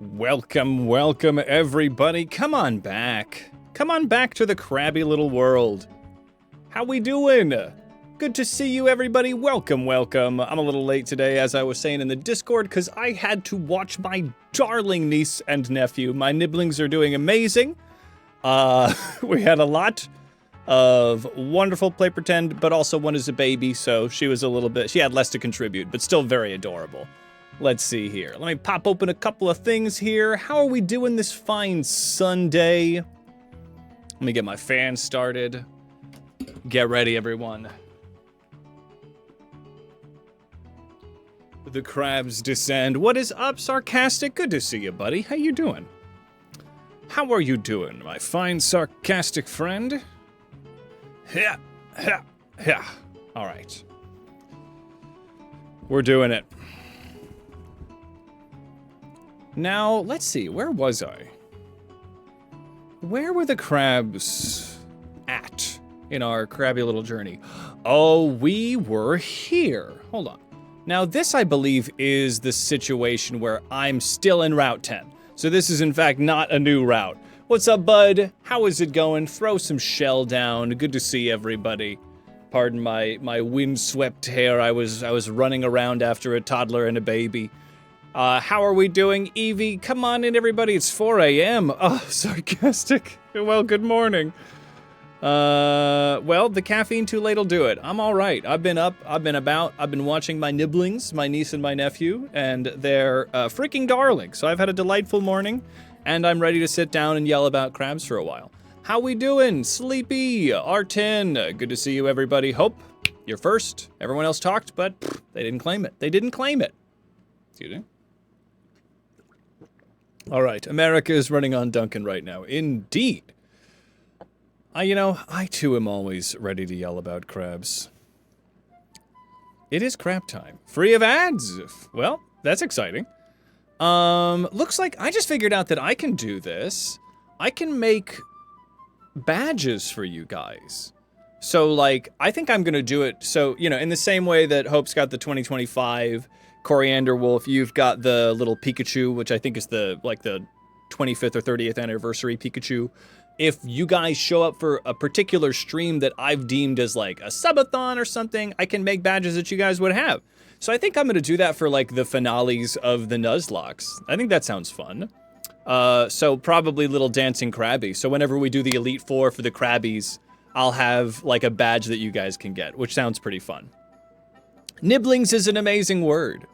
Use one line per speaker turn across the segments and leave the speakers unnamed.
Welcome, welcome, everybody. Come on back. Come on back to the Krabby little world. How we doing? Good to see you, everybody. Welcome, welcome. I'm a little late today, as I was saying in the Discord, because I had to watch my darling niece and nephew. My nibblings are doing amazing. We had a lot of wonderful play pretend, but also one is a baby, so she had less to contribute, but still very adorable. Let's see here. Let me pop open a couple of things here. How are we doing this fine Sunday? Let me get my fan started. Get ready, everyone. The crabs descend. What is up, Sarcastic? Good to see you, buddy. How you doing? How are you doing, my fine sarcastic friend? Yeah, yeah, yeah. All right. We're doing it. Now, let's see, where was I? Where were the crabs at in our crabby little journey? Oh, we were here. Hold on. Now, this, I believe, is the situation where I'm still in Route 10. So this is, in fact, not a new route. What's up, bud? How is it going? Throw some shell down. Good to see everybody. Pardon my windswept hair. I was running around after a toddler and a baby. How are we doing, Evie? Come on in, everybody. It's 4 a.m. Oh, sarcastic. Well, good morning. Well, the caffeine too late'll do it. I'm all right. I've been up. I've been about. I've been watching my nibblings, my niece and my nephew, and they're freaking darling. So I've had a delightful morning, and I'm ready to sit down and yell about crabs for a while. How we doing? Sleepy, R10. Good to see you, everybody. Hope you're first. Everyone else talked, but they didn't claim it. They didn't claim it. Excuse me. All right, America is running on Duncan right now. Indeed. I too am always ready to yell about crabs. It is crab time. Free of ads. Well, that's exciting. Looks like I just figured out that I can do this. I can make badges for you guys. So, I think I'm gonna do it. So, in the same way that Hope's got the 2025 Coriander Wolf, you've got the little Pikachu, which I think is the 25th or 30th anniversary Pikachu. If you guys show up for a particular stream that I've deemed as a subathon or something, I can make badges that you guys would have. So I think I'm going to do that for the finales of the Nuzlocks. I think that sounds fun. So probably little dancing Krabby. So whenever we do the Elite Four for the Krabbies, I'll have a badge that you guys can get, which sounds pretty fun. Nibblings is an amazing word.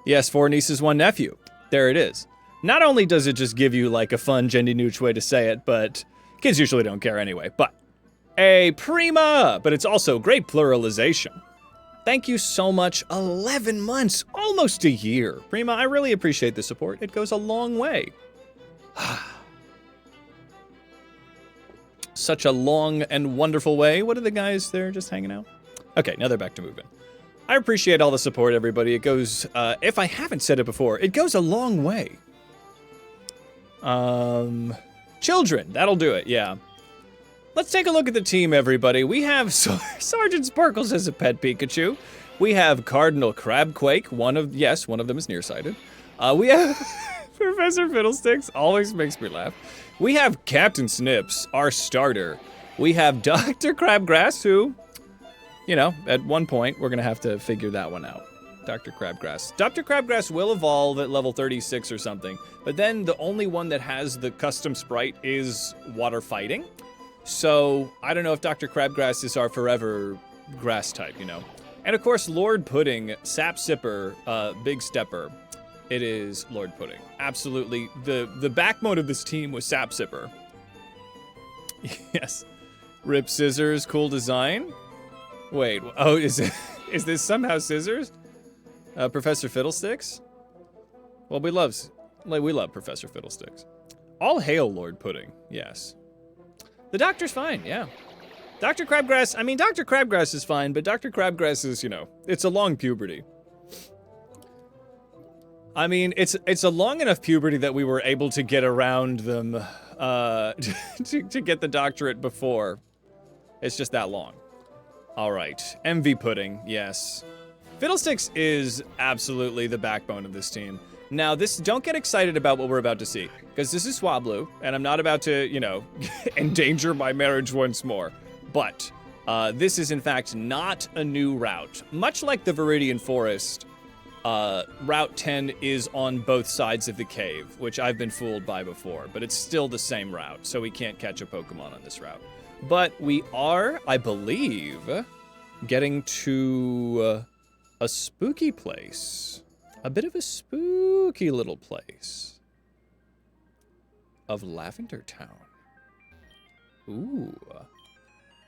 Yes, 4 nieces, 1 nephew. There it is. Not only does it just give you a fun Jenny Nooch way to say it, but kids usually don't care anyway. But a prima, but it's also great pluralization. Thank you so much. 11 months, almost a year. Prima, I really appreciate the support. It goes a long way. Such a long and wonderful way. What are the guys there just hanging out? Okay, now they're back to moving. I appreciate all the support, everybody. It goes, if I haven't said it before, it goes a long way. Children, that'll do it, yeah. Let's take a look at the team, everybody. We have Sergeant Sparkles as a pet Pikachu. We have Cardinal Crabquake. One of them is nearsighted. We have Professor Fiddlesticks, always makes me laugh. We have Captain Snips, our starter. We have Dr. Crabgrass, who, at one point, we're going to have to figure that one out. Dr. Crabgrass. Dr. Crabgrass will evolve at level 36 or something, but then the only one that has the custom sprite is water fighting. So, I don't know if Dr. Crabgrass is our forever grass type, And of course, Lord Pudding, Sap Sipper, Big Stepper. It is Lord Pudding. Absolutely. The backbone of this team was Sap Sipper. Yes. Rip Scissors, cool design. Wait, oh, is this somehow Scissors? Professor Fiddlesticks? Well, we love Professor Fiddlesticks. All hail Lord Pudding, yes. The Doctor's fine, yeah. Dr. Crabgrass is fine, but Dr. Crabgrass is, it's a long puberty. I mean, it's a long enough puberty that we were able to get around them, to get the doctorate before. It's just that long. All right, MV Pudding, yes. Fiddlesticks is absolutely the backbone of this team. Now, don't get excited about what we're about to see, because this is Swablu, and I'm not about to, you know, endanger my marriage once more. But this is, in fact, not a new route. Much like the Viridian Forest, Route 10 is on both sides of the cave, which I've been fooled by before, but it's still the same route, so we can't catch a Pokemon on this route. But we are, I believe, getting to a spooky place. A bit of a spooky little place of Lavender Town. Ooh.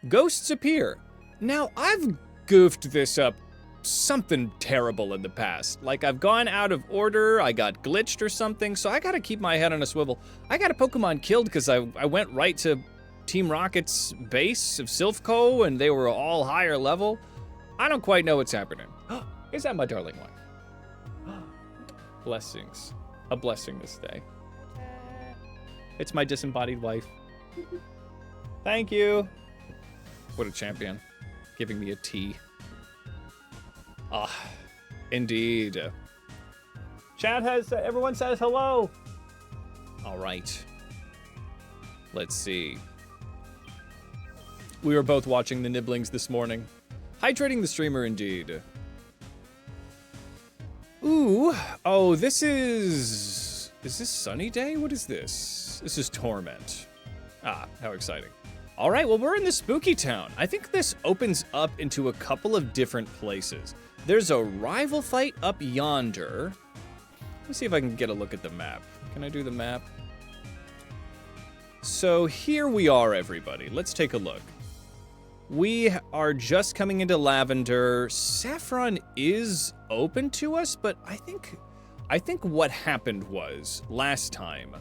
Ghosts appear. Now, I've goofed this up something terrible in the past. Like, I've gone out of order, I got glitched or something, so I gotta keep my head on a swivel. I got a Pokemon killed because I went right to Team Rocket's base of Silphco, and they were all higher level. I don't quite know what's happening. Is that my darling wife? Blessings. A blessing this day. It's my disembodied wife. Thank you. What a champion. Giving me a tea. Ah, indeed. Chat has, everyone says hello. All right. Let's see. We were both watching the Nibblings this morning. Hydrating the streamer indeed. Ooh, oh, this is this Sunny Day? What is this? This is Torment. Ah, how exciting. All right, well, we're in the spooky town. I think this opens up into a couple of different places. There's a rival fight up yonder. Let's see if I can get a look at the map. Can I do the map? So here we are, everybody. Let's take a look. We are just coming into Lavender. Saffron is open to us, but I think what happened was last time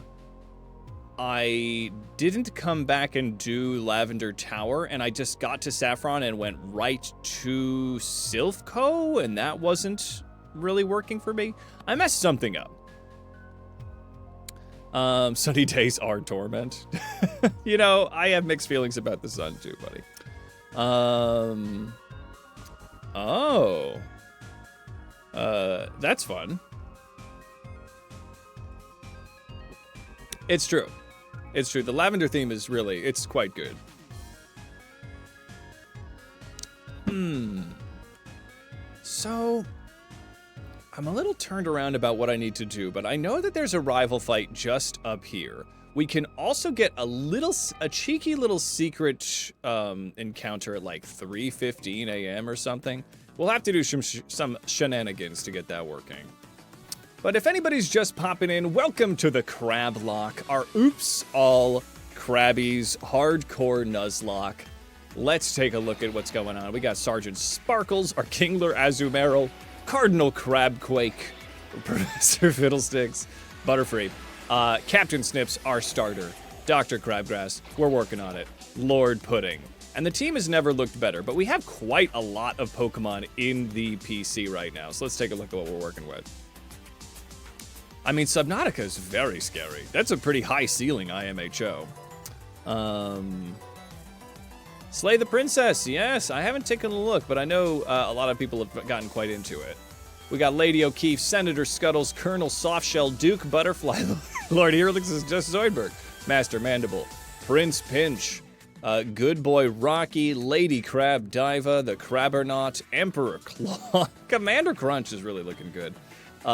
I didn't come back and do Lavender Tower, and I just got to Saffron and went right to Silphco, and that wasn't really working for me. I messed something up. Sunny days are torment. You know, I have mixed feelings about the sun too, buddy. That's fun. It's true. It's true. The lavender theme is really, it's quite good. So, I'm a little turned around about what I need to do, but I know that there's a rival fight just up here. We can also get a cheeky little secret encounter at like 3:15 a.m. or something. We'll have to do some shenanigans to get that working. But if anybody's just popping in, welcome to the CrabLocke, our Oops All Krabby's hardcore nuzlocke. Let's take a look at what's going on. We got Sergeant Sparkles, our Kingler Azumarill, Cardinal Crabquake, Professor Fiddlesticks, Butterfree, Captain Snips, our starter, Dr. Crabgrass, we're working on it, Lord Pudding. And the team has never looked better, but we have quite a lot of Pokemon in the PC right now, so let's take a look at what we're working with. I mean, Subnautica is very scary. That's a pretty high ceiling IMHO. Slay the Princess, yes, I haven't taken a look, but I know a lot of people have gotten quite into it. We got Lady O'Keefe, Senator Scuttles, Colonel Softshell, Duke Butterfly, Lord Herlix is just Zoidberg, Master Mandible, Prince Pinch, Good Boy Rocky, Lady Crab Diva, the Crabbernaut, Emperor Claw, Commander Crunch is really looking good.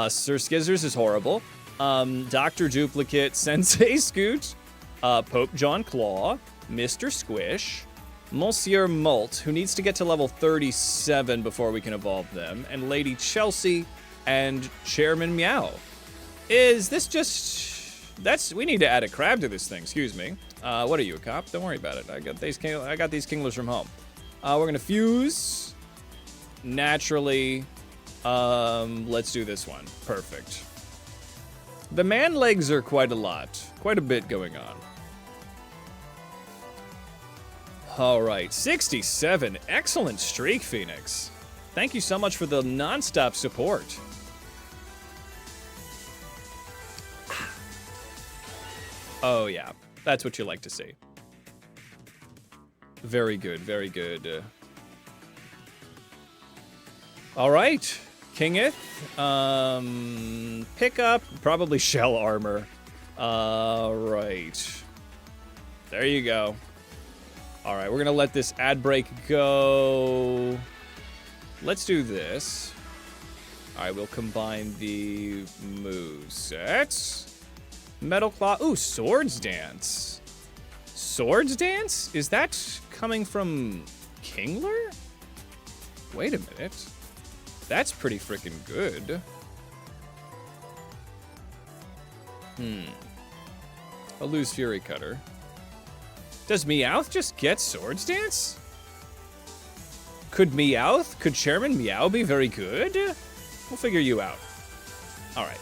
Sir Skizzers is horrible. Dr. Duplicate, Sensei Scoot, Pope John Claw, Mr. Squish, Monsieur Molt, who needs to get to level 37 before we can evolve them, and Lady Chelsea and Chairman Meow. Is this just... we need to add a crab to this thing, excuse me. What are you, a cop? Don't worry about it. I got these Kinglers from home. We're gonna fuse. Naturally. Let's do this one. Perfect. The man legs are quite a bit going on. All right, 67. Excellent streak, Phoenix. Thank you so much for the non-stop support. Oh, yeah. That's what you like to see. Very good, very good. All right. Kingeth. Pick up, probably shell armor. Right. There you go. All right, we're gonna let this ad break go. Let's do this. All right, we'll combine the movesets. Metal Claw. Ooh, Swords Dance. Swords Dance? Is that coming from Kingler? Wait a minute. That's pretty freaking good. I'll lose Fury Cutter. Does Meowth just get Swords Dance? Could Chairman Meow be very good? We'll figure you out. All right.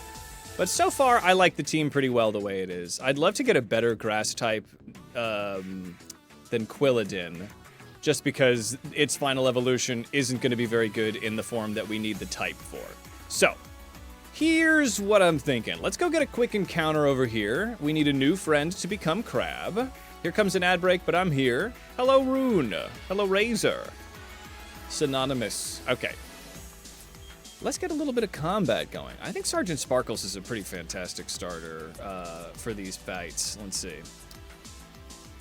But so far, I like the team pretty well the way it is. I'd love to get a better grass type than Quilladin, just because its final evolution isn't going to be very good in the form that we need the type for. So, here's what I'm thinking. Let's go get a quick encounter over here. We need a new friend to become Crab. Here comes an ad break, but I'm here. Hello, Rune. Hello, Razor. Synonymous. Okay. Let's get a little bit of combat going. I think Sergeant Sparkles is a pretty fantastic starter for these fights. Let's see.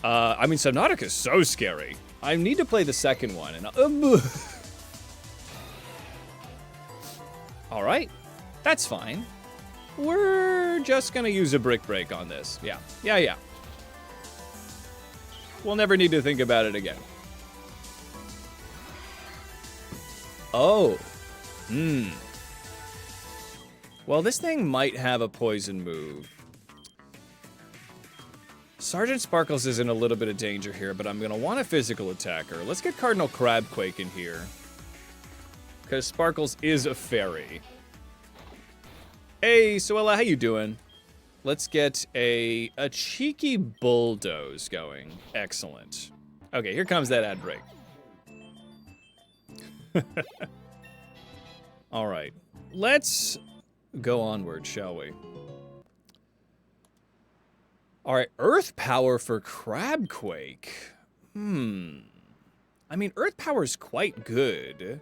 I mean, Subnautica is so scary. I need to play the second one. And all right. That's fine. We're just going to use a Brick Break on this. Yeah. We'll never need to think about it again. Oh. Well, this thing might have a poison move. Sergeant Sparkles is in a little bit of danger here, but I'm going to want a physical attacker. Let's get Cardinal Crabquake in here. Because Sparkles is a fairy. Hey, Suella, how you doing? Let's get a cheeky bulldoze going. Excellent. Okay, here comes that ad break. All right. Let's go onward, shall we? All right, Earth Power for Crabquake. I mean, Earth Power is quite good.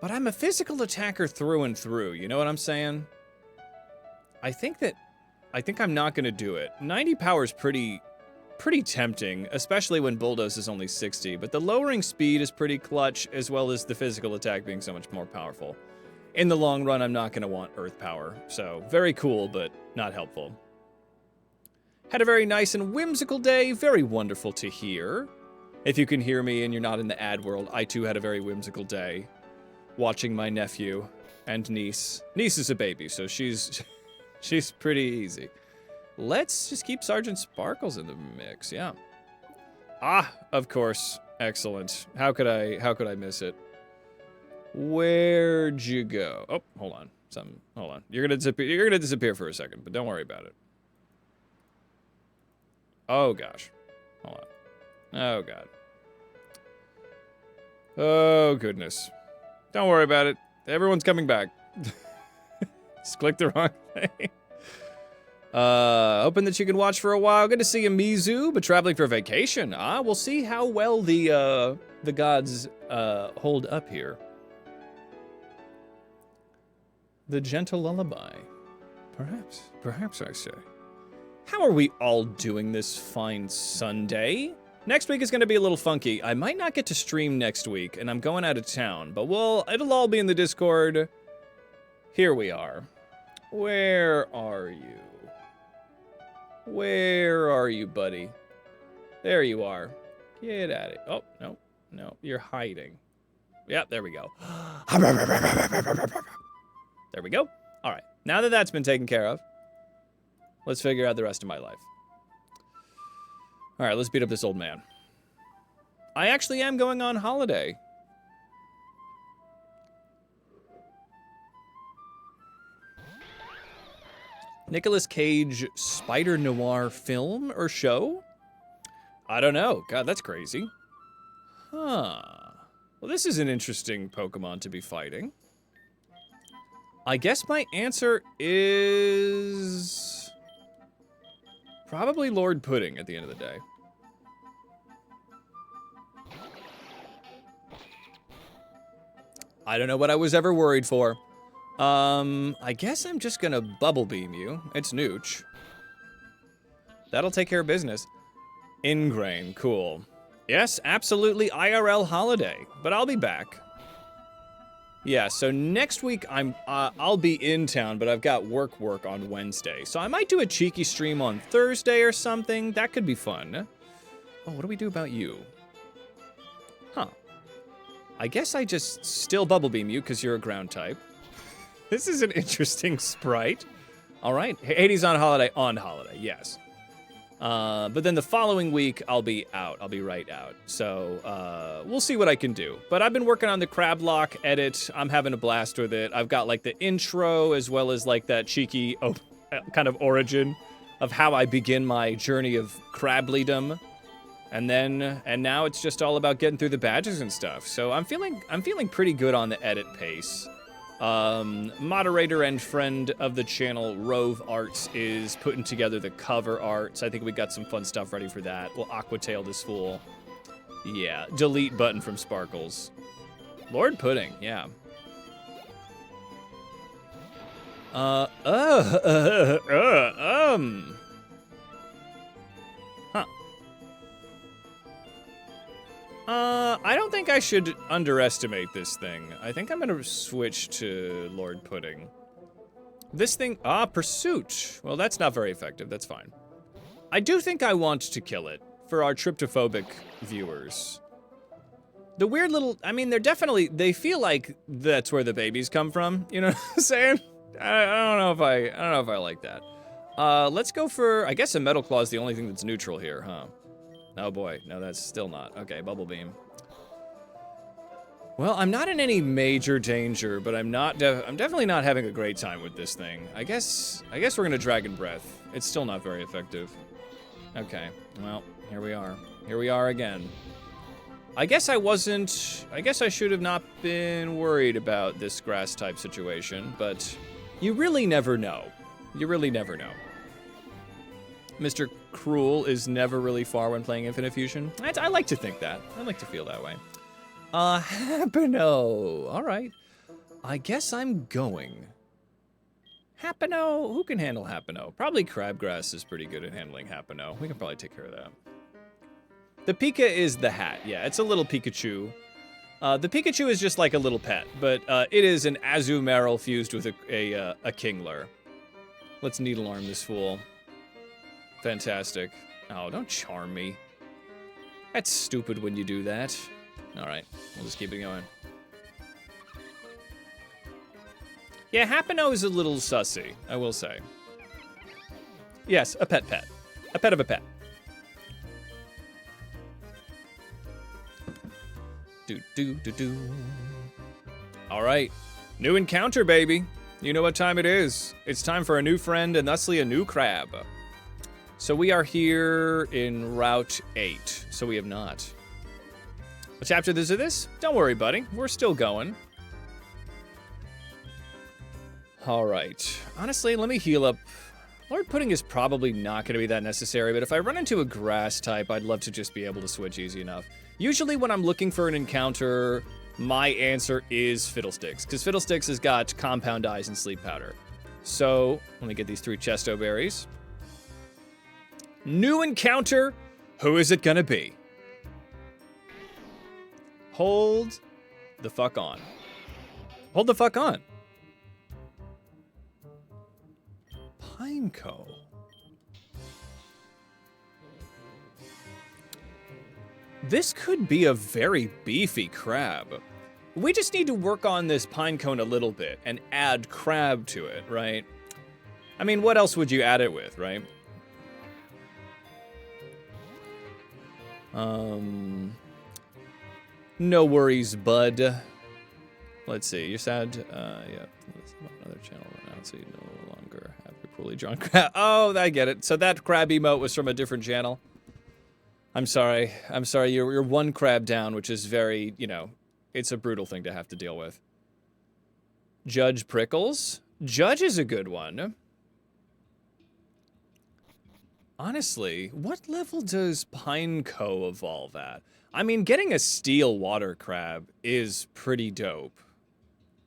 But I'm a physical attacker through and through, you know what I'm saying? I think I'm not going to do it. 90 power is pretty tempting, especially when Bulldoze is only 60, but the lowering speed is pretty clutch, as well as the physical attack being so much more powerful. In the long run, I'm not going to want Earth Power, so very cool, but not helpful. Had a very nice and whimsical day, very wonderful to hear. If you can hear me and you're not in the ad world, I too had a very whimsical day, watching my nephew and niece. Niece is a baby, so she's pretty easy. Let's just keep Sergeant Sparkles in the mix, yeah. Ah, of course. Excellent. How could I miss it? Where'd you go? Oh, hold on. Hold on. You're gonna disappear for a second, but don't worry about it. Oh gosh. Hold on. Oh god. Oh goodness. Don't worry about it. Everyone's coming back. Just clicked the wrong thing. Hoping that you can watch for a while. Good to see you, Mizu, but traveling for vacation. Ah, we'll see how well the gods hold up here. The gentle lullaby. Perhaps I say. How are we all doing this fine Sunday? Next week is going to be a little funky. I might not get to stream next week, and I'm going out of town, but it'll all be in the Discord. Here we are. Where are you? Where are you, buddy? There you are. Get at it. Oh, no, you're hiding. Yep, there we go. There we go. All right, now that that's been taken care of, let's figure out the rest of my life. All right, let's beat up this old man. I actually am going on holiday. Nicolas Cage Spider Noir film or show? I don't know. God, that's crazy. Huh. Well, this is an interesting Pokemon to be fighting. I guess my answer is probably Lord Pudding at the end of the day. I don't know what I was ever worried for. I guess I'm just gonna bubble beam you. It's Nooch. That'll take care of business. Ingrain, cool. Yes, absolutely IRL holiday, but I'll be back. Yeah, so next week I'll be in town, but I've got work on Wednesday. So I might do a cheeky stream on Thursday or something. That could be fun. Oh, what do we do about you? Huh. I guess I just still bubble beam you because you're a ground type. This is an interesting sprite. All right, Hades on holiday, yes. But then the following week, I'll be out. I'll be right out. So, we'll see what I can do. But I've been working on the CrabLocke edit. I'm having a blast with it. I've got, like, the intro as well as, like, that cheeky kind of origin of how I begin my journey of crableydom. And now it's just all about getting through the badges and stuff. So I'm feeling pretty good on the edit pace. Moderator and friend of the channel, Rove Arts, is putting together the cover art, so I think we got some fun stuff ready for that. We'll aquatail this fool. Yeah, delete button from Sparkles. Lord Pudding, yeah. Huh. I don't think I should underestimate this thing. I think I'm gonna switch to Lord Pudding. This thing, Pursuit. Well, that's not very effective, that's fine. I do think I want to kill it for our tryptophobic viewers. The weird little, I mean, they feel like that's where the babies come from, you know what I'm saying? I don't know if I like that. Let's go for, I guess a Metal Claw is the only thing that's neutral here, huh? Oh boy, no, that's still not. Okay, Bubble Beam. Well, I'm not in any major danger, but I'm definitely not having a great time with this thing. I guess we're gonna Dragon Breath. It's still not very effective. Okay, well, here we are. Here we are again. I guess I should have not been worried about this grass type situation, but you really never know. You really never know. Mr. Cruel is never really far when playing Infinite Fusion. I like to think that. I like to feel that way. Happino. All right. I guess I'm going. Happino. Who can handle Happino? Probably Crabgrass is pretty good at handling Happino. We can probably take care of that. The Pika is the hat. Yeah, it's a little Pikachu. The Pikachu is just like a little pet, but it is an Azumarill fused with a Kingler. Let's Needle Arm this fool. Fantastic. Oh, don't charm me. That's stupid when you do that. Alright, we'll just keep it going. Yeah, Happino is a little sussy, I will say. Yes, a pet. A pet of a pet. Do. Alright, new encounter, baby. You know what time it is. It's time for a new friend and thusly a new crab. So we are here in Route 8, so we have not. What chapter is this? Don't worry, buddy. We're still going. All right. Honestly, let me heal up. Lord Pudding is probably not going to be that necessary, but if I run into a grass type, I'd love to just be able to switch easy enough. Usually when I'm looking for an encounter, my answer is Fiddlesticks, because Fiddlesticks has got Compound Eyes and Sleep Powder. So, let me get these 3 Chesto Berries. New encounter. Who is it gonna be? Hold the fuck on. Hold the fuck on. Pineco. This could be a very beefy crab. We just need to work on this Pinecone a little bit and add crab to it, right? I mean, what else would you add it with, right? No worries, bud. Let's see, you're sad? Yeah, another channel right now, so you no longer have your poorly drawn crab. Oh, I get it. So that crab emote was from a different channel. I'm sorry, you're one crab down, which is very, you know, it's a brutal thing to have to deal with. Judge Prickles? Judge is a good one. Honestly, what level does Pineco evolve at? I mean, getting a steel water crab is pretty dope.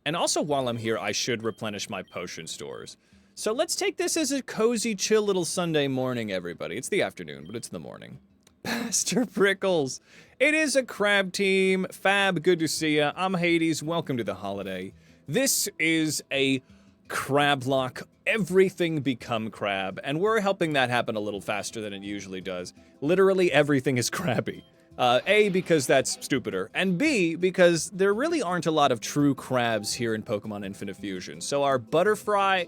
And also, while I'm here, I should replenish my potion stores. So let's take this as a cozy, chill little Sunday morning, everybody. It's the afternoon, but it's the morning. Pastor Prickles. It is a crab team. Fab, good to see ya. I'm Hades. Welcome to the holiday. This is a CrabLocke. Everything become crab, and we're helping that happen a little faster than it usually does. Literally everything is crabby. A, because that's stupider, and B, because there really aren't a lot of true crabs here in Pokemon Infinite Fusion. So our butterfly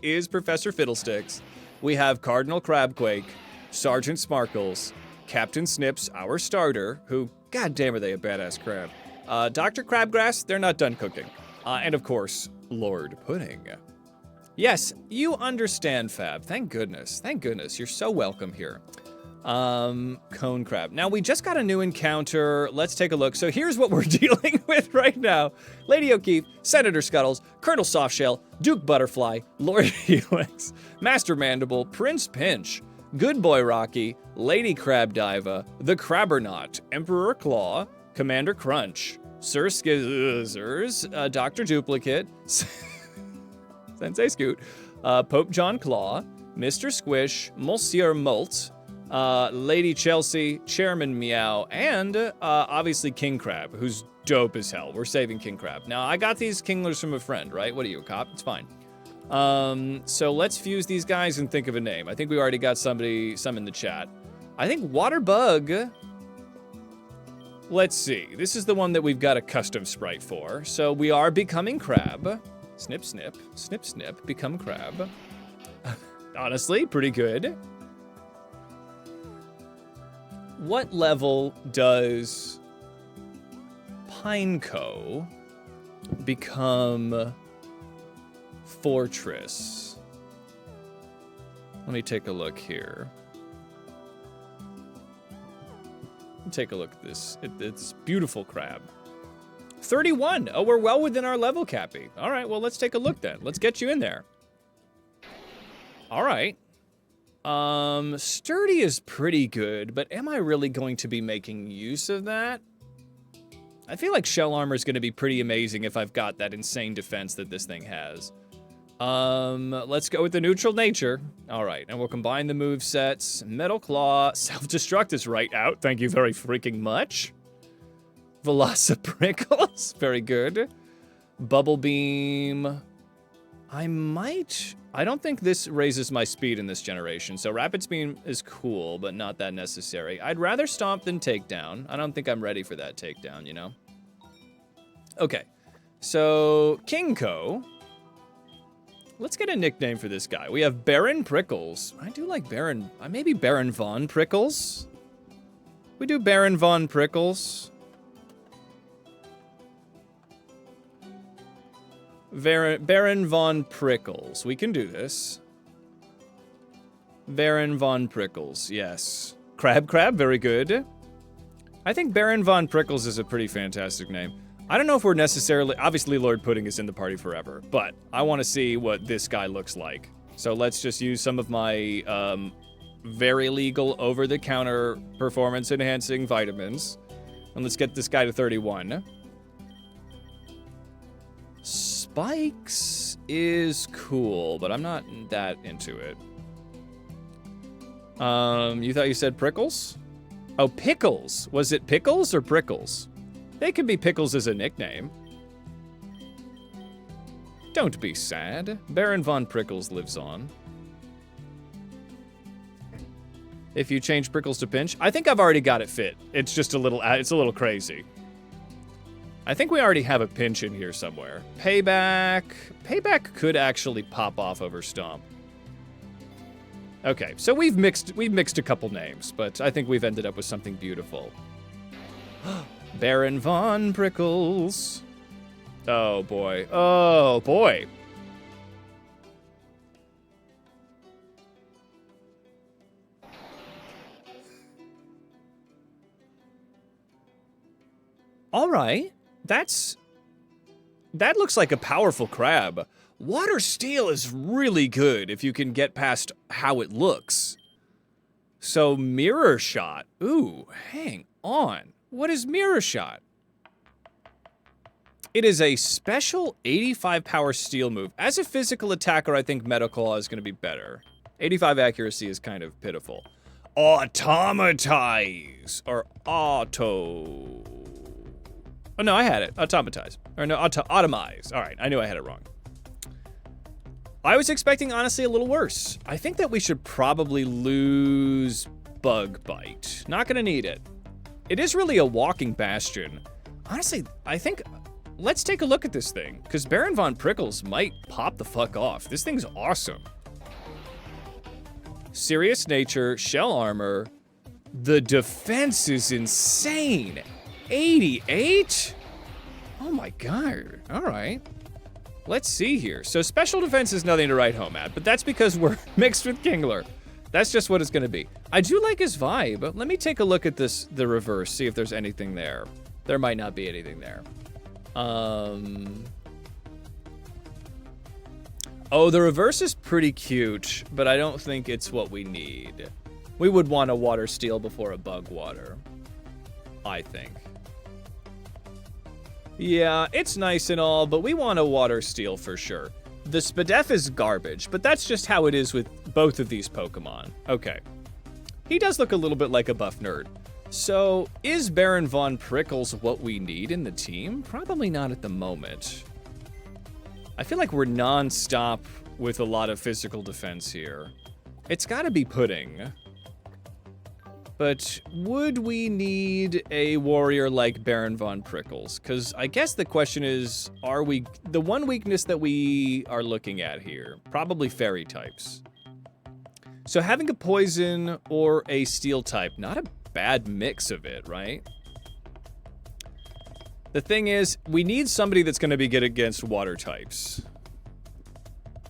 is Professor Fiddlesticks. We have Cardinal Crabquake, Sergeant Sparkles, Captain Snips, our starter, who, goddamn are they a badass crab. Dr. Crabgrass, they're not done cooking. And of course, Lord Pudding. Yes, you understand, Fab. Thank goodness. Thank goodness. You're so welcome here. Cone Crab. Now, we just got a new encounter. Let's take a look. So here's what we're dealing with right now. Lady O'Keefe, Senator Scuttles, Colonel Softshell, Duke Butterfly, Lord Helix, Master Mandible, Prince Pinch, Good Boy Rocky, Lady Crab Diva, the Crabbernaut, Emperor Claw, Commander Crunch, Sir Skizzers, Dr. Duplicate, Sensei Scoot, Pope John Claw, Mr. Squish, Monsieur Molt, Lady Chelsea, Chairman Meow, and obviously King Crab, who's dope as hell. We're saving King Crab. Now, I got these Kinglers from a friend, right? What are you, a cop? It's fine. So let's fuse these guys and think of a name. I think we already got some in the chat. I think Waterbug. Let's see. This is the one that we've got a custom sprite for. So we are becoming Crab. Snip, snip, snip, snip, become Crab. Honestly, pretty good. What level does Pineco become Fortress? Let me take a look here. Take a look at this. It's beautiful crab. 31. Oh, we're well within our level, Cappy. All right, well, let's take a look then. Let's get you in there. All right. Sturdy is pretty good, but am I really going to be making use of that? I feel like shell armor is going to be pretty amazing if I've got that insane defense that this thing has. Let's go with the neutral nature. All right, and we'll combine the move sets. Metal Claw, self-destruct is right out. Thank you very freaking much. Velociprickles, very good. Bubble Beam. I don't think this raises my speed in this generation, so Rapid Speed is cool, but not that necessary. I'd rather Stomp than Takedown. I don't think I'm ready for that Takedown, you know? Okay, so Kingco. Let's get a nickname for this guy. We have Baron Prickles. I do like Baron, maybe Baron Von Prickles? We do Baron Von Prickles. Baron Von Prickles. We can do this. Baron Von Prickles, yes. Crab, very good. I think Baron Von Prickles is a pretty fantastic name. I don't know if we're necessarily... Obviously, Lord Pudding is in the party forever, but I want to see what this guy looks like. So let's just use some of my very legal over-the-counter performance-enhancing vitamins. And let's get this guy to 31. Spikes is cool, but I'm not that into it. You thought you said Prickles? Oh, Pickles. Was it Pickles or Prickles? They could be Pickles as a nickname. Don't be sad. Baron Von Prickles lives on. If you change Prickles to Pinch, I think I've already got it fit. It's just it's a little crazy. I think we already have a Pinch in here somewhere. Payback. Payback could actually pop off over Stomp. Okay, so we've mixed a couple names, but I think we've ended up with something beautiful. Baron Von Prickles. Oh boy. Oh boy. All right. That looks like a powerful crab. Water Steel is really good if you can get past how it looks. So Mirror Shot. Ooh, hang on. What is Mirror Shot? It is a special 85 power steel move. As a physical attacker, I think Metaclaw is going to be better. 85 accuracy is kind of pitiful. Automatize! Or auto... Oh, no, I had it. Automatize. Or no, automize. All right, I knew I had it wrong. I was expecting, honestly, a little worse. I think that we should probably lose Bug Bite. Not gonna need it. It is really a walking bastion. Honestly, I think... Let's take a look at this thing, because Baron Von Prickles might pop the fuck off. This thing's awesome. Serious nature, shell armor. The defense is insane. 88? Oh my god. All right. Let's see here. So special defense is nothing to write home at, but that's because we're mixed with Kingler. That's just what it's gonna be. I do like his vibe, but let me take a look at this, the reverse, see if there's anything there. There might not be anything there. Oh, the reverse is pretty cute, but I don't think it's what we need. We would want a water steel before a bug water, I think. Yeah, it's nice and all, but we want a water steel for sure. The Spadef is garbage, but that's just how it is with both of these Pokemon. Okay. He does look a little bit like a buff nerd. So, is Baron Von Prickles what we need in the team? Probably not at the moment. I feel like we're non-stop with a lot of physical defense here. It's gotta be Pudding. But would we need a warrior like Baron Von Prickles? Because I guess the question is, are we... The one weakness that we are looking at here, probably fairy types. So having a poison or a steel type, not a bad mix of it, right? The thing is, we need somebody that's going to be good against water types.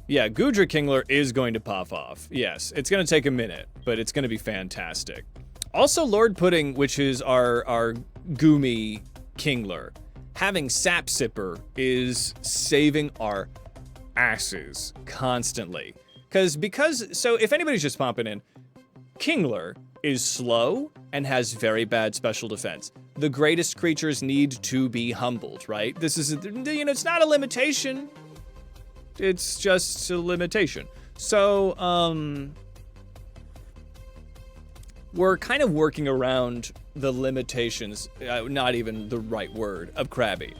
Yeah, Gudra Kingler is going to pop off. Yes, it's going to take a minute, but it's going to be fantastic. Also, Lord Pudding, which is our Goomy Kingler, having Sap Sipper is saving our asses constantly. So if anybody's just popping in, Kingler is slow and has very bad special defense. The greatest creatures need to be humbled, right? This is, it's not a limitation. It's just a limitation. So, we're kind of working around the limitations, not even the right word, of Krabby.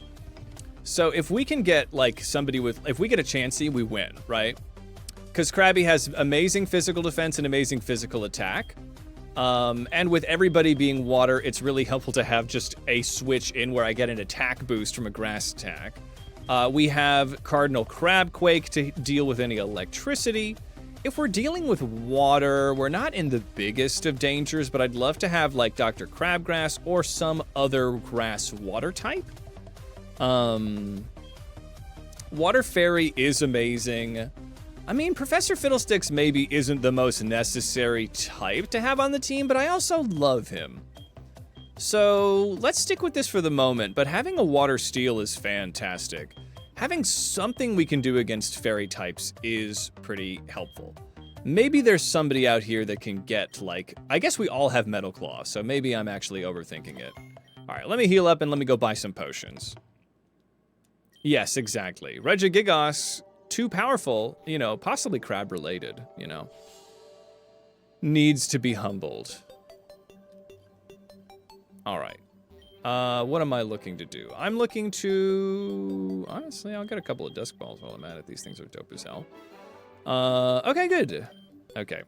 So if we can get, like, somebody with... If we get a Chansey, we win, right? Because Krabby has amazing physical defense and amazing physical attack. And with everybody being water, it's really helpful to have just a switch in where I get an attack boost from a grass attack. We have Cardinal Crabquake to deal with any electricity. If we're dealing with water, we're not in the biggest of dangers, but I'd love to have, like, Dr. Crabgrass or some other grass water type. Water Fairy is amazing. I mean, Professor Fiddlesticks maybe isn't the most necessary type to have on the team, but I also love him. So let's stick with this for the moment, but having a Water Steel is fantastic. Having something we can do against fairy types is pretty helpful. Maybe there's somebody out here that can get, like... I guess we all have Metal Claw, so maybe I'm actually overthinking it. Alright, let me heal up and let me go buy some potions. Yes, exactly. Regigigos, too powerful, possibly crab-related, Needs to be humbled. Alright. What am I looking to do? I'm looking to... Honestly, I'll get a couple of Dusk Balls while I'm at it. These things are dope as hell. Okay, good. Okay.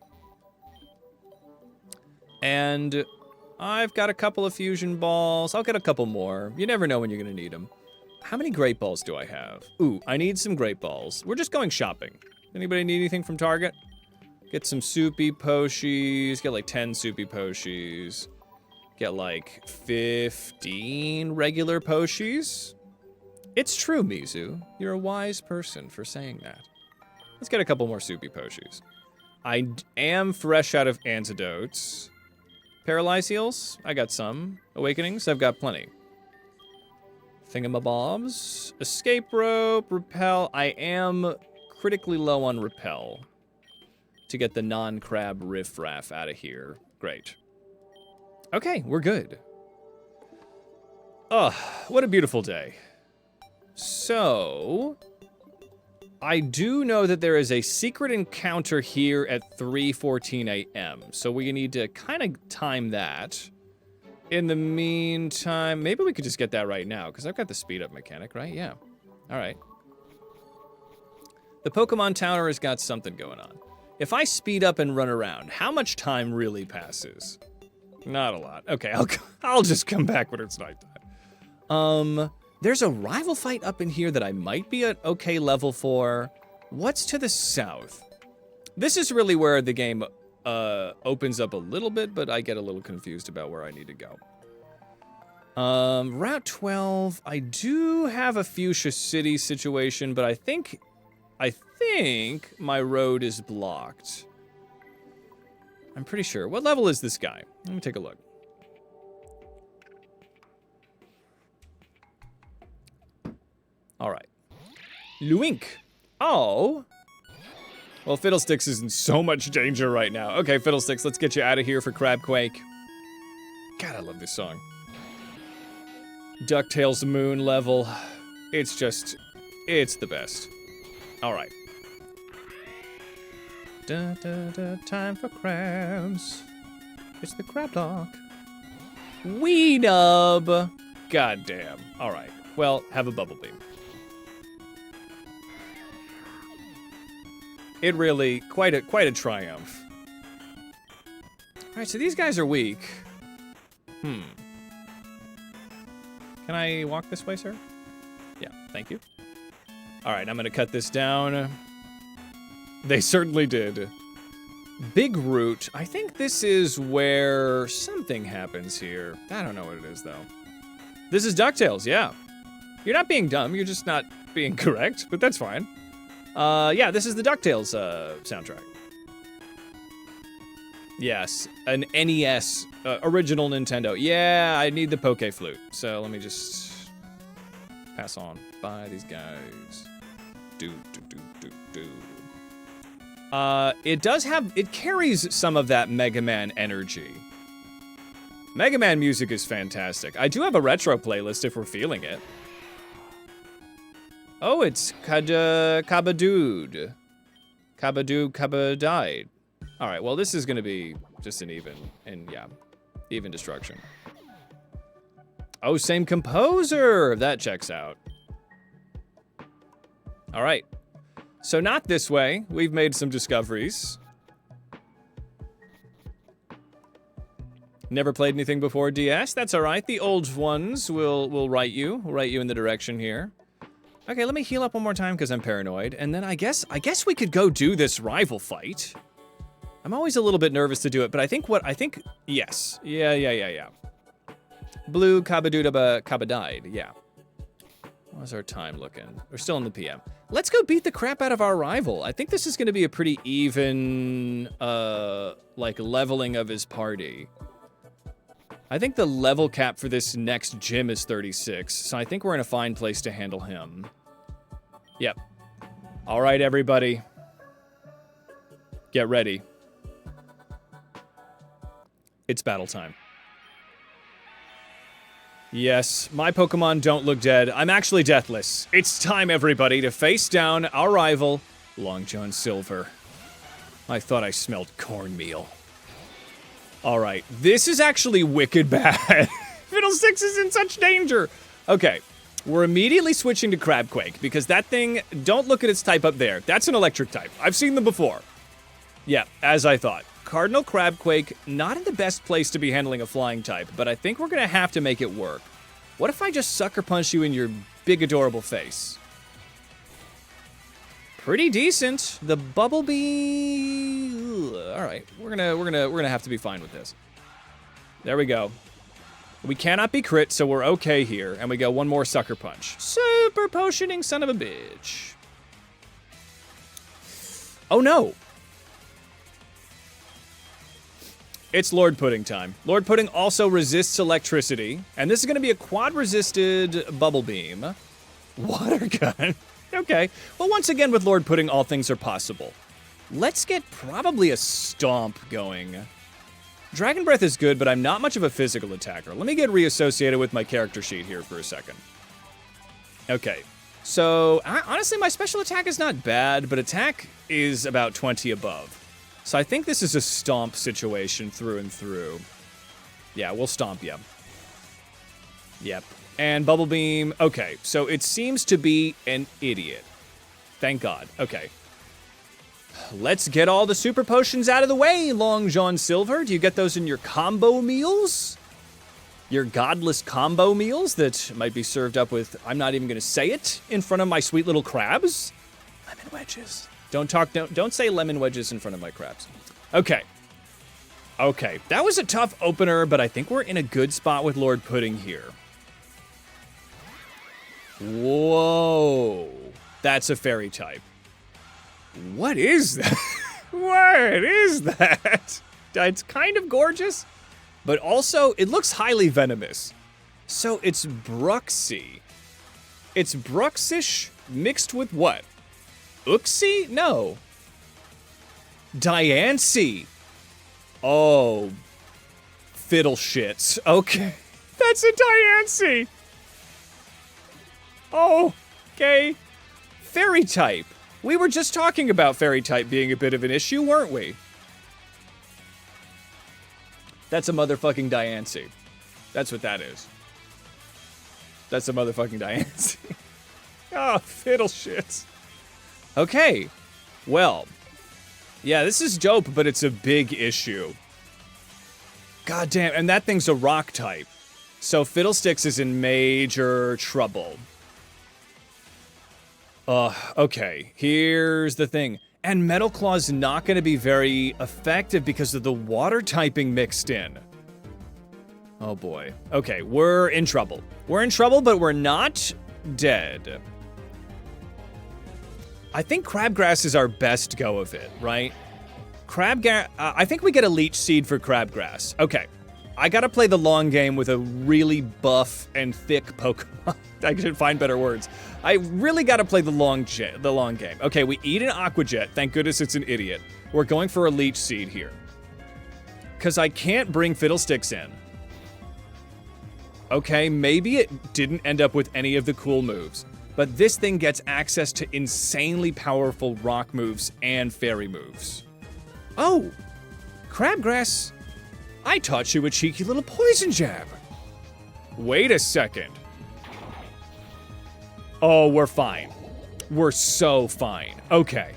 And I've got a couple of Fusion Balls. I'll get a couple more. You never know when you're gonna need them. How many Great Balls do I have? Ooh, I need some Great Balls. We're just going shopping. Anybody need anything from Target? Get some Soupy Poshies. Get like 10 Soupy Poshies. Get like 15 regular Poshies. It's true, Mizu. You're a wise person for saying that. Let's get a couple more Soupy Poshies. I am fresh out of antidotes. Paralyze heals? I got some. Awakenings? I've got plenty. Thingamabobs. Escape rope. Repel. I am critically low on repel. To get the non-crab riffraff out of here. Great. Okay, we're good. Oh, what a beautiful day. So, I do know that there is a secret encounter here at 3:14 a.m. So we need to kind of time that. In the meantime, maybe we could just get that right now, because I've got the speed up mechanic, right? Yeah. All right. The Pokemon Tower has got something going on. If I speed up and run around, how much time really passes? Not a lot. Okay, I'll just come back when it's nighttime. There's a rival fight up in here that I might be at okay level for. What's to the south? This is really where the game opens up a little bit, but I get a little confused about where I need to go. Route 12. I do have a Fuchsia City situation, but I think my road is blocked. I'm pretty sure. What level is this guy? Let me take a look. All right. Luink. Oh. Well, Fiddlesticks is in so much danger right now. Okay, Fiddlesticks, let's get you out of here for Crabquake. God, I love this song. DuckTales Moon level. It's the best. All right. Da, da, da, time for crabs. It's the CrabLocke. Weenub. God damn. All right. Well, have a bubble beam. It really, quite a triumph. All right, so these guys are weak. Can I walk this way, sir? Yeah, thank you. All right, I'm gonna cut this down. They certainly did. Big Root. I think this is where something happens here. I don't know what it is, though. This is DuckTales, yeah. You're not being dumb, you're just not being correct, but that's fine. Yeah, this is the DuckTales soundtrack. Yes, an NES, original Nintendo. Yeah, I need the Poke Flute, so let me just pass on by these guys. It carries some of that Mega Man energy. Mega Man music is fantastic. I do have a retro playlist if we're feeling it. Oh, it's Kabadood. Kabadied. All right, well, this is gonna be just an even destruction. Oh, same composer. That checks out. All right. So not this way. We've made some discoveries. Never played anything before DS. That's all right. The old ones will write you in the direction here. Okay, let me heal up one more time because I'm paranoid, and then I guess we could go do this rival fight. I'm always a little bit nervous to do it, but I think yes. Yeah. Blue Kabadied, yeah. How's our time looking? We're still in the PM. Let's go beat the crap out of our rival. I think this is gonna be a pretty even, leveling of his party. I think the level cap for this next gym is 36, so I think we're in a fine place to handle him. Yep. All right, everybody. Get ready. It's battle time. Yes, my Pokemon don't look dead. I'm actually deathless. It's time, everybody, to face down our rival, Long John Silver. I thought I smelled cornmeal. All right, this is actually wicked bad. Fiddlesticks is in such danger. Okay, we're immediately switching to Crabquake because that thing, don't look at its type up there. That's an electric type. I've seen them before. Yeah, as I thought. Cardinal Crabquake, not in the best place to be handling a flying type, but I think we're gonna have to make it work. What if I just sucker punch you in your big adorable face? Pretty decent. The Bubble Bee. All right, we're gonna have to be fine with this. There we go. We cannot be crit, so we're okay here, and we go one more sucker punch. Super potioning son of a bitch. Oh no. It's Lord Pudding time. Lord Pudding also resists electricity, and this is gonna be a quad-resisted Bubble Beam. Water gun. Okay, well, once again, with Lord Pudding, all things are possible. Let's get probably a Stomp going. Dragon Breath is good, but I'm not much of a physical attacker. Let me get reassociated with my character sheet here for a second. Okay, So, honestly, my special attack is not bad, but attack is about 20 above. So I think this is a stomp situation through and through. Yeah, we'll stomp you. Yep. And Bubble Beam. Okay, so it seems to be an idiot. Thank God. Okay. Let's get all the super potions out of the way, Long John Silver. Do you get those in your combo meals? Your godless combo meals that might be served up with, I'm not even going to say it, in front of my sweet little crabs? Lemon wedges. Don't say lemon wedges in front of my crabs. Okay. Okay, that was a tough opener, but I think we're in a good spot with Lord Pudding here. Whoa. That's a fairy type. What is that? What is that? It's kind of gorgeous. But also, it looks highly venomous. So it's Bruxy. It's Bruxish mixed with what? Uxie? No. Diancie. Oh. Fiddle shits. Okay. That's a Diancie. Oh. Okay. Fairy type. We were just talking about fairy type being a bit of an issue, weren't we? That's a motherfucking Diancie. That's what that is. That's a motherfucking Diancie. Oh, fiddle shits. Okay. Well. Yeah, this is dope, but it's a big issue. God damn, and that thing's a rock type. So Fiddlesticks is in major trouble. Okay. Here's the thing. And Metal Claw's not going to be very effective because of the water typing mixed in. Oh boy. Okay, we're in trouble. We're in trouble, but we're not dead. I think Crabgrass is our best go of it, right? I think we get a Leech Seed for Crabgrass. Okay. I gotta play the long game with a really buff and thick Pokemon. I should find better words. I really gotta play the long game. Okay, we eat an Aqua Jet. Thank goodness it's an idiot. We're going for a Leech Seed here. Because I can't bring Fiddlesticks in. Okay, maybe it didn't end up with any of the cool moves. But this thing gets access to insanely powerful rock moves and fairy moves. Oh! Crabgrass! I taught you a cheeky little poison jab. Wait a second. Oh, we're fine. We're so fine. Okay.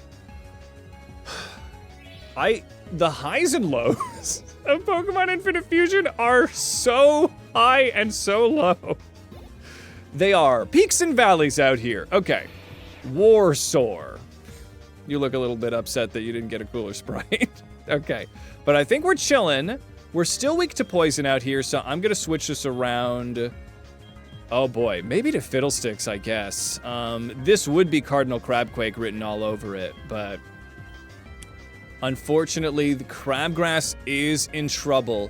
The highs and lows of Pokemon Infinite Fusion are so high and so low. They are peaks and valleys out here. Okay. Warsaw. You look a little bit upset that you didn't get a cooler sprite. Okay. But I think we're chilling. We're still weak to poison out here, so I'm gonna switch this around. Oh boy, maybe to Fiddlesticks, I guess. This would be Cardinal Crabquake written all over it, but unfortunately, the Crabgrass is in trouble.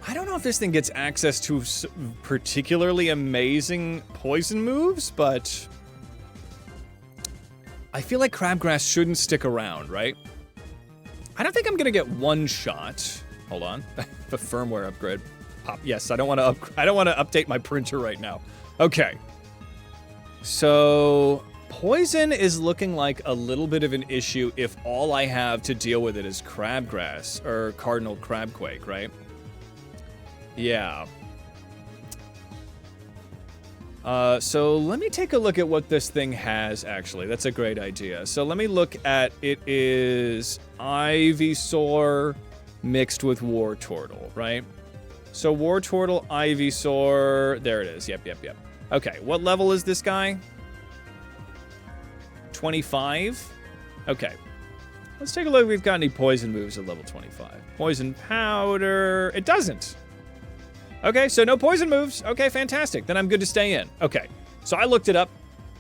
I don't know if this thing gets access to particularly amazing poison moves, but I feel like Crabgrass shouldn't stick around, right? I don't think I'm gonna get one shot. Hold on, the firmware upgrade. Pop. Yes, I don't want to update my printer right now. Okay. So poison is looking like a little bit of an issue if all I have to deal with it is Crabgrass or Cardinal Crabquake, right? Yeah. So let me take a look at what this thing has, actually. That's a great idea. So let me look at, it is Ivysaur mixed with Wartortle, right? So Wartortle, Ivysaur, there it is. Yep. Okay, what level is this guy? 25? Okay. Let's take a look if we've got any poison moves at level 25. Poison Powder, it doesn't. Okay, so no poison moves. Okay, fantastic. Then I'm good to stay in. Okay, so I looked it up.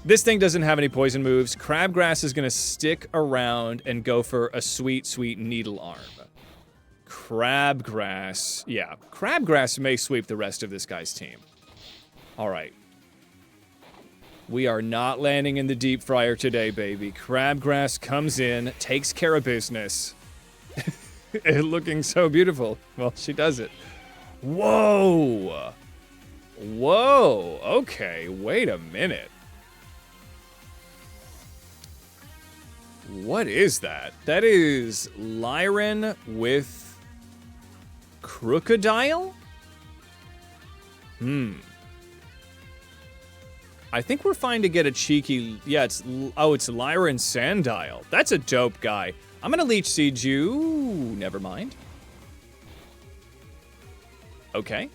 This thing doesn't have any poison moves. Crabgrass is gonna stick around and go for a sweet, sweet Needle Arm. Crabgrass, yeah. Crabgrass may sweep the rest of this guy's team. All right. We are not landing in the deep fryer today, baby. Crabgrass comes in, takes care of business. Looking so beautiful. Well, she does it. Whoa! Whoa, okay, wait a minute. What is that? That is Lyran with Crocodile? I think we're fine to get a cheeky... Yeah, it's Lyran Sandile. That's a dope guy. I'm gonna Leech Seed you... Never mind. Okay.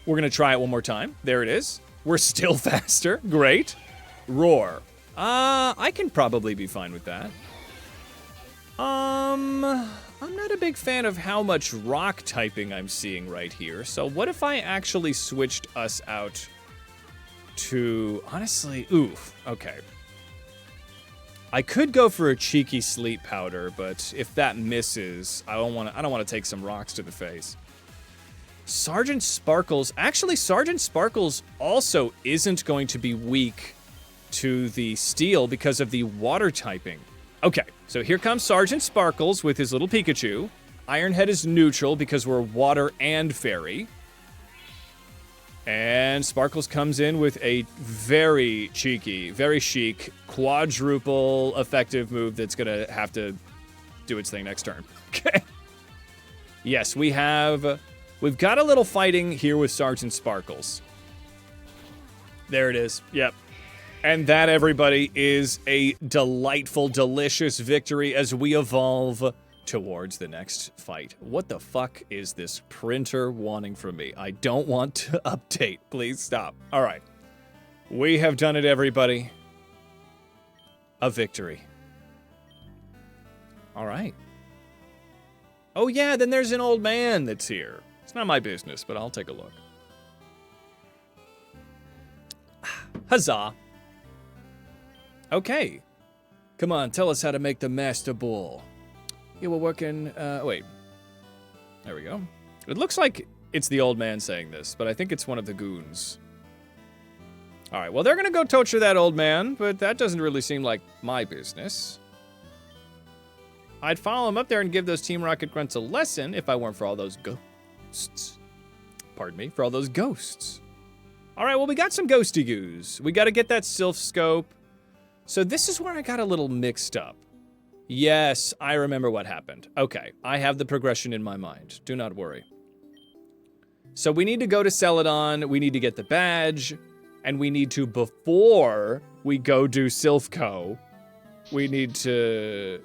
We're gonna try it one more time. There it is. We're still faster. Great. Roar. I can probably be fine with that. I'm not a big fan of how much rock typing I'm seeing right here. So what if I actually switched us out to... Honestly, oof. Okay. I could go for a cheeky sleep powder, but if that misses, I don't want to take some rocks to the face. Sergeant Sparkles. Actually, Sergeant Sparkles also isn't going to be weak to the steel because of the water typing. Okay, so here comes Sergeant Sparkles with his little Pikachu. Ironhead is neutral because we're water and fairy. And Sparkles comes in with a very cheeky, very chic, quadruple effective move that's gonna have to do its thing next turn. Okay. Yes, we've got a little fighting here with Sergeant Sparkles. There it is. Yep. And that, everybody, is a delightful, delicious victory as we evolve towards the next fight. What the fuck is this printer wanting from me? I don't want to update. Please stop. All right. We have done it, everybody. A victory. All right. Oh, yeah, then there's an old man that's here. It's not my business, but I'll take a look. Huzzah. Okay. Come on, tell us how to make the Master Ball. Yeah, we're working... wait. There we go. It looks like it's the old man saying this, but I think it's one of the goons. Alright, well, they're gonna go torture that old man, but that doesn't really seem like my business. I'd follow him up there and give those Team Rocket grunts a lesson if I weren't for all those ghosts. Pardon me, for all those ghosts. Alright, well, we got some ghosty goos. We gotta get that Sylph Scope. So this is where I got a little mixed up. Yes, I remember what happened. Okay, I have the progression in my mind. Do not worry. So we need to go to Celadon, we need to get the badge, and we need to, before we go do Silphco, we need to...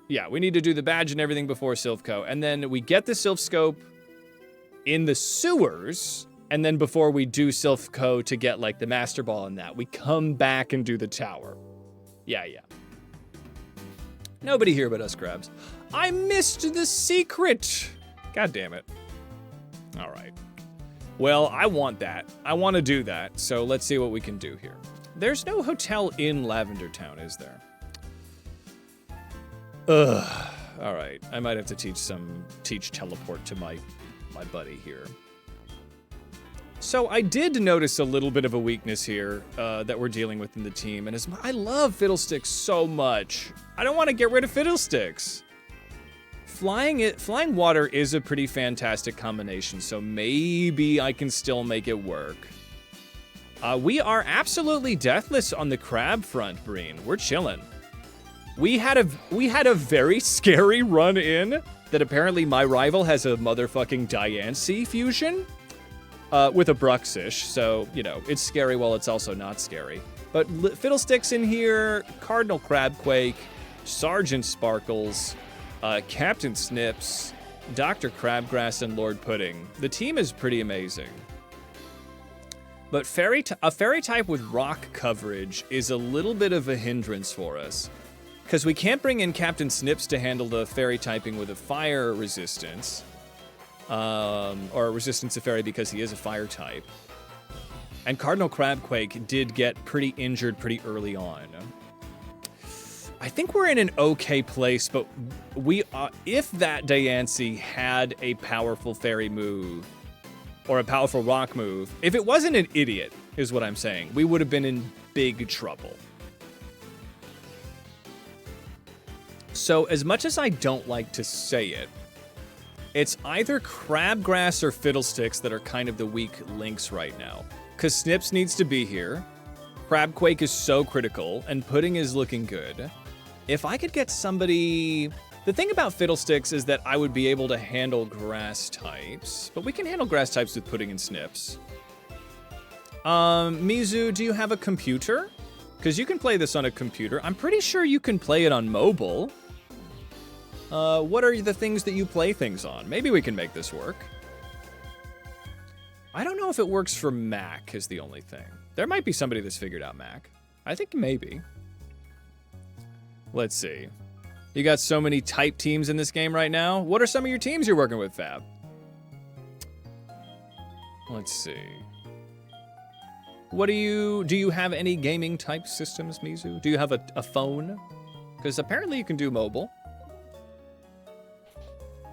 Yeah, we need to do the badge and everything before Silphco. And then we get the Sylph Scope in the sewers, and then before we do Silphco to get, like, the Master Ball and that, we come back and do the tower. Yeah. Nobody here but us crabs. I missed the secret! God damn it. All right. Well, I want that. I want to do that, so let's see what we can do here. There's no hotel in Lavender Town, is there? Ugh. All right. I might have to teach teleport to my buddy here. So I did notice a little bit of a weakness here that we're dealing with in the team, and I love Fiddlesticks so much. I don't want to get rid of Fiddlesticks. Flying water is a pretty fantastic combination, so maybe I can still make it work. We are absolutely deathless on the crab front, Breen. We're chilling. We had a very scary run in that apparently my rival has a motherfucking Diancie fusion. With a Bruxish, so, you know, it's scary while it's also not scary. But Fiddlesticks in here, Cardinal Crabquake, Sergeant Sparkles, Captain Snips, Dr. Crabgrass, and Lord Pudding. The team is pretty amazing. But a fairy type with rock coverage is a little bit of a hindrance for us. Because we can't bring in Captain Snips to handle the fairy typing with a fire resistance. Or resistance to fairy because he is a fire type. And Cardinal Crabquake did get pretty injured pretty early on. I think we're in an okay place, but if that Diancie had a powerful fairy move, or a powerful rock move, if it wasn't an idiot, is what I'm saying, we would have been in big trouble. So as much as I don't like to say it, it's either Crabgrass or Fiddlesticks that are kind of the weak links right now. Because Snips needs to be here. Crabquake is so critical, and Pudding is looking good. If I could get somebody... The thing about Fiddlesticks is that I would be able to handle grass types, but we can handle grass types with pudding and snips. Mizu, do you have a computer? Because you can play this on a computer. I'm pretty sure you can play it on mobile. What are the things that you play things on? Maybe we can make this work. I don't know if it works for Mac is the only thing. There might be somebody that's figured out Mac. I think maybe. Let's see. You got so many type teams in this game right now. What are some of your teams you're working with, Fab? Let's see. Do you have any gaming type systems, Mizu? Do you have a phone? Because apparently you can do mobile.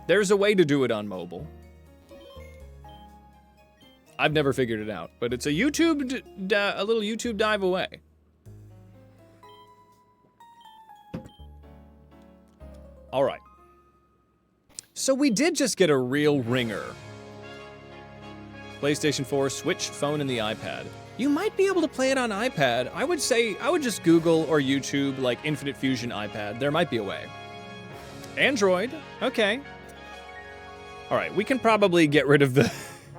There's a way to do it on mobile. I've never figured it out, but it's a little YouTube dive away. All right. So we did just get a real ringer. PlayStation 4, Switch, phone, and the iPad. You might be able to play it on iPad. I would just Google or YouTube, like, Infinite Fusion iPad. There might be a way. Android. Okay. All right, we can probably get rid of the,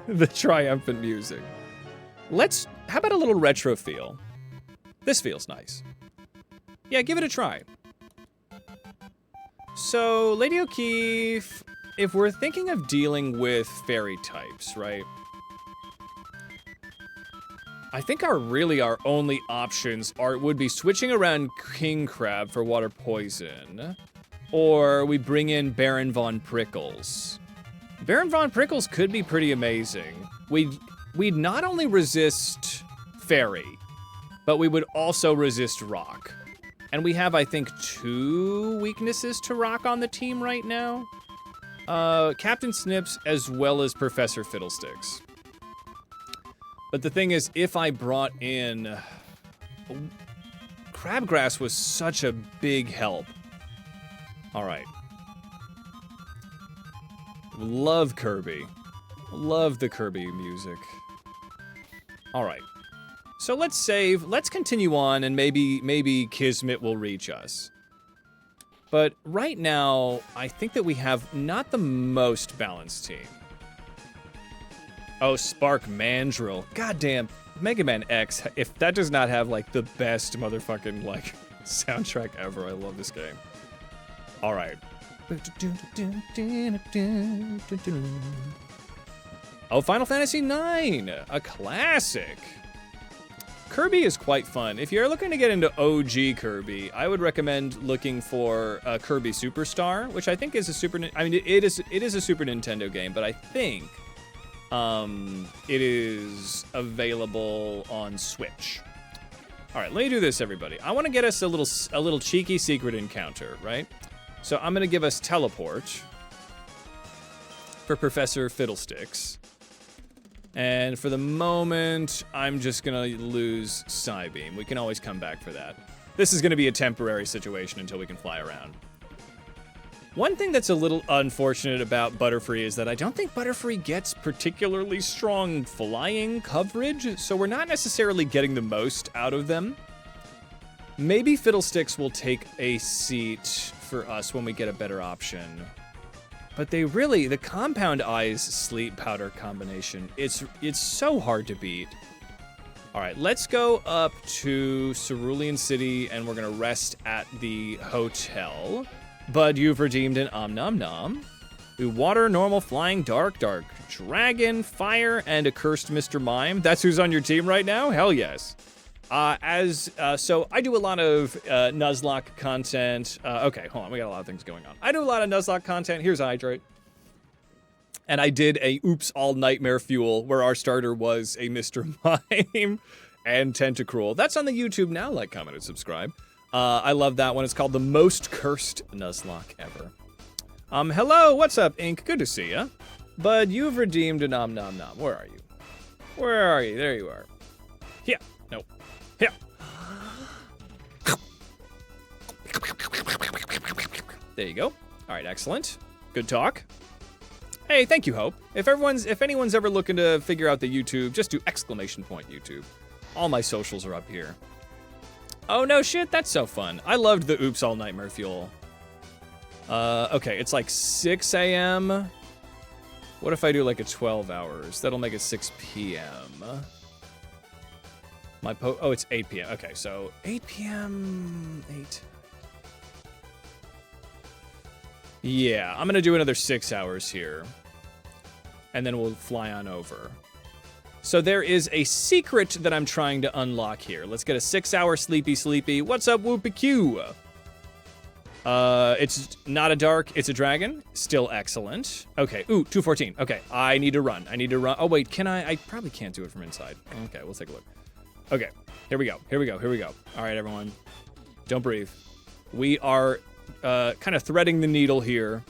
the triumphant music. How about a little retro feel? This feels nice. Yeah, give it a try. So, Lady O'Keefe, if we're thinking of dealing with fairy types, right? I think our only options would be switching around King Crab for water poison, or we bring in Baron Von Prickles. Baron Von Prickles could be pretty amazing. We'd not only resist fairy, but we would also resist rock. And we have, I think, 2 weaknesses to rock on the team right now. Captain Snips as well as Professor Fiddlesticks. But the thing is, if I brought in... Crabgrass was such a big help. All right. Love Kirby. Love the Kirby music. All right. So let's save, let's continue on, and maybe Kismet will reach us. But right now, I think that we have not the most balanced team. Oh, Spark Mandrill. Goddamn, Mega Man X, if that does not have, like, the best motherfucking, like, soundtrack ever. I love this game. All right. Oh, Final Fantasy IX, a classic. Kirby is quite fun. If you're looking to get into OG Kirby, I would recommend looking for Kirby Superstar, which I think is a it is a Super Nintendo game, but I think it is available on Switch. All right, let me do this, everybody. I want to get us a little cheeky secret encounter, right? So I'm gonna give us teleport for Professor Fiddlesticks. And for the moment, I'm just gonna lose Psybeam. We can always come back for that. This is gonna be a temporary situation until we can fly around. One thing that's a little unfortunate about Butterfree is that I don't think Butterfree gets particularly strong flying coverage, so we're not necessarily getting the most out of them. Maybe Fiddlesticks will take a seat for us when we get a better option. But the Compound Eyes Sleep Powder combination, it's so hard to beat. All right, let's go up to Cerulean City, and we're gonna rest at the hotel. Bud, you've redeemed an Om Nom Nom. We water, normal, flying, dark, dragon, fire, and a cursed Mr. Mime. That's who's on your team right now? Hell yes. So I do a lot of Nuzlocke content. Okay, hold on, we got a lot of things going on. I do a lot of Nuzlocke content. Here's Hydrate. And I did a Oops All Nightmare Fuel where our starter was a Mr. Mime and Tentacruel. That's on the YouTube now. Like, comment, and subscribe. I love that one. It's called The Most Cursed Nuzlocke Ever. Hello, what's up, Ink? Good to see ya. Bud, you've redeemed a Nom Nom Nom. Where are you? Where are you? There you are. Yeah. Nope. Yeah. There you go. All right, excellent. Good talk. Hey, thank you, Hope. If anyone's ever looking to figure out the YouTube, just do ! YouTube. All my socials are up here. Oh, no shit, that's so fun. I loved the Oops All Nightmare Fuel. Okay, it's like 6 a.m. What if I do like a 12 hours? That'll make it 6 p.m. Oh, it's 8 p.m. Okay, so 8 p.m. 8. Yeah, I'm gonna do another 6 hours here. And then we'll fly on over. So there is a secret that I'm trying to unlock here. Let's get a 6-hour sleepy. What's up, Whoopie Q? It's not a dark, it's a dragon. Still excellent. Okay, ooh, 214. Okay, I need to run. Oh, wait, can I? I probably can't do it from inside. Okay, we'll take a look. Okay, here we go. All right, everyone. Don't breathe. We are kind of threading the needle here.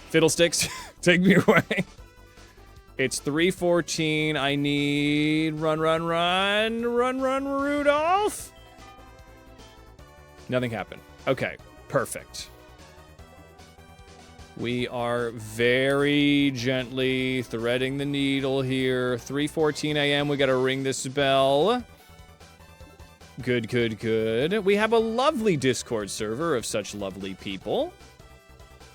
Fiddlesticks, take me away. It's 3:14. I need run, Rudolph. Nothing happened. Okay, perfect. We are very gently threading the needle here. 3:14 a.m. We gotta ring this bell. Good. We have a lovely Discord server of such lovely people.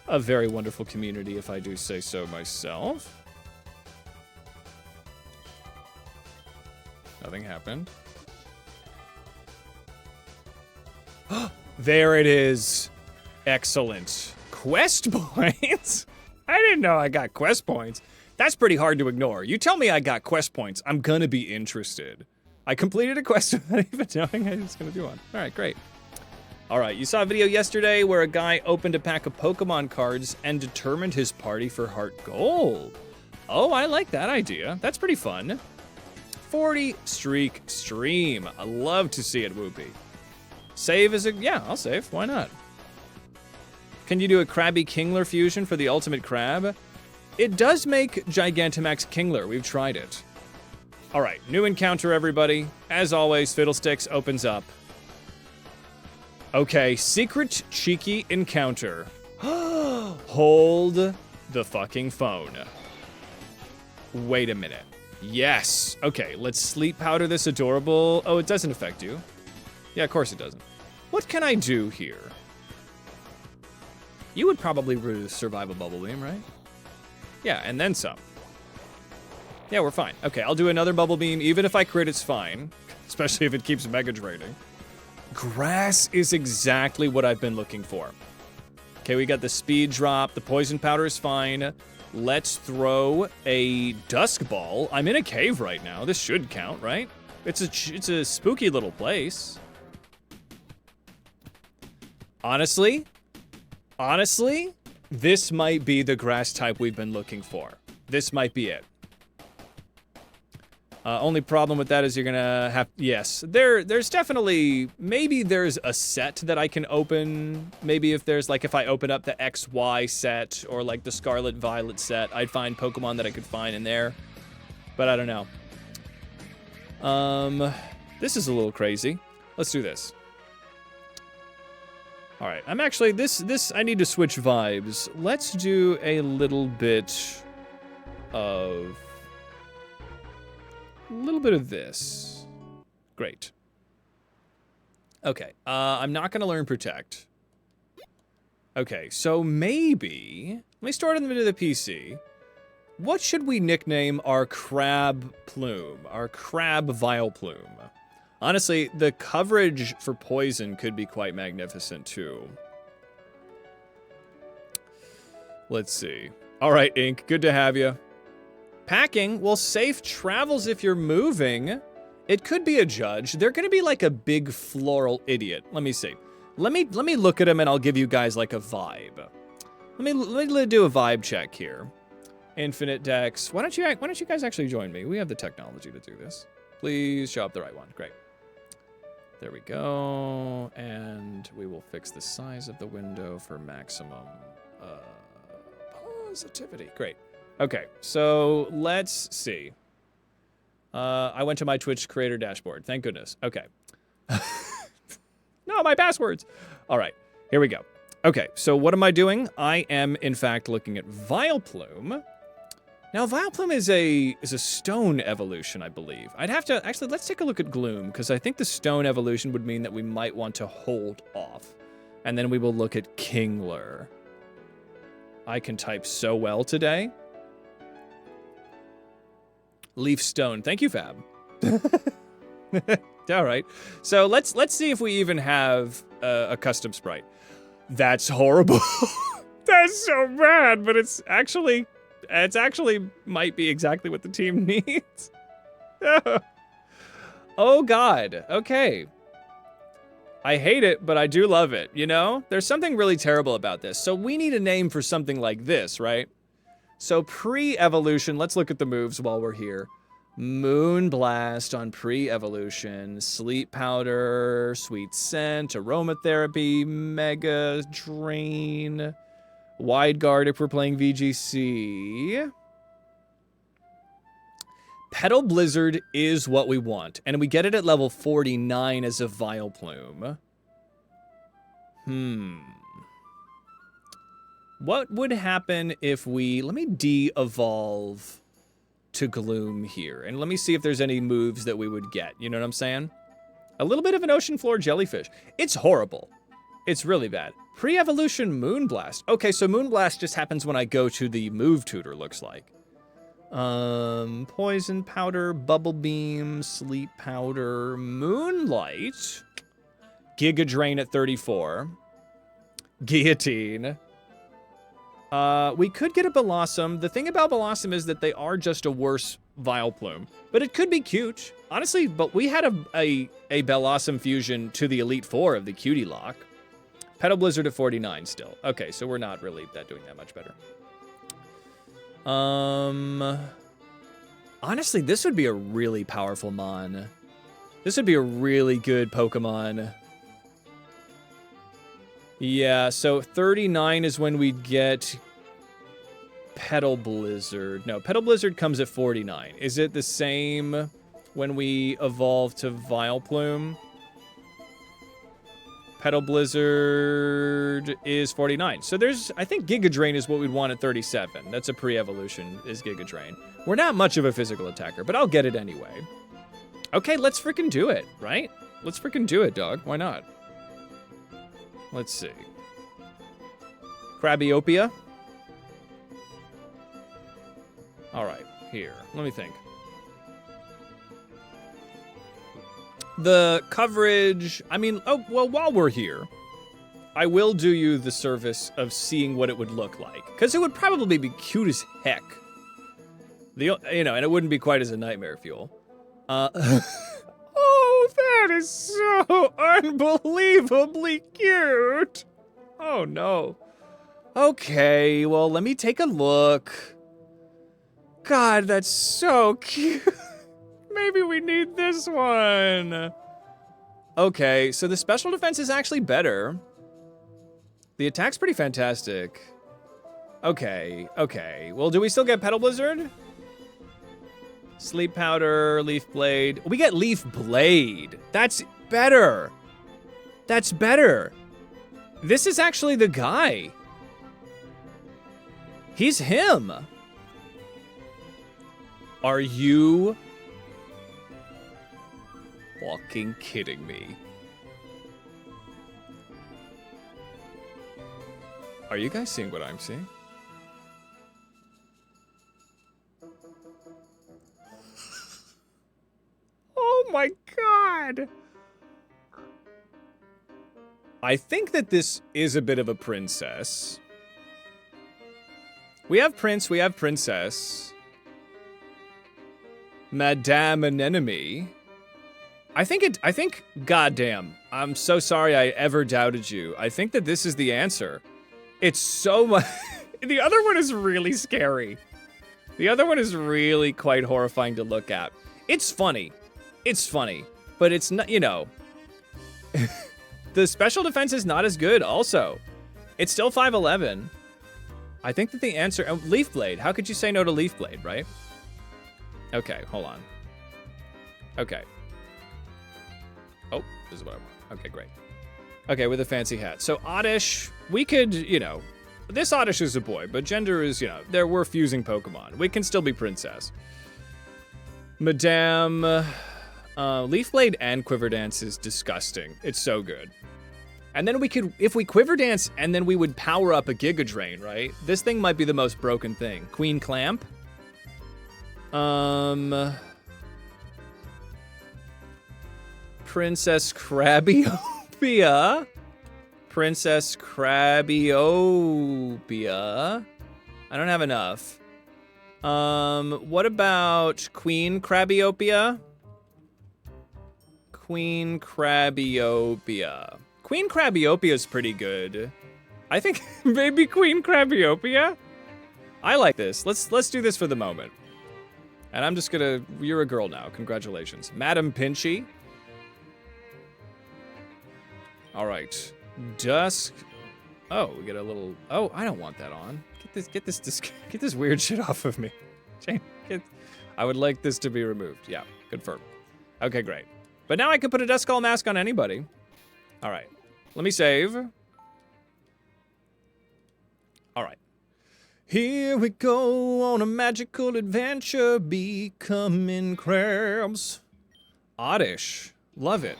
A very wonderful community, if I do say so myself. Nothing happened. There it is. Excellent. Quest points? I didn't know I got quest points. That's pretty hard to ignore. You tell me I got quest points, I'm gonna be interested. I completed a quest without even knowing I was gonna do one. All right, great. All right, you saw a video yesterday where a guy opened a pack of Pokemon cards and determined his party for Heart Gold. Oh, I like that idea. That's pretty fun. 40 streak stream. I love to see it, Whoopie. Save is yeah, I'll save. Why not? Can you do a Krabby Kingler fusion for the ultimate crab? It does make Gigantamax Kingler. We've tried it. All right, new encounter, everybody. As always, Fiddlesticks opens up. Okay, secret cheeky encounter. Hold the fucking phone. Wait a minute. Yes. Okay, let's sleep powder this adorable. Oh, it doesn't affect you. Yeah, of course it doesn't. What can I do here? You would probably survive a bubble beam, right? Yeah, and then some. Yeah, we're fine. Okay, I'll do another bubble beam. Even if I crit, it's fine. Especially if it keeps mega draining. Grass is exactly what I've been looking for. Okay, we got the speed drop. The poison powder is fine. Let's throw a dusk ball. I'm in a cave right now. This should count, right? It's a spooky little place. Honestly, this might be the grass type we've been looking for. This might be it. Only problem with that is you're gonna have, yes, there's definitely, maybe there's a set that I can open. Maybe if there's like, if I open up the XY set or like the Scarlet Violet set, I'd find Pokemon that I could find in there. But I don't know. This is a little crazy. Let's do this. All right, I'm actually, I need to switch vibes. Let's do a little bit of this. Great. Okay, I'm not gonna learn Protect. Okay, so maybe, let me start into the PC. What should we nickname our crab plume, our crab Vileplume? Honestly, the coverage for poison could be quite magnificent too. Let's see. All right, Ink, good to have you. Packing, well, safe travels if you're moving. It could be a judge. They're gonna be like a big floral idiot. Let me see. Let me look at him and I'll give you guys like a vibe. Let me do a vibe check here. Infinite Dex. Why don't you guys actually join me? We have the technology to do this. Please show up the right one. Great. There we go. And we will fix the size of the window for maximum positivity. Great. Okay, so let's see. I went to my Twitch creator dashboard. Thank goodness. Okay. No, my passwords. All right, here we go. Okay, so what am I doing? I am, in fact, looking at Vileplume. Now, Vileplume is a stone evolution, I believe. I'd have to... Actually, let's take a look at Gloom, because I think the stone evolution would mean that we might want to hold off. And then we will look at Kingler. I can type so well today. Leaf Stone. Thank you, Fab. All right. So let's see if we even have a custom sprite. That's horrible. That's so bad, but it's actually might be exactly what the team needs. Oh God. Okay. I hate it, but I do love it, you know? There's something really terrible about this. So we need a name for something like this, right? So pre-evolution, let's look at the moves while we're here. Moonblast on pre-evolution, Sleep Powder, Sweet Scent, Aromatherapy, Mega Drain, Wide Guard if we're playing VGC. Petal Blizzard is what we want, and we get it at level 49 as a Vileplume. What would happen if we... Let me de-evolve to Gloom here, and let me see if there's any moves that we would get. You know what I'm saying? A little bit of an ocean floor jellyfish. It's horrible. It's really bad. Pre-evolution Moonblast. Okay, so Moonblast just happens when I go to the move tutor, looks like. Poison Powder, Bubble Beam, Sleep Powder, Moonlight, Giga Drain at 34, Guillotine. We could get a Blossom. The thing about Blossom is that they are just a worse Vileplume, but it could be cute. Honestly, but we had a Blossom fusion to the Elite Four of the Cutie Lock. Petal Blizzard at 49 still. Okay, so we're not really doing that much better. Honestly, this would be a really powerful Mon. This would be a really good Pokemon. Yeah, so 39 is when we get Petal Blizzard. No, Petal Blizzard comes at 49. Is it the same when we evolve to Vileplume? Petal Blizzard is 49. So there's, I think Giga Drain is what we'd want at 37. That's a pre-evolution, is Giga Drain. We're not much of a physical attacker, but I'll get it anyway. Okay, let's freaking do it, right? Let's freaking do it, dog. Why not? Let's see. Crabiopia. All right, here. Let me think. The coverage, I mean, oh, well, while we're here, I will do you the service of seeing what it would look like. Because it would probably be cute as heck. You know, and it wouldn't be quite as a nightmare fuel. Oh, that is so unbelievably cute. Oh, no. Okay, well, let me take a look. God, that's so cute. Maybe we need this one. Okay, so the special defense is actually better. The attack's pretty fantastic. Okay, okay. Well, do we still get Petal Blizzard? Sleep Powder, Leaf Blade. We get Leaf Blade. That's better. That's better. This is actually the guy. He's him. Are you fucking kidding me? Are you guys seeing what I'm seeing? Oh my god! I think that this is a bit of a princess. We have prince, we have princess. Madame Anemone. I think, goddamn, I'm so sorry I ever doubted you. I think that this is the answer. It's so much, the other one is really scary. The other one is really quite horrifying to look at. It's funny, but it's not, you know. The special defense is not as good also. It's still 5'11". I think that the answer, Leaf Blade, how could you say no to Leaf Blade, right? Okay, hold on. Okay. Oh, this is what I want. Okay, great. Okay, with a fancy hat. So Oddish, we could, you know, this Oddish is a boy, but gender is, you know, we're fusing Pokemon. We can still be princess. Madame, Leaf Blade and Quiver Dance is disgusting. It's so good. And then we could, if we Quiver Dance and then we would power up a Giga Drain, right? This thing might be the most broken thing. Queen Clamp. Princess Crabiopia. Princess Crabiopia. I don't have enough. What about Queen Crabiopia? Queen Crabiopia. Queen Crabiopia is pretty good. I think maybe Queen Crabiopia? I like this. Let's do this for the moment. And I'm just gonna, you're a girl now. Congratulations. Madam Pinchy. All right. Dusk. Oh, we get a little, oh, I don't want that on. Get this weird shit off of me. Jane, I would like this to be removed. Yeah, confirm. Okay, great. But now I can put a Duskull mask on anybody. All right. Let me save. All right. Here we go on a magical adventure, becoming crabs. Oddish. Love it.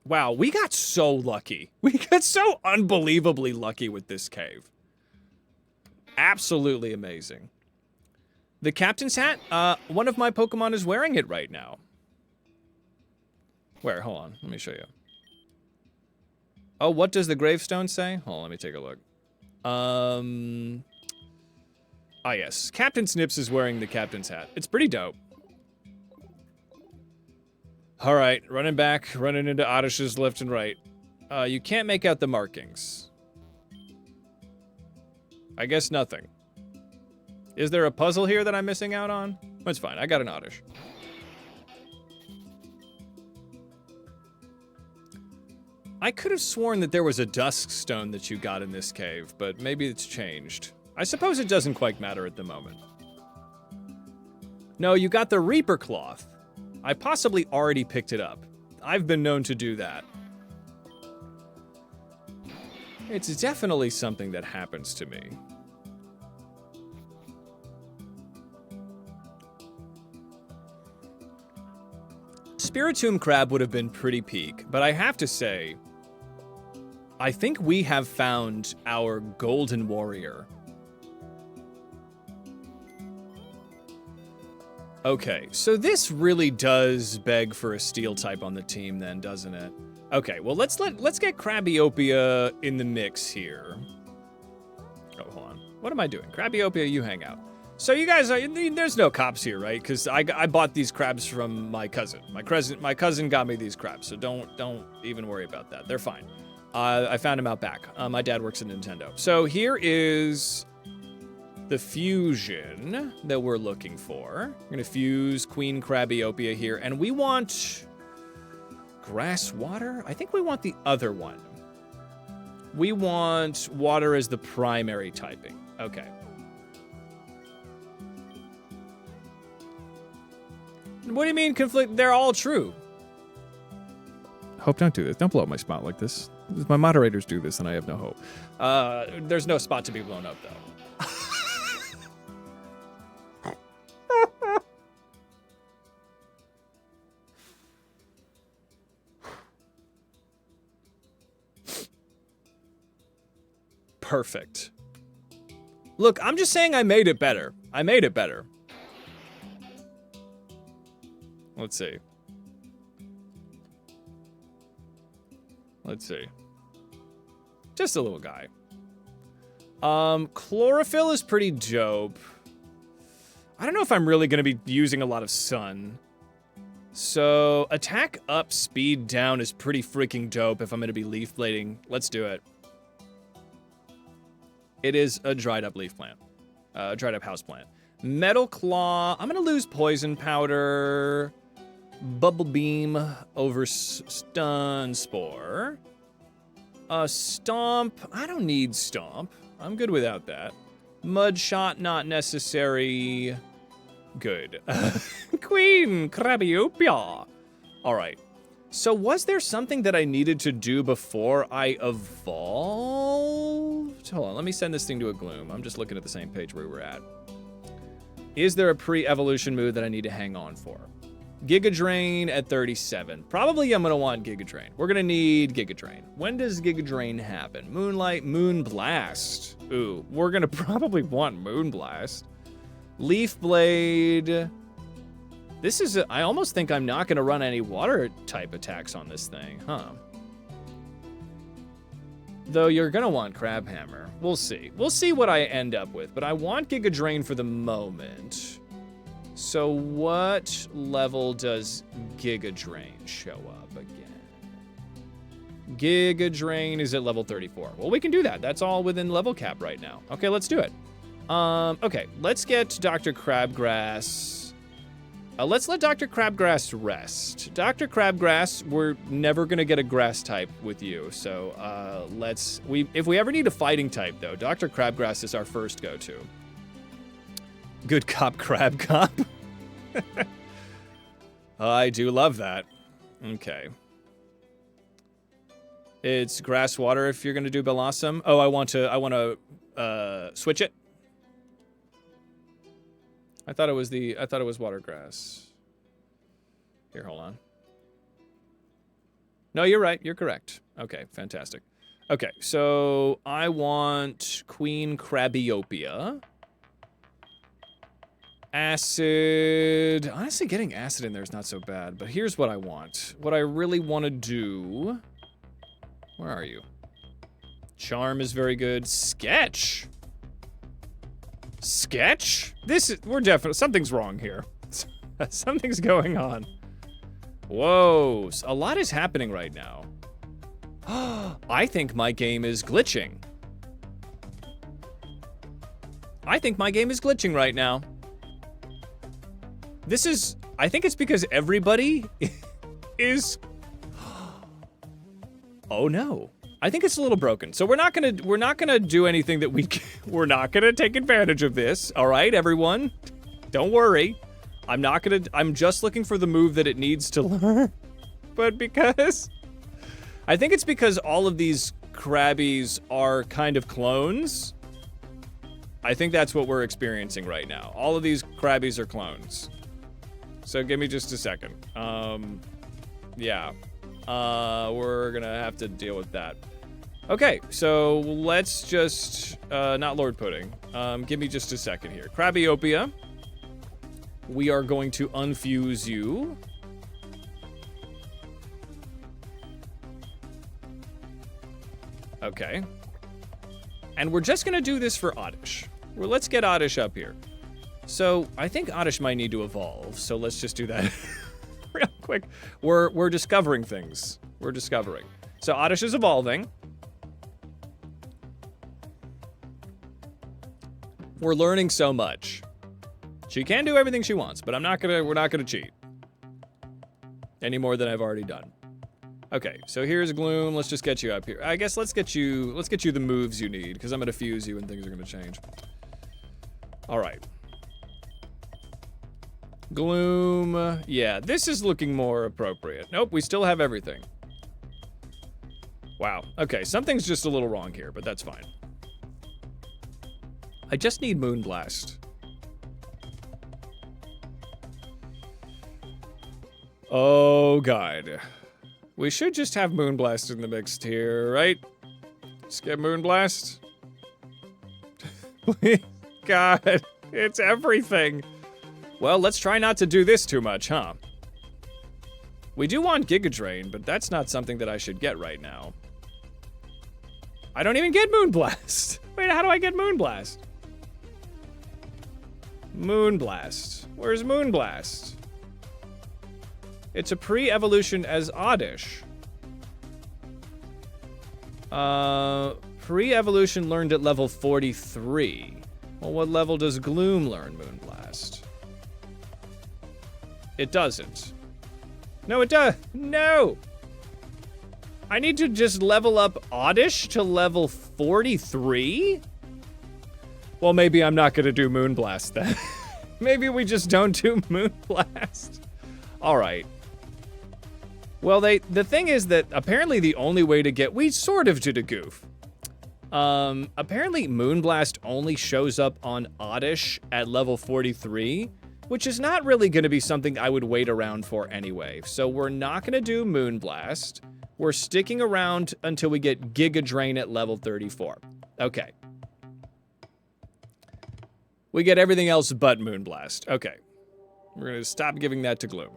Wow, we got so lucky. We got so unbelievably lucky with this cave. Absolutely amazing. The captain's hat, one of my Pokemon is wearing it right now. Where? Hold on, let me show you. Oh, what does the gravestone say? Hold on, let me take a look. Ah, yes. Captain Snips is wearing the captain's hat. It's pretty dope. All right, running back, running into Oddishes left and right. You can't make out the markings. I guess nothing. Is there a puzzle here that I'm missing out on? That's fine, I got an Oddish. I could have sworn that there was a dusk stone that you got in this cave, but maybe it's changed. I suppose it doesn't quite matter at the moment. No, you got the Reaper Cloth. I possibly already picked it up. I've been known to do that. It's definitely something that happens to me. Spiritomb Crab would have been pretty peak, but I have to say, I think we have found our golden warrior. Okay, so this really does beg for a steel type on the team then, doesn't it? Okay, well let's get Crabiopia in the mix here. Oh, hold on. What am I doing? Crabiopia, you hang out. So you guys are, there's no cops here, right? Because I bought these crabs from my cousin. My cousin got me these crabs, so don't even worry about that. They're fine. I found him out back. My dad works at Nintendo. So here is the fusion that we're looking for. We're gonna fuse Queen Crabiopia here, and we want grass water? I think we want the other one. We want water as the primary typing. Okay. What do you mean conflict? They're all true. Hope, don't do this. Don't blow up my spot like this. If my moderators do this, then I have no hope. There's no spot to be blown up, though. Perfect. Look, I'm just saying I made it better. I made it better. Let's see. Let's see. Just a little guy. Chlorophyll is pretty dope. I don't know if I'm really going to be using a lot of sun. So, attack up, speed down is pretty freaking dope if I'm going to be leaf blading. Let's do it. It is a dried up leaf plant. Dried up house plant. Metal Claw. I'm going to lose Poison Powder. Bubble Beam over Stun Spore. Stomp. I don't need Stomp. I'm good without that. Mud Shot, not necessary. Good. Queen Crabiopia. All right. So was there something that I needed to do before I evolved? hold on, let me send this thing to a Gloom. I'm just looking at the same page where we're at. Is there a pre-evolution move that I need to hang on for? Giga Drain at 37. Probably I'm gonna want Giga Drain. We're gonna need Giga Drain. When does Giga Drain happen? Moonlight, Moon Blast. Ooh, we're gonna probably want Moon Blast. Leaf Blade. This is, I almost think I'm not gonna run any water type attacks on this thing, huh? Though you're gonna want Crab Hammer. We'll see. We'll see what I end up with, but I want Giga Drain for the moment. So what level does Giga Drain show up again? Giga Drain is at level 34. Well, we can do that. That's all within level cap right now. Okay, let's do it. Okay, let's get Dr. Crabgrass. Let's let Dr. Crabgrass rest. Dr. Crabgrass, we're never gonna get a grass type with you, so if we ever need a fighting type though, Dr. Crabgrass is our first go-to. Good cop, crab cop. I do love that. Okay. It's grass water if you're gonna do Blossom. Oh, I want to switch it. I thought it was water grass. Here, hold on. No, you're right. You're correct. Okay, fantastic. Okay, so I want Queen Crabiopia. Acid. Honestly, getting acid in there is not so bad, but here's what I want. What I really want to do... Where are you? Charm is very good. Sketch? Sketch? We're definitely... Something's wrong here. Something's going on. Whoa. A lot is happening right now. I think my game is glitching. I think my game is glitching right now. I think it's because everybody is... Oh no. I think it's a little broken. So we're not gonna do anything that we're not gonna take advantage of this. All right, everyone? Don't worry. I'm just looking for the move that it needs to learn. But I think it's because all of these Krabbies are kind of clones. I think that's what we're experiencing right now. All of these Krabbies are clones. So give me just a second. Yeah. We're gonna have to deal with that. Okay, so let's just, not Lord Pudding. Give me just a second here. Crabiopia. We are going to unfuse you. Okay. And we're just gonna do this for Oddish. Well, let's get Oddish up here. So, I think Oddish might need to evolve, so let's just do that real quick. We're discovering things. We're discovering. So, Oddish is evolving. We're learning so much. She can do everything she wants, but we're not gonna cheat. Any more than I've already done. Okay, so here's Gloom. Let's just get you up here. I guess let's get you the moves you need, because I'm gonna fuse you and things are gonna change. Alright. Gloom. Yeah, this is looking more appropriate. Nope, we still have everything. Wow. Okay, something's just a little wrong here, but that's fine. I just need Moonblast. Oh, God. We should just have Moonblast in the mix here, right? Let's get Moonblast. God, it's everything. Well, let's try not to do this too much, huh? We do want Giga Drain, but that's not something that I should get right now. I don't even get Moonblast. Wait, how do I get Moonblast? Moonblast. Where's Moonblast? It's a pre-evolution as Oddish. Pre-evolution learned at level 43. Well, what level does Gloom learn Moonblast? It doesn't. No, it does. No! I need to just level up Oddish to level 43? Well, maybe I'm not gonna do Moonblast then. Maybe we just don't do Moonblast. All right. Well, the thing is that apparently the only way to get, we sort of did a goof. Apparently Moonblast only shows up on Oddish at level 43, which is not really going to be something I would wait around for anyway. So we're not going to do Moonblast. We're sticking around until we get Giga Drain at level 34. Okay. We get everything else but Moonblast. Okay. We're going to stop giving that to Gloom.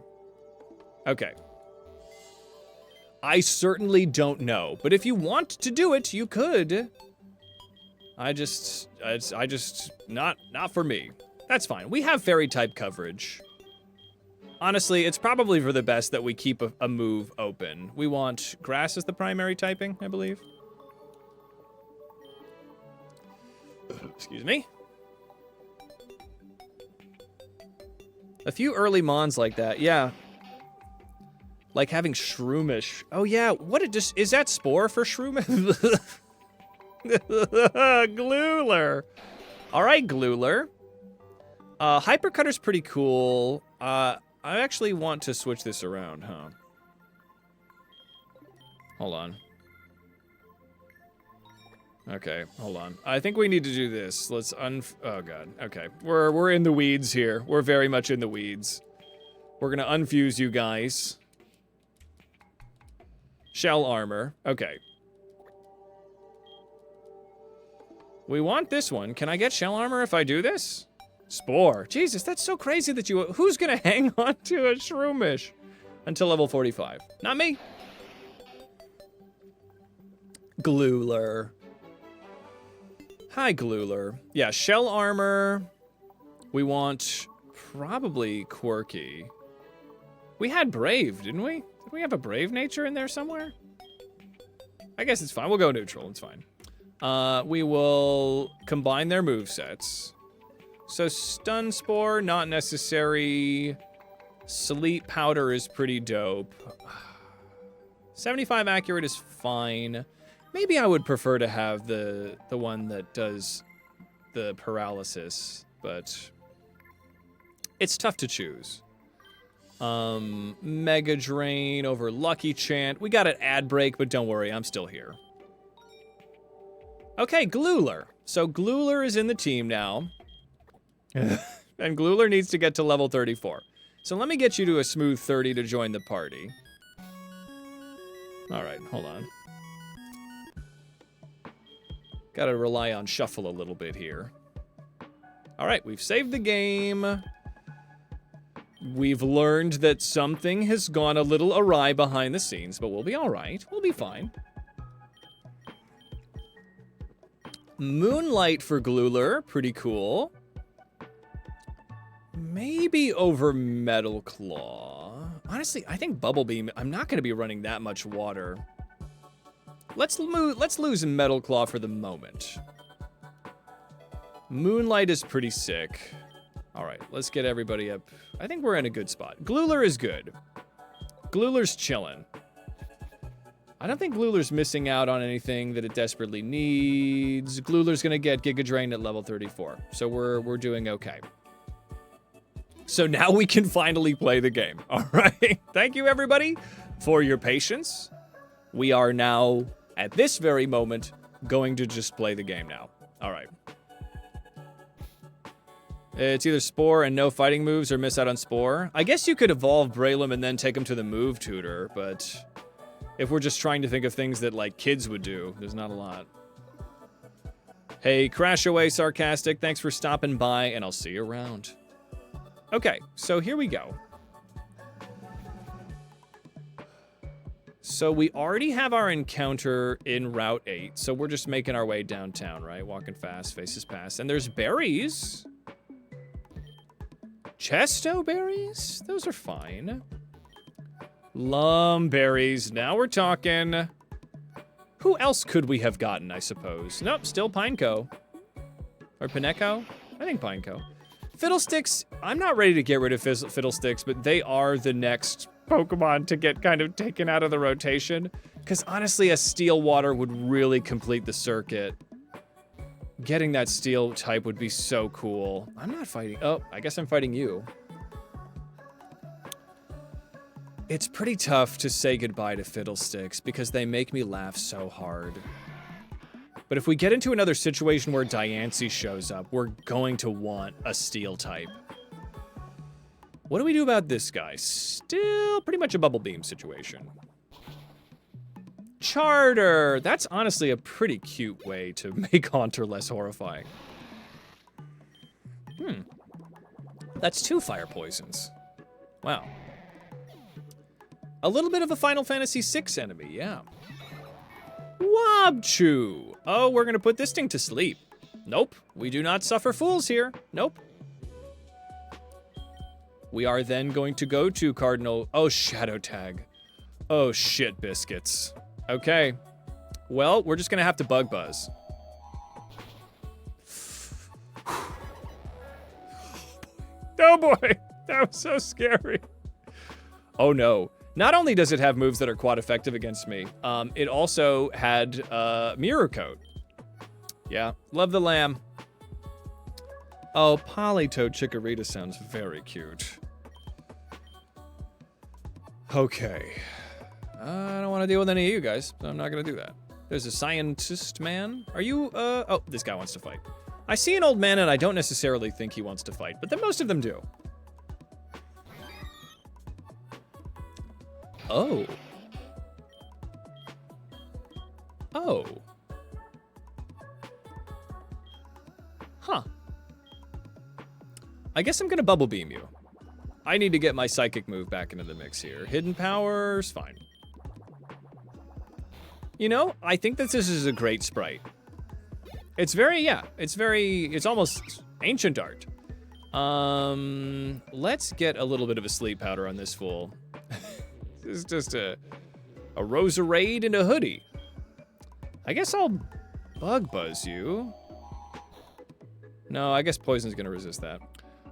Okay. I certainly don't know, but if you want to do it, you could. Not for me. That's fine. We have fairy type coverage. Honestly, it's probably for the best that we keep a move open. We want grass as the primary typing, I believe. Excuse me. A few early mons like that, yeah. Like having Shroomish. Oh yeah, is that Spore for Shroomish? Glooler. All right, Glooler. Hypercutter's pretty cool. I actually want to switch this around, huh? Hold on. Okay, hold on. I think we need to do this. Let's oh god. Okay. We're in the weeds here. We're very much in the weeds. We're gonna unfuse you guys. Shell armor. Okay. We want this one. Can I get shell armor if I do this? Spore. Jesus, that's so crazy that you... Who's gonna hang on to a Shroomish until level 45? Not me. Glooler. Hi, Glooler. Yeah, shell armor. We want probably quirky. We had brave, didn't we? Did we have a brave nature in there somewhere? I guess it's fine. We'll go neutral. It's fine. We will combine their movesets. So stun spore, not necessary. Sleep powder is pretty dope. 75 accurate is fine. Maybe I would prefer to have the one that does the paralysis, but it's tough to choose. Mega Drain over Lucky Chant. We got an ad break, but don't worry, I'm still here. Okay, Glooler. So Glooler is in the team now. And Glooler needs to get to level 34. So let me get you to a smooth 30 to join the party. Alright, hold on. Gotta rely on shuffle a little bit here. Alright, we've saved the game. We've learned that something has gone a little awry behind the scenes, but we'll be alright. We'll be fine. Moonlight for Glooler, pretty cool. Maybe over Metal Claw. Honestly, I think Bubble Beam, I'm not going to be running that much water. Let's lose Metal Claw for the moment. Moonlight is pretty sick. All right, let's get everybody up. I think we're in a good spot. Glooler is good. Glooler's chilling. I don't think Glooler's missing out on anything that it desperately needs. Glooler's gonna get Giga Drain at level 34, so we're doing okay. So now we can finally play the game. All right. Thank you, everybody, for your patience. We are now, at this very moment, going to just play the game now. All right. It's either Spore and no fighting moves or miss out on Spore. I guess you could evolve Braylum and then take him to the move tutor, but if we're just trying to think of things that, like, kids would do, there's not a lot. Hey, Crash Away Sarcastic, thanks for stopping by, and I'll see you around. Okay, so here we go. So we already have our encounter in Route 8, so we're just making our way downtown, right? Walking fast, faces past. And there's berries. Chesto berries? Those are fine. Lumberries. Now we're talking. Who else could we have gotten, I suppose? Nope, still Pineco. Or Pineco? I think Pineco. Fiddlesticks, I'm not ready to get rid of Fiddlesticks, but they are the next Pokemon to get kind of taken out of the rotation. Because honestly, a Steel Water would really complete the circuit. Getting that Steel type would be so cool. I'm not fighting. Oh, I guess I'm fighting you. It's pretty tough to say goodbye to Fiddlesticks because they make me laugh so hard. But if we get into another situation where Diancie shows up, we're going to want a steel type. What do we do about this guy? Still pretty much a bubble beam situation. Charter! That's honestly a pretty cute way to make Haunter less horrifying. That's 2 fire poisons. Wow. A little bit of a Final Fantasy VI enemy, yeah. Wobchu! Oh, we're gonna put this thing to sleep. Nope, we do not suffer fools here. Nope. We are then going to go to Cardinal... Oh, Shadow Tag. Oh, shit biscuits. Okay. Well, we're just gonna have to Bug Buzz. Oh boy, that was so scary. Oh no. Not only does it have moves that are quad effective against me, it also had Mirror Coat. Yeah, love the lamb. Oh, Polytoad Chikorita sounds very cute. Okay. I don't want to deal with any of you guys, so I'm not going to do that. There's a scientist man. Are you, oh, this guy wants to fight. I see an old man and I don't necessarily think he wants to fight, but then most of them do. Oh. Oh. Huh. I guess I'm gonna Bubble Beam you. I need to get my Psychic move back into the mix here. Hidden Powers, fine. You know, I think that this is a great sprite. It's very, yeah, it's almost ancient art. Let's get a little bit of a sleep powder on this fool. This is just a Roserade and a hoodie. I guess I'll Bug Buzz you. No, I guess Poison's gonna resist that.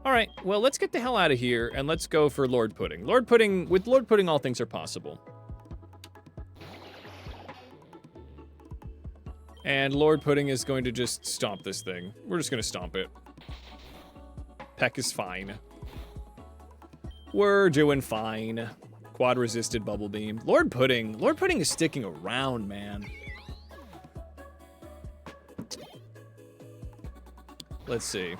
All right, well, let's get the hell out of here and let's go for Lord Pudding. With Lord Pudding, all things are possible. And Lord Pudding is going to just stomp this thing. We're just gonna stomp it. Peck is fine. We're doing fine. Quad resisted Bubble Beam. Lord Pudding is sticking around, man. Let's see.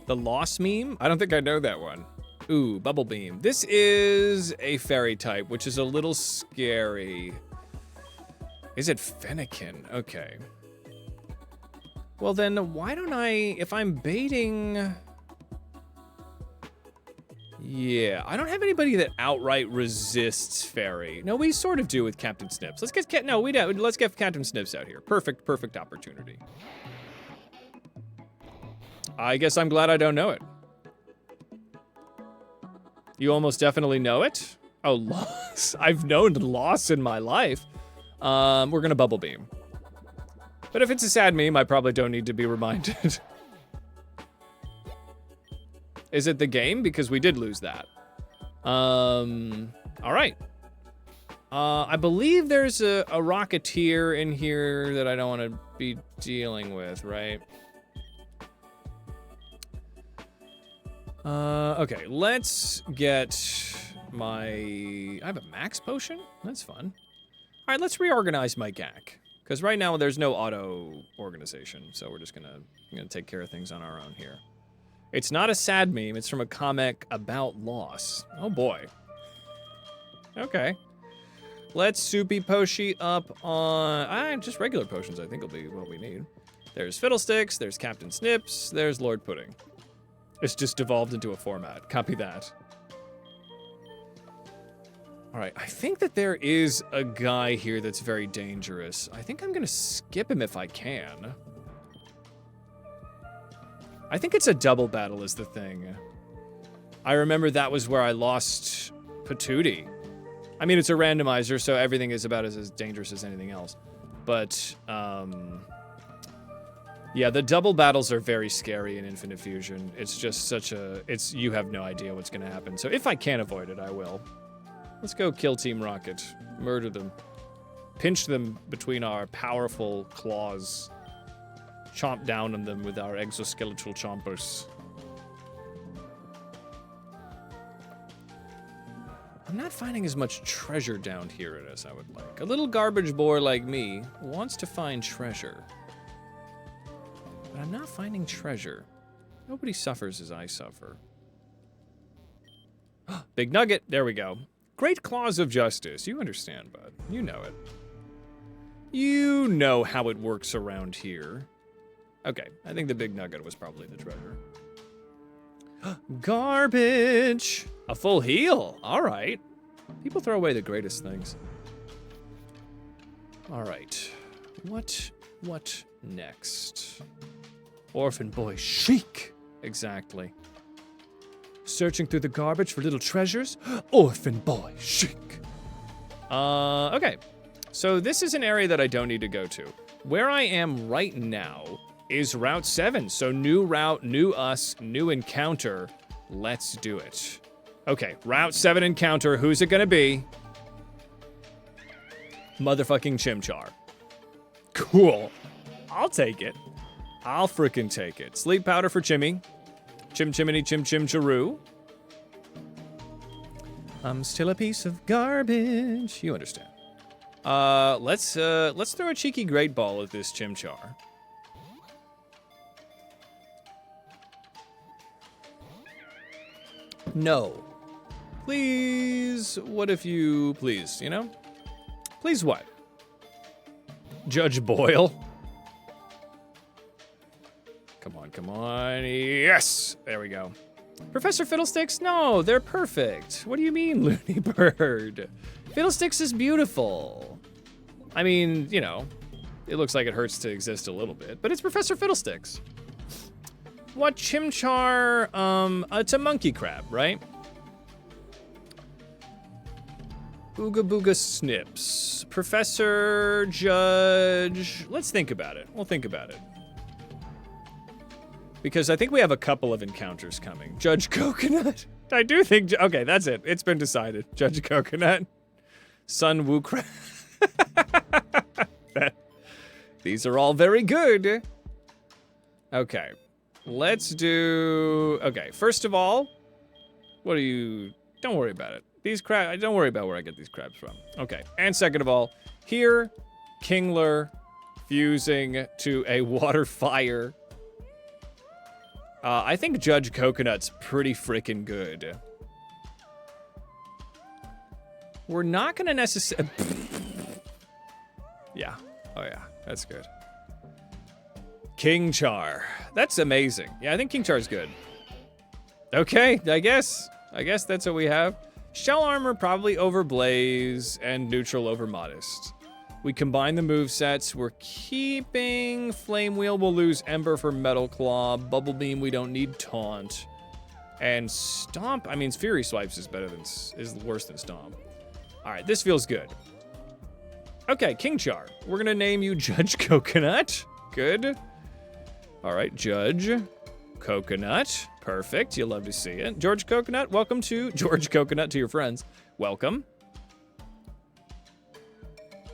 The Lost meme? I don't think I know that one. Ooh, Bubble Beam. This is a fairy type, which is a little scary. Is it Fennekin? Okay. Well then, why don't I, if I'm baiting... Yeah, I don't have anybody that outright resists fairy. No, we sort of do with Captain Snips. Let's get, no, we don't. Let's get Captain Snips out here. Perfect opportunity. I guess I'm glad I don't know it. You almost definitely know it? Oh, loss. I've known loss in my life. We're gonna Bubble Beam. But if it's a sad meme, I probably don't need to be reminded. Is it the game? Because we did lose that. All right. I believe there's a Rocketeer in here that I don't want to be dealing with, right? Okay, let's get my... I have a max potion? That's fun. All right, let's reorganize my GAC. Because right now there's no auto organization, so we're just gonna take care of things on our own here. It's not a sad meme, it's from a comic about loss. Oh boy. Okay. Let's Soupy Poshi up on... just regular potions I think will be what we need. There's Fiddlesticks, there's Captain Snips, there's Lord Pudding. It's just devolved into a format. Copy that. All right, I think that there is a guy here that's very dangerous. I think I'm gonna skip him if I can. I think it's a double battle is the thing. I remember that was where I lost Patootie. I mean, it's a randomizer, so everything is about as dangerous as anything else. But, yeah, the double battles are very scary in Infinite Fusion. It's just such a... you have no idea what's gonna happen. So if I can avoid it, I will. Let's go kill Team Rocket. Murder them. Pinch them between our powerful claws. Chomp down on them with our exoskeletal chompers. I'm not finding as much treasure down here as I would like. A little garbage boy like me wants to find treasure. But I'm not finding treasure. Nobody suffers as I suffer. Big nugget. There we go. Great claws of justice. You understand, bud. You know it. You know how it works around here. Okay, I think the big nugget was probably the treasure. Garbage! A full heal. All right. People throw away the greatest things. All right. What next? Orphan boy chic. Exactly. Searching through the garbage for little treasures? Orphan boy chic. Okay. So this is an area that I don't need to go to. Where I am right now is Route 7. So new route, new us, new encounter. Let's do it. Okay, Route 7 encounter. Who's it gonna be? Motherfucking Chimchar. Cool. I'll take it. I'll frickin' take it. Sleep powder for Chimmy. Chim chiminy chim chim charoo. I'm still a piece of garbage. You understand. Let's throw a cheeky great ball at this Chimchar. No. Please, what if you, please, you know? Please what? Judge Boyle? Come on, come on. Yes! There we go. Professor Fiddlesticks? No, they're perfect. What do you mean, Looney Bird? Fiddlesticks is beautiful. I mean, you know, it looks like it hurts to exist a little bit, but it's Professor Fiddlesticks. What Chimchar? It's a monkey crab, right? Ooga booga snips. Professor, Judge. Let's think about it. We'll think about it. Because I think we have a couple of encounters coming. Judge Coconut. I do think, okay, that's it. It's been decided. Judge Coconut. Sun Woo Crab. These are all very good. Okay. Let's do, okay, first of all, what are you, don't worry about it. These crabs, don't worry about where I get these crabs from. Okay, and second of all, here, Kingler fusing to a water fire. I think Judge Coconut's pretty freaking good. We're not gonna necessarily, yeah, oh yeah, that's good. King Char. That's amazing. Yeah, I think King Char's good. Okay, I guess that's what we have. Shell Armor probably over Blaze and Neutral over Modest. We combine the movesets. We're keeping Flame Wheel. We'll lose Ember for Metal Claw. Bubble Beam, we don't need Taunt. And Stomp, I mean, Fury Swipes is better than, is worse than Stomp. All right, this feels good. Okay, King Char. We're gonna name you Judge Coconut. Good. All right, Judge Coconut. Perfect. You'll love to see it. George Coconut, welcome to George Coconut to your friends. Welcome.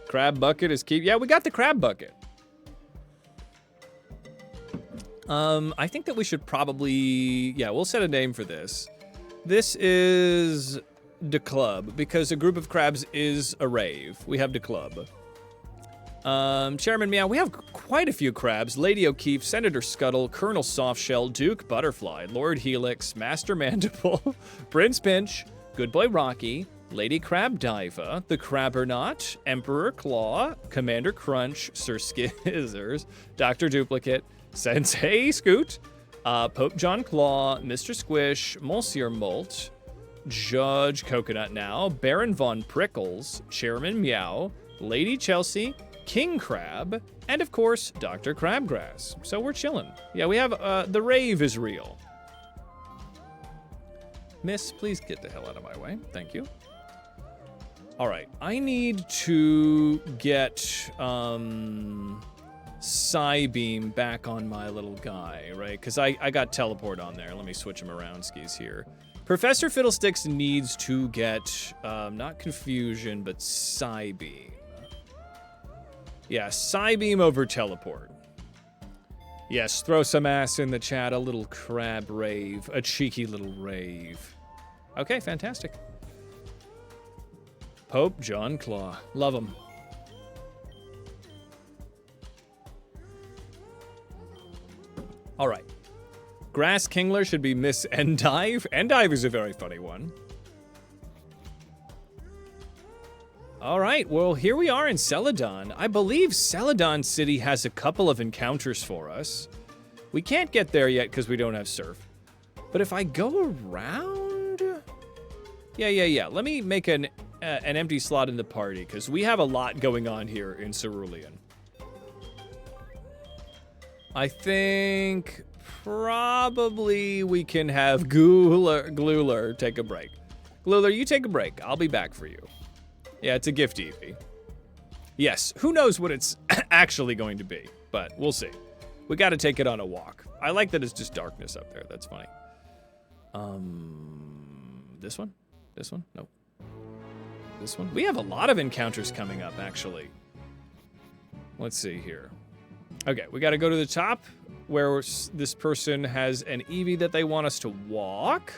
Crab Bucket is keep. Yeah, we got the Crab Bucket. I think that we should probably, yeah, we'll set a name for this. This is the club because a group of crabs is a rave. We have the club. Chairman Meow, we have quite a few crabs. Lady O'Keefe, Senator Scuttle, Colonel Softshell, Duke Butterfly, Lord Helix, Master Mandible, Prince Pinch, Good Boy Rocky, Lady Crab Diva, the Crabbernaut, Emperor Claw, Commander Crunch, Sir Skizzers, Dr. Duplicate, Sensei Scoot, Pope John Claw, Mr. Squish, Monsieur Molt, Judge Coconut Now, Baron Von Prickles, Chairman Meow, Lady Chelsea, King Crab, and of course, Dr. Crabgrass. So we're chilling. Yeah, we have, the rave is real. Miss, please get the hell out of my way. Thank you. All right, I need to get, Psybeam back on my little guy, right? Because I got teleport on there. Let me switch him around, skis here. Professor Fiddlesticks needs to get, not Confusion, but Psybeam. Yeah, Psybeam over Teleport. Yes, throw some ass in the chat, a little crab rave, a cheeky little rave. Okay, fantastic. Pope John Claw. Love him. All right. Grass Kingler should be Miss Endive. Endive is a very funny one. All right, well, here we are in Celadon. I believe Celadon City has a couple of encounters for us. We can't get there yet because we don't have surf. But if I go around... Yeah. Let me make an empty slot in the party because we have a lot going on here in Cerulean. I think probably we can have Gluler take a break. Gluler, you take a break. I'll be back for you. Yeah, it's a gift, Evie. Yes, who knows what it's actually going to be, but we'll see. We got to take it on a walk. I like that it's just darkness up there. That's funny. This one? This one? Nope. This one? We have a lot of encounters coming up, actually. Let's see here. Okay, we got to go to the top where this person has an Eevee that they want us to walk.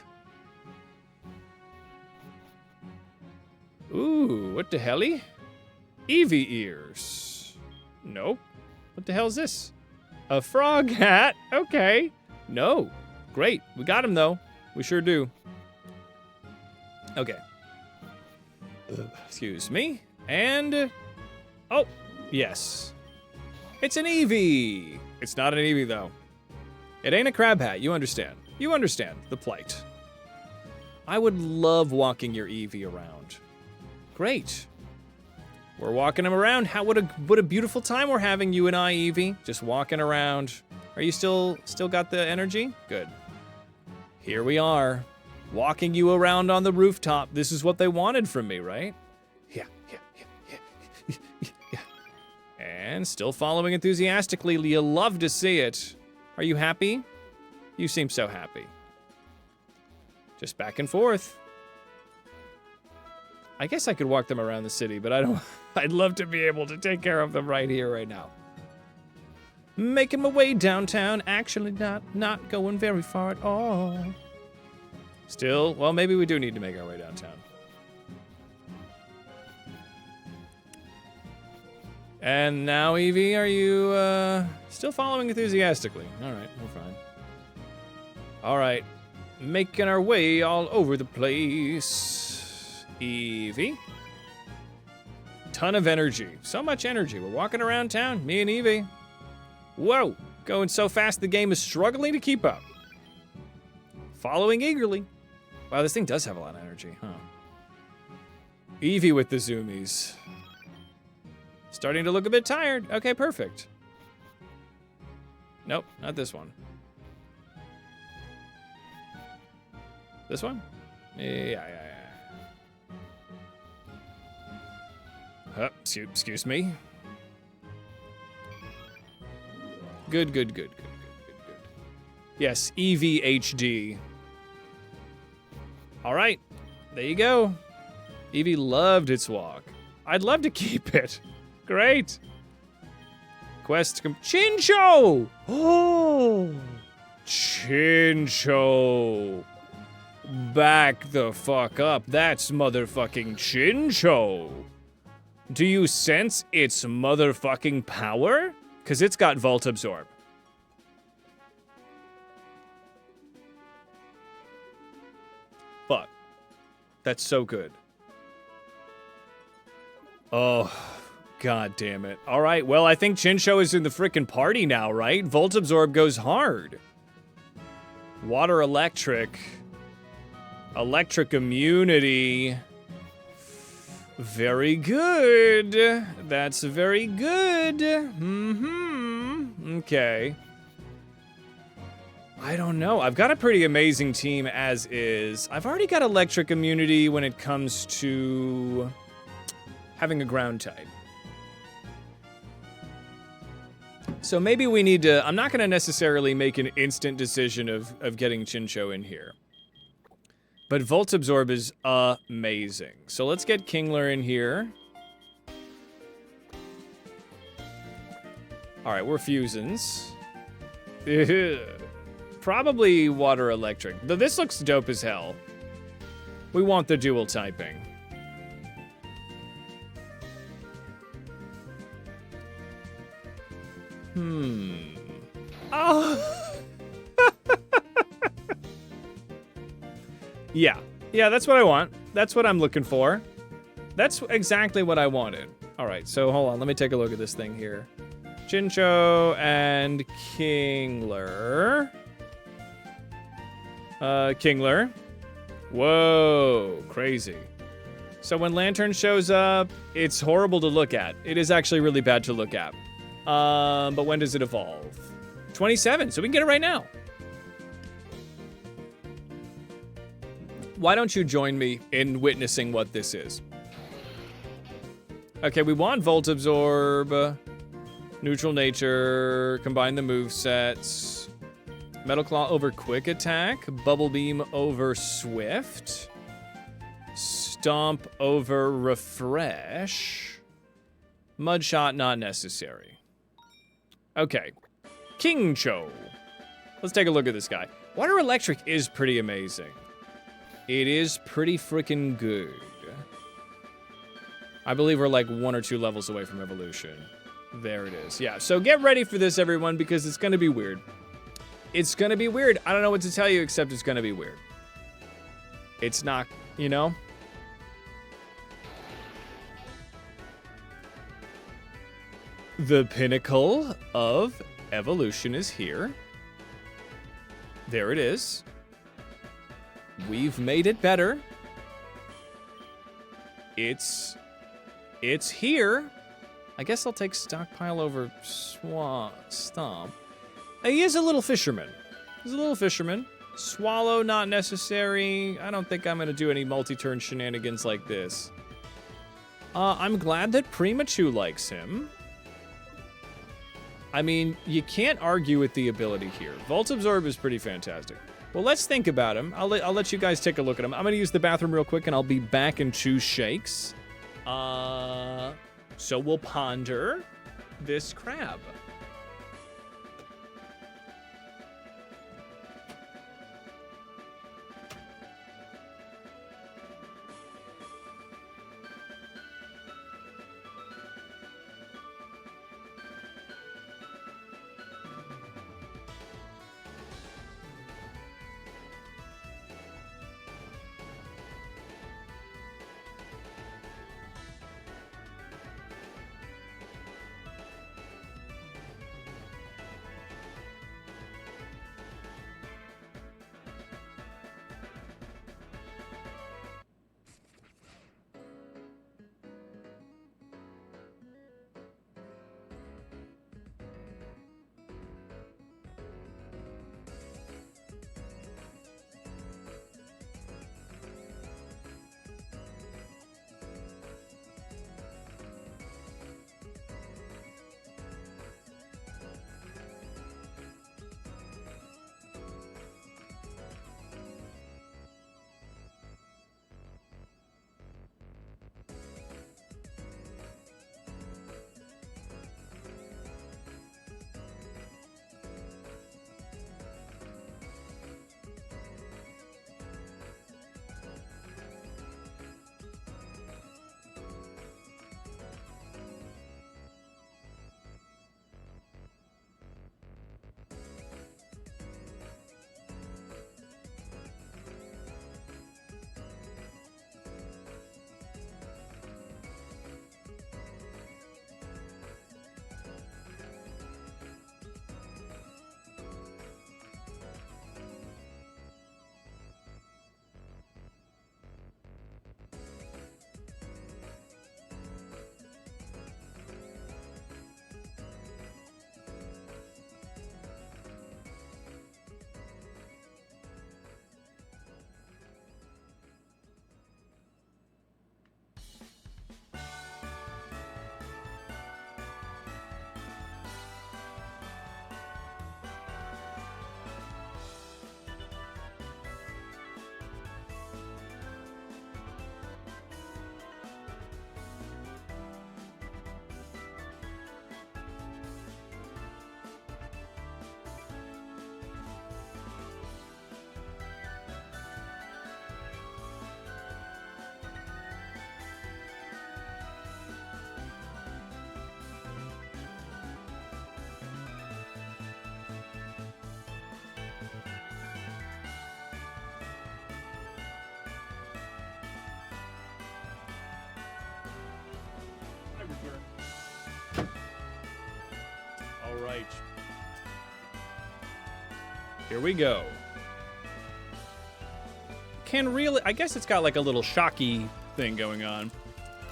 Ooh, what the helly? Eevee ears. Nope. What the hell is this? A frog hat? Okay. No. Great. We got him, though. We sure do. Okay. Excuse me. And... oh, yes. It's an Eevee. It's not an Eevee, though. It ain't a crab hat. You understand. You understand the plight. I would love walking your Eevee around. Great. We're walking him around. What a beautiful time we're having, you and I, Eevee. Just walking around. Are you still got the energy? Good. Here we are. Walking you around on the rooftop. This is what they wanted from me, right? Yeah. And still following enthusiastically. You love to see it. Are you happy? You seem so happy. Just back and forth. I guess I could walk them around the city, but I don't... I'd love to be able to take care of them right here, right now. Making my way downtown. Actually not going very far at all. Still, well, maybe we do need to make our way downtown. And now, Eevee, are you still following enthusiastically? All right, we're fine. All right, making our way all over the place. Eevee. Ton of energy. So much energy. We're walking around town, me and Eevee. Whoa, going so fast the game is struggling to keep up. Following eagerly. Wow, this thing does have a lot of energy, huh? Eevee with the zoomies. Starting to look a bit tired. Okay, perfect. Nope, not this one. This one? Yeah. Excuse me. Good. Yes, EVHD. All right, there you go. Eevee loved its walk. I'd love to keep it. Great. Quest Chincho! Oh! Chincho. Back the fuck up. That's motherfucking Chincho. Do you sense its motherfucking power? Because it's got Volt Absorb. Fuck. That's so good. Oh, god damn it. All right, well, I think Chincho is in the frickin' party now, right? Volt Absorb goes hard. Water Electric. Electric Immunity. Very good. That's very good. Okay. I don't know. I've got a pretty amazing team as is. I've already got electric immunity when it comes to having a ground type. So maybe we need to... I'm not going to necessarily make an instant decision of getting Chincho in here. But Volt Absorb is amazing. So let's get Kingler in here. Alright, we're Fusins. Probably Water Electric. Though this looks dope as hell. We want the dual typing. Oh. Yeah. Yeah, that's what I want. That's what I'm looking for. That's exactly what I wanted. All right, so hold on. Let me take a look at this thing here. Chincho and Kingler. Kingler. Whoa, crazy. So when Lantern shows up, it's horrible to look at. It is actually really bad to look at. But when does it evolve? 27, so we can get it right now. Why don't you join me in witnessing what this is? Okay, we want Volt Absorb, Neutral Nature, combine the movesets, Metal Claw over Quick Attack, Bubble Beam over Swift, Stomp over Refresh, Mud Shot not necessary. Okay, King Cho. Let's take a look at this guy. Water Electric is pretty amazing. It is pretty freaking good. I believe we're like 1 or 2 levels away from evolution. There it is. Yeah, so get ready for this, everyone, because it's gonna be weird. It's gonna be weird. I don't know what to tell you except it's gonna be weird. It's not, you know? The pinnacle of evolution is here. There it is. We've made it better. It's here. I guess I'll take Stockpile over Stomp. He is a little fisherman. He's a little fisherman. Swallow, not necessary. I don't think I'm going to do any multi-turn shenanigans like this. I'm glad that Primachu likes him. I mean, you can't argue with the ability here. Volt Absorb is pretty fantastic. Well, let's think about him. I'll let you guys take a look at him. I'm going to use the bathroom real quick, and I'll be back and choose shakes. So we'll ponder this crab. right. Here we go. I guess it's got like a little shocky thing going on.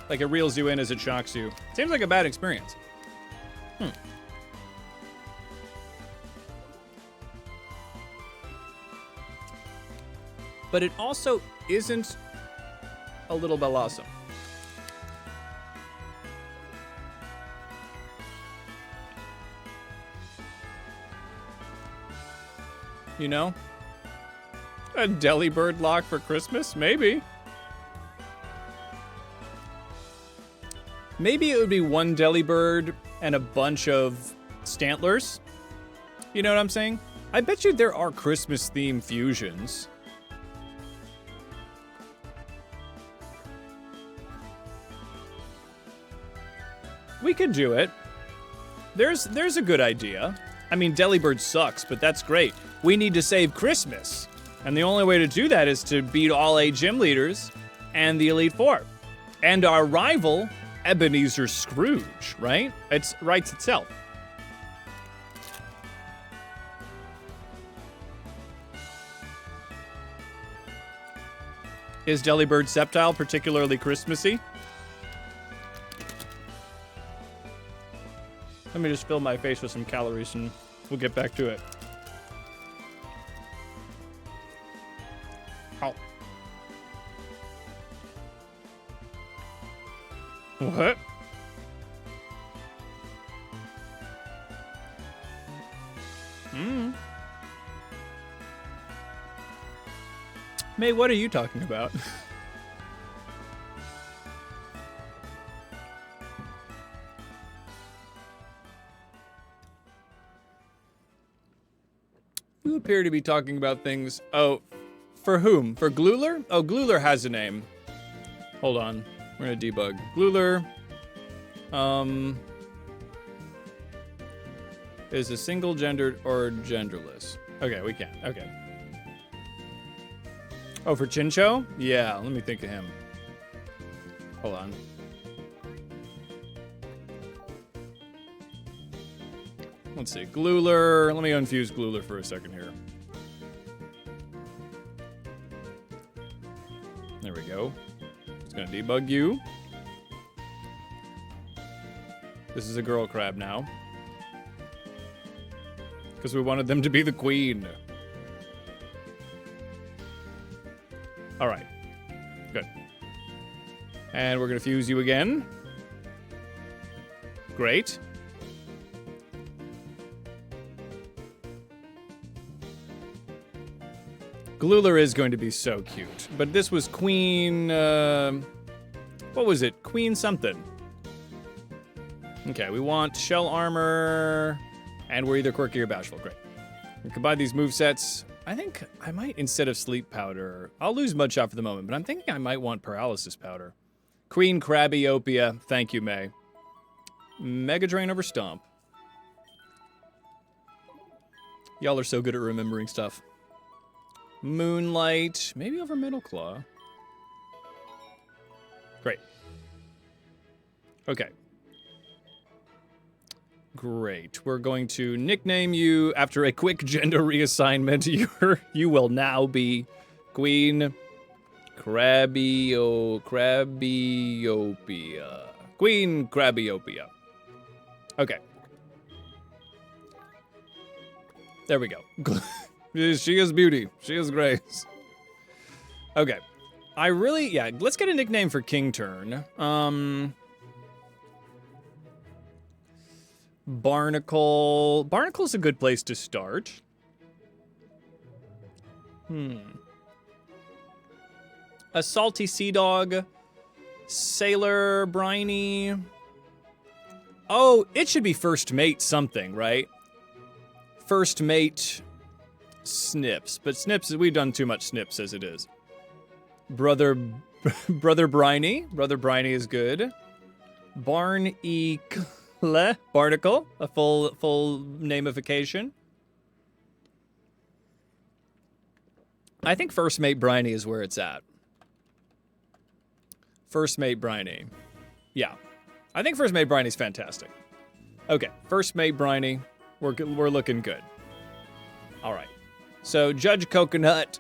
Like it reels you in as it shocks you. Seems like a bad experience. But it also isn't a little Bellasa. You know? A Delibird lock for Christmas? Maybe. Maybe it would be one Delibird and a bunch of Stantlers. You know what I'm saying? I bet you there are Christmas-themed fusions. We could do it. There's a good idea. I mean, Delibird sucks, but that's great. We need to save Christmas. And the only way to do that is to beat all 8 gym leaders and the Elite Four. And our rival, Ebenezer Scrooge, right? It writes itself. Is Delibird Sceptile particularly Christmassy? Let me just fill my face with some calories and we'll get back to it. Ow. What? May, what are you talking about? You appear to be talking about things. Oh, for whom? For Gluler? Oh, Gluler has a name. Hold on. We're gonna debug. Gluler. Is a single gendered or genderless? Okay, we can. Okay. Oh, for Chincho? Yeah, let me think of him. Hold on. Let's see. Gluler. Let me unfuse Gluler for a second here. There we go. It's gonna debug you. This is a girl crab now. Because we wanted them to be the queen. Alright. Good. And we're gonna fuse you again. Great. Gluler is going to be so cute. But this was Queen... what was it? Queen something. Okay, we want shell armor... And we're either quirky or bashful. Great. We combine these movesets. I think I might, instead of sleep powder... I'll lose Mudshot for the moment, but I'm thinking I might want paralysis powder. Queen Krabbyopia. Thank you, May. Mega Drain over Stomp. Y'all are so good at remembering stuff. Moonlight, maybe over Metal Claw. Great. Okay. Great. We're going to nickname you after a quick gender reassignment. You will now be Queen Krabbyopia. Queen Krabbyopia. Okay. There we go. She is beauty. She is grace. Okay. Let's get a nickname for King Turn. Barnacle. Barnacle's a good place to start. A Salty Sea Dog. Sailor Briny. Oh, it should be First Mate something, right? First Mate... Snips, but Snips, we've done too much Snips as it is. Brother Briny. Brother Briny is good. Barnacle, a full namification. I think First Mate Briny is where it's at. First Mate Briny. Yeah. I think First Mate Briny's fantastic. Okay, First Mate Briny. We're looking good. All right. So Judge Coconut,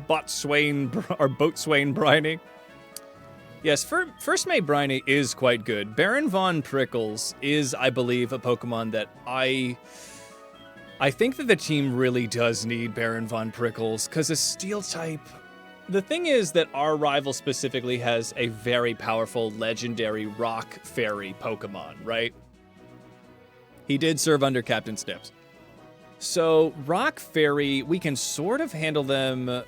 Boatswain Briny. Yes, First Mate Briny is quite good. Baron Von Prickles is, I believe, a Pokemon that I think that the team really does need Baron Von Prickles, because a Steel type... The thing is that our rival specifically has a very powerful legendary Rock Fairy Pokemon, right? He did serve under Captain Snips. So, Rock Fairy, we can sort of handle them...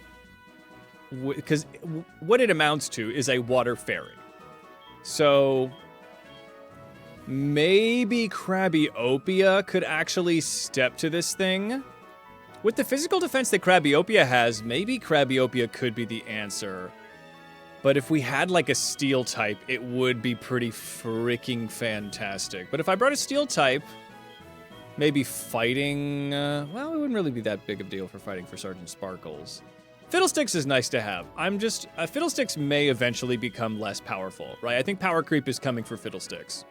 Because what it amounts to is a water fairy. So maybe Krabbyopia could actually step to this thing. With the physical defense that Krabbyopia has, maybe Krabbyopia could be the answer. But if we had like a steel type, it would be pretty freaking fantastic. But if I brought a steel type, maybe fighting... well, it wouldn't really be that big of a deal for fighting for Sergeant Sparkles. Fiddlesticks is nice to have. Fiddlesticks may eventually become less powerful, right? I think power creep is coming for Fiddlesticks.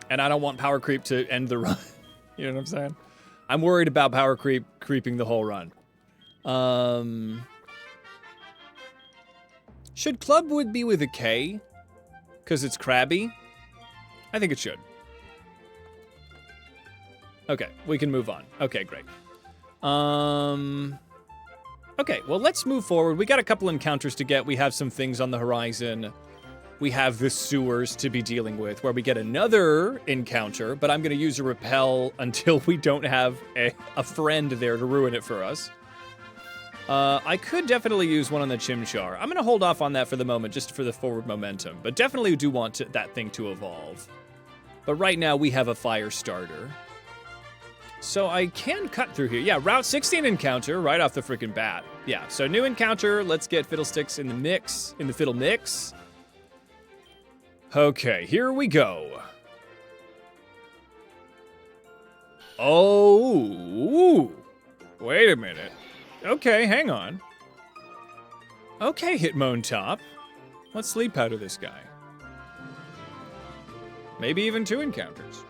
And I don't want power creep to end the run. You know what I'm saying? I'm worried about power creeping the whole run. Should Clubwood be with a K? Because it's Krabby? I think it should. Okay, we can move on. Okay, great. Okay, well, let's move forward. We got a couple encounters to get. We have some things on the horizon. We have the sewers to be dealing with, where we get another encounter, but I'm going to use a repel until we don't have a friend there to ruin it for us. I could definitely use one on the Chimchar. I'm going to hold off on that for the moment, just for the forward momentum, but definitely do want that thing to evolve. But right now, we have a fire starter. So I can cut through here. Yeah, Route 16 encounter right off the freaking bat. Yeah, so new encounter. Let's get Fiddlesticks in the mix, in the Fiddle mix. Okay, here we go. Oh, wait a minute. Okay, hang on. Okay, Hitmontop. Let's sleep powder this guy. Maybe even 2 encounters.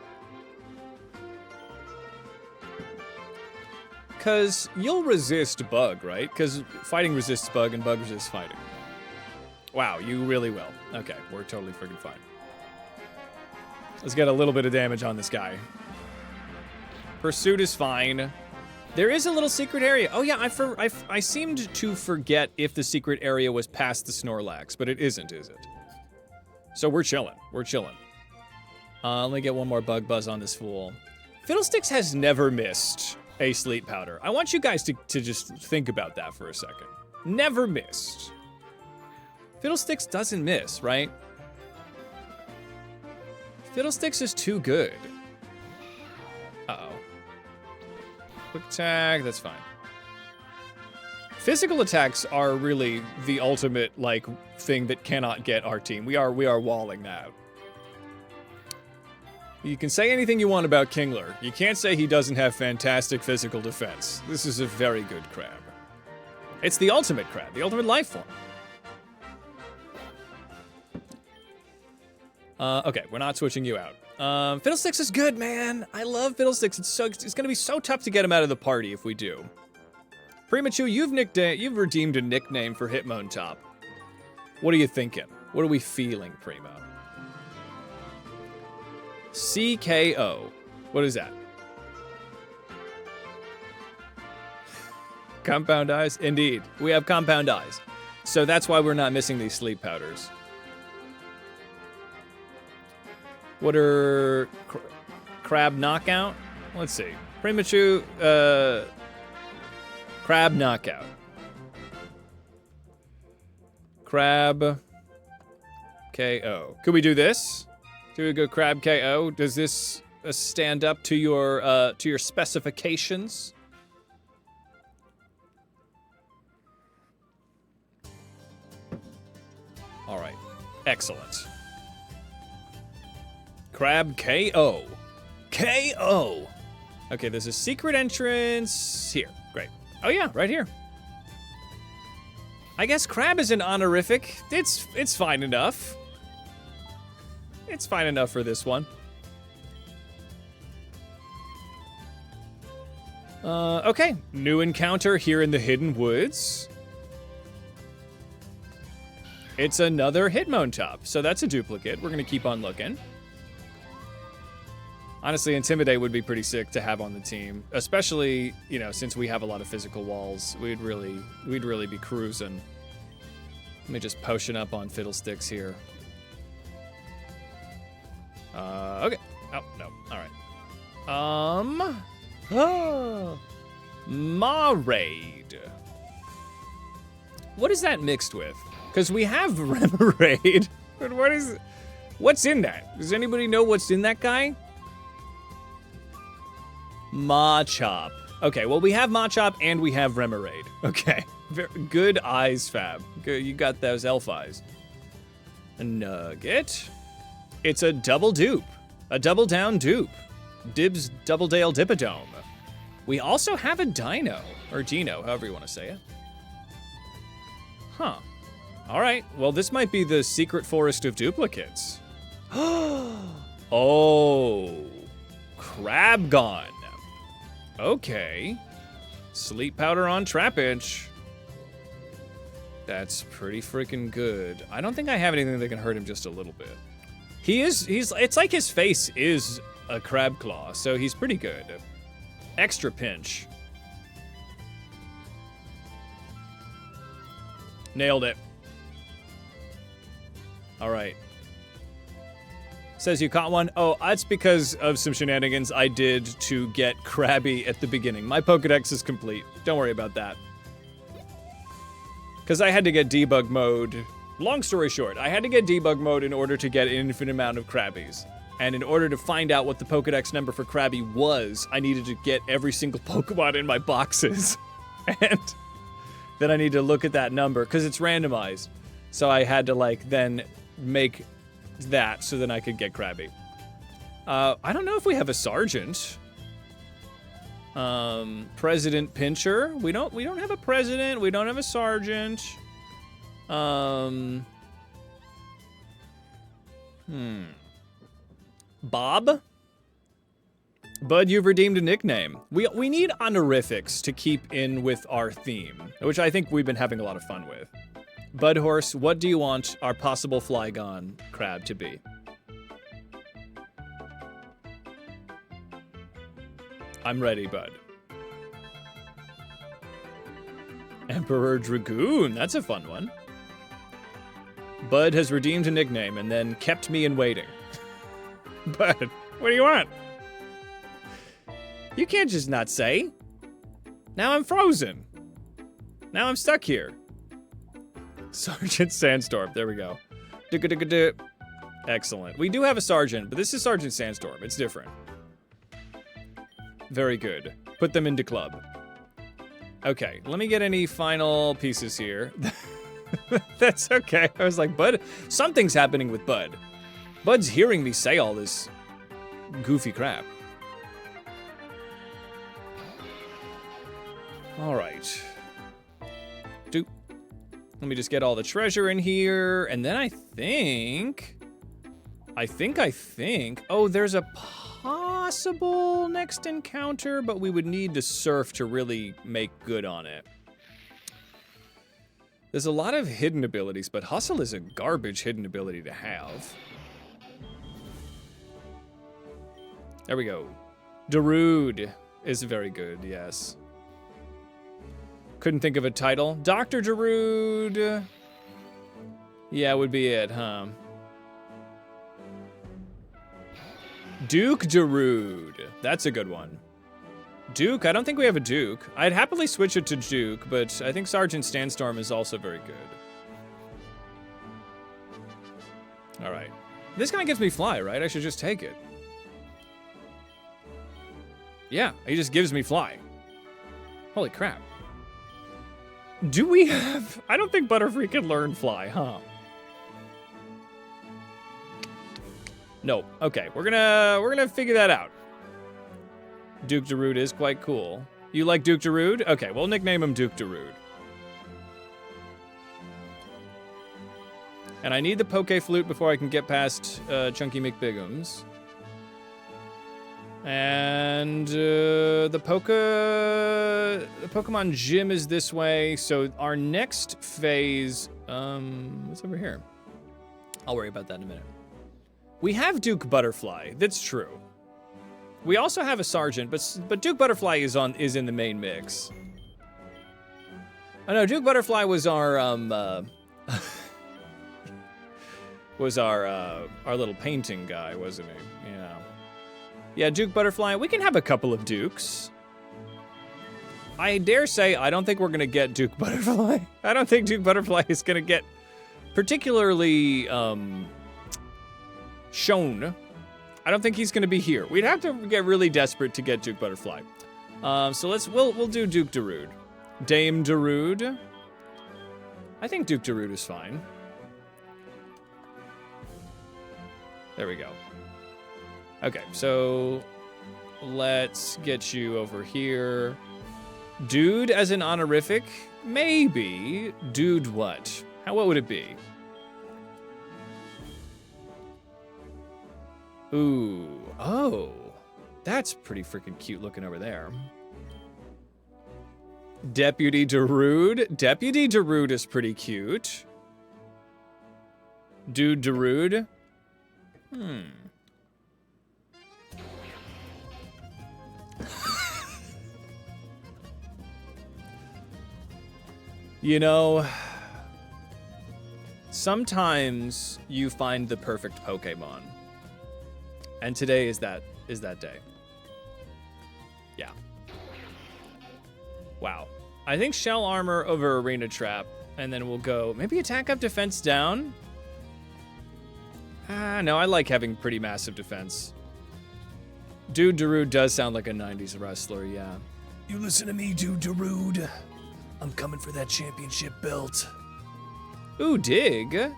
Because you'll resist bug, right? Because fighting resists bug and bug resists fighting. Wow, you really will. Okay, we're totally freaking fine. Let's get a little bit of damage on this guy. Pursuit is fine. There is a little secret area. Oh yeah, I seemed to forget if the secret area was past the Snorlax, but it isn't, is it? So we're chilling. We're chilling. Let me get one more bug buzz on this fool. Fiddlesticks has never missed a sleep powder. I want you guys to just think about that for a second. Never missed. Fiddlesticks doesn't miss, right? Fiddlesticks is too good. Uh-oh. Quick attack, that's fine. Physical attacks are really the ultimate, like, thing that cannot get our team. We are walling that. You can say anything you want about Kingler. You can't say he doesn't have fantastic physical defense. This is a very good crab. It's the ultimate crab, the ultimate life form. Okay, we're not switching you out. Fiddlesticks is good, man. I love Fiddlesticks. It's gonna be so tough to get him out of the party if we do. Premature, you've redeemed a nickname for Hitmontop. What are you thinking? What are we feeling, Primo? CKO. What is that? Compound eyes? Indeed. We have compound eyes. So that's why we're not missing these sleep powders. What are... Crab knockout? Let's see. Premature... Crab knockout. Crab... KO. Could we do this? Do we go Crab KO? Does this stand up to your specifications? All right. Excellent. Crab KO. KO! Okay, there's a secret entrance here. Great. Oh yeah, right here. I guess Crab is an honorific. It's fine enough. It's fine enough for this one. Okay. New encounter here in the Hidden Woods. It's another Hitmontop, so that's a duplicate. We're gonna keep on looking. Honestly, Intimidate would be pretty sick to have on the team, especially, you know, since we have a lot of physical walls. We'd really be cruising. Let me just potion up on Fiddlesticks here. Okay. Oh, no. All right. Marade. What is that mixed with? Because we have Remoraid, but what's in that? Does anybody know what's in that guy? Machop. Okay, well, we have Machop and we have Remoraid. Okay. Very good eyes, Fab. Good, you got those elf eyes. A Nugget. It's a double dupe. A double down dupe. Dibs Double Dale Dipodome. We also have a Dino, or Dino, however you want to say it. Huh. All right, well, this might be the secret forest of duplicates. Oh, Crabgon. Okay. Sleep powder on Trapinch. That's pretty freaking good. I don't think I have anything that can hurt him just a little bit. It's like his face is a crab claw, so he's pretty good. Extra pinch. Nailed it. All right. Says you caught one. Oh, that's because of some shenanigans I did to get Krabby at the beginning. My Pokedex is complete. Don't worry about that. Because I had to get debug mode. Long story short, I had to get debug mode in order to get an infinite amount of Krabbies. And in order to find out what the Pokedex number for Krabby was, I needed to get every single Pokemon in my boxes. And then I need to look at that number, because it's randomized. So I had to, like, then make that so then I could get Krabby. I don't know if we have a sergeant. President Pincher. We don't have a president. We don't have a sergeant. Bob? Bud, you've redeemed a nickname. We need honorifics to keep in with our theme, which I think we've been having a lot of fun with. Bud Horse, what do you want our possible Flygon crab to be? I'm ready, Bud. Emperor Dragoon, that's a fun one. Bud has redeemed a nickname and then kept me in waiting. Bud, what do you want? You can't just not say. Now I'm frozen. Now I'm stuck here. Sergeant Sandstorm, there we go. Excellent. We do have a sergeant, but this is Sergeant Sandstorm. It's different. Very good. Put them into club. Okay, let me get any final pieces here. That's okay. I was like, Bud, something's happening with Bud. Bud's hearing me say all this goofy crap. All right. Doop. Let me just get all the treasure in here, and then I think... Oh, there's a possible next encounter, but we would need to surf to really make good on it. There's a lot of hidden abilities, but Hustle is a garbage hidden ability to have. There we go. Darude is very good, yes. Couldn't think of a title. Dr. Darude. Yeah, would be it, huh? Duke Darude. That's a good one. Duke, I don't think we have a Duke. I'd happily switch it to Duke, but I think Sergeant Sandstorm is also very good. All right. This guy gives me Fly, right? I should just take it. Yeah, he just gives me Fly. Holy crap. Do we have... I don't think Butterfree can learn Fly, huh? No. Okay, we're gonna figure that out. Duke Darude is quite cool. You like Duke Darude? Okay, we'll nickname him Duke Darude. And I need the Poke Flute before I can get past Chunky McBigums. And the Pokemon gym is this way. So our next phase, what's over here? I'll worry about that in a minute. We have Duke Butterfly. That's true. We also have a Sergeant, but Duke Butterfly is in the main mix. Oh no, Duke Butterfly was our our little painting guy, wasn't he? Yeah. Yeah, Duke Butterfly. We can have a couple of Dukes. I dare say I don't think we're gonna get Duke Butterfly. I don't think Duke Butterfly is gonna get particularly shown. I don't think he's gonna be here. We'd have to get really desperate to get Duke Butterfly. So we'll do Duke Darude. Dame Darude. I think Duke Darude is fine. There we go. Okay, so let's get you over here. Dude as an honorific? Maybe. Dude what? What would it be? Ooh. Oh. That's pretty freaking cute looking over there. Deputy Darude. Deputy Darude is pretty cute. Dude Darude. You know, sometimes you find the perfect Pokemon. And today is that day. Yeah. Wow. I think Shell Armor over Arena Trap, and then we'll go maybe attack up, defense down. No, I like having pretty massive defense. Dude Darude does sound like a 90s wrestler, yeah. You listen to me, Dude Darude. I'm coming for that championship belt. Ooh, dig.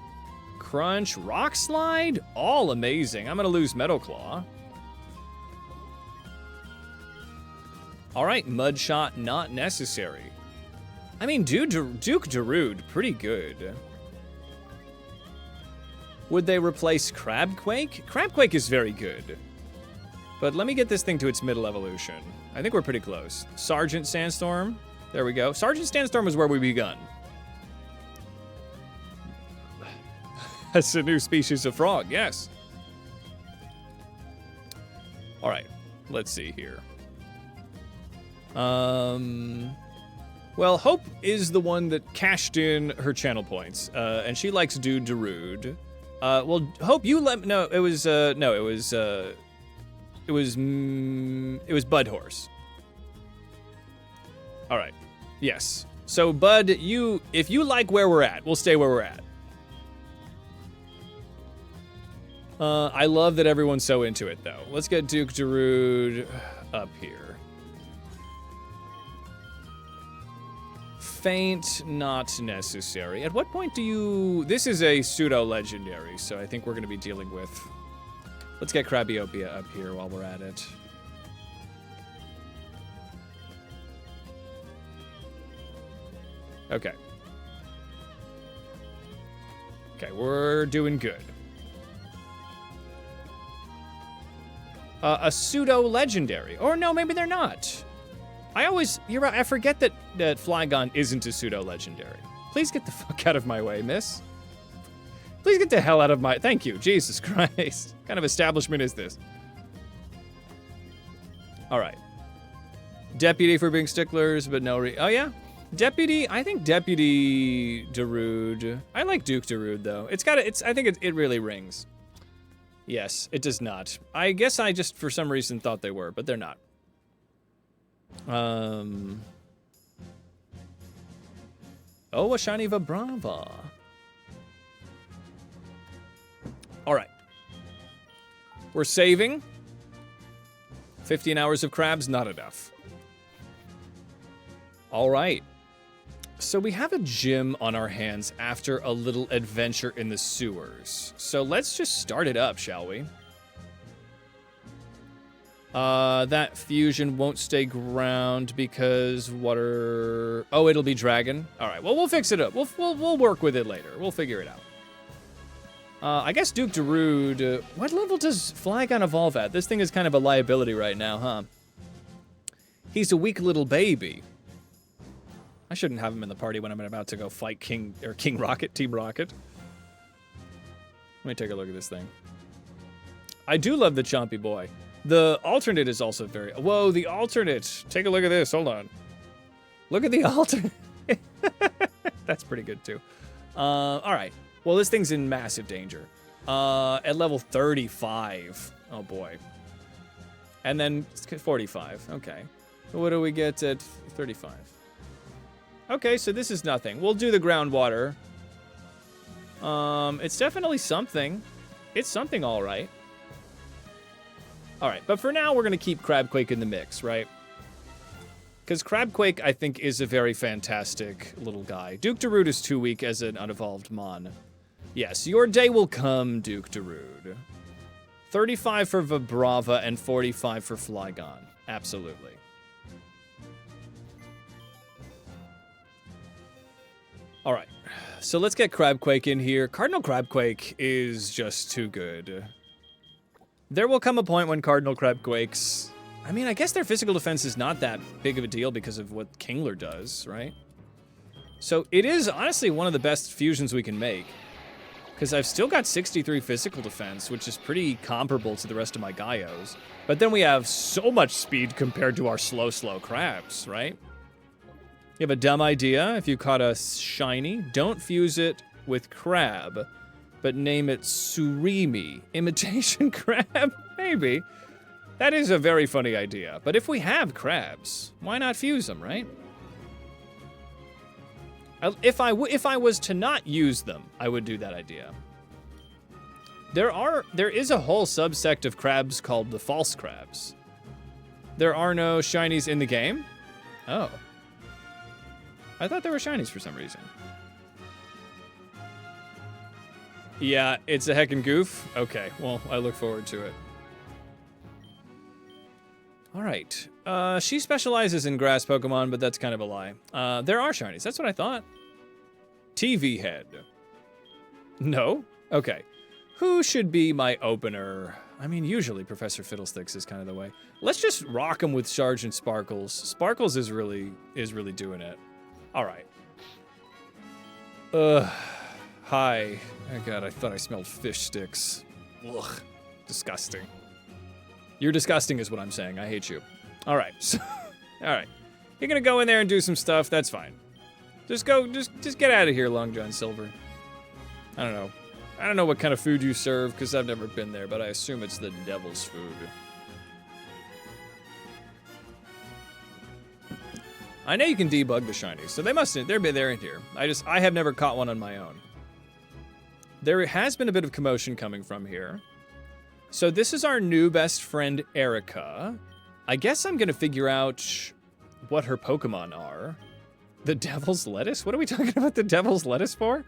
Crunch, Rock Slide, all amazing. I'm gonna lose Metal Claw. All right, Mud Shot not necessary. I mean, Duke Darude, pretty good. Would they replace Crabquake? Crabquake is very good. But let me get this thing to its middle evolution. I think we're pretty close. Sergeant Sandstorm. There we go. Sergeant Sandstorm is where we begun. That's a new species of frog, yes. All right, let's see here. Well, Hope is the one that cashed in her channel points, and she likes Dude Darude. Well, Hope, you let me know. It was Bud Horse. All right. Yes. So, Bud, if you like where we're at, we'll stay where we're at. I love that everyone's so into it, though. Let's get Duke Darude up here. Faint, not necessary. At what point do you... This is a pseudo-legendary, so I think we're going to be dealing with... Let's get Crabiopia up here while we're at it. Okay. Okay, we're doing good. A pseudo-legendary. Or no, maybe they're not. You're right, I forget that Flygon isn't a pseudo-legendary. Please get the fuck out of my way, miss. Please get the hell out of my... Thank you, Jesus Christ. What kind of establishment is this? All right. Deputy for being sticklers, but no oh yeah? Deputy, I think Deputy Darude. I like Duke Darude, though. I think it really rings. Yes, it does not. I guess I just, for some reason, thought they were, but they're not. Oh, a shiny Vibrava. All right. We're saving. 15 hours of crabs, not enough. All right. So we have a gym on our hands after a little adventure in the sewers. So let's just start it up, shall we? That fusion won't stay ground because water... Oh, it'll be dragon. All right, well, we'll fix it up. We'll work with it later. We'll figure it out. I guess Duke Darude, what level does Flygon evolve at? This thing is kind of a liability right now, huh? He's a weak little baby. I shouldn't have him in the party when I'm about to go fight King Rocket, Team Rocket. Let me take a look at this thing. I do love the Chompy Boy. The alternate is also very... Whoa, the alternate. Take a look at this. Hold on. Look at the alternate. That's pretty good, too. All right. Well, this thing's in massive danger. At level 35. Oh, boy. And then 45. Okay. What do we get at 35? Okay, so this is nothing. We'll do the groundwater. It's definitely something. It's something all right. All right, but for now, we're going to keep Crabquake in the mix, right? Because Crabquake, I think, is a very fantastic little guy. Duke Darude is too weak as an unevolved Mon. Yes, your day will come, Duke Darude. 35 for Vibrava and 45 for Flygon. Absolutely. All right, so let's get Crabquake in here. Cardinal Crabquake is just too good. There will come a point when Cardinal Crabquakes... I mean, I guess their physical defense is not that big of a deal because of what Kingler does, right? So it is honestly one of the best fusions we can make. Because I've still got 63 physical defense, which is pretty comparable to the rest of my Gaios. But then we have so much speed compared to our slow crabs, right? You have a dumb idea. If you caught a shiny, don't fuse it with crab, but name it Surimi. Imitation crab? Maybe. That is a very funny idea. But if we have crabs, why not fuse them, right? If I was to not use them, I would do that idea. There is a whole subsect of crabs called the false crabs. There are no shinies in the game? Oh. I thought there were shinies for some reason. Yeah, it's a heckin' goof? Okay, well, I look forward to it. All right. She specializes in grass Pokemon, but that's kind of a lie. There are shinies. That's what I thought. TV head. No? Okay. Who should be my opener? I mean, usually Professor Fiddlesticks is kind of the way. Let's just rock him with Sergeant Sparkles. Sparkles is really doing it. All right. Hi. Oh god, I thought I smelled fish sticks. Ugh. Disgusting. You're disgusting is what I'm saying. I hate you. All right. So, all right. You're gonna go in there and do some stuff. That's fine. Just get out of here, Long John Silver. I don't know. I don't know what kind of food you serve because I've never been there, but I assume it's the devil's food. I know you can debug the shinies, so they're in here. I have never caught one on my own. There has been a bit of commotion coming from here. So this is our new best friend, Erica. I guess I'm gonna figure out what her Pokemon are. The Devil's Lettuce? What are we talking about the Devil's Lettuce for?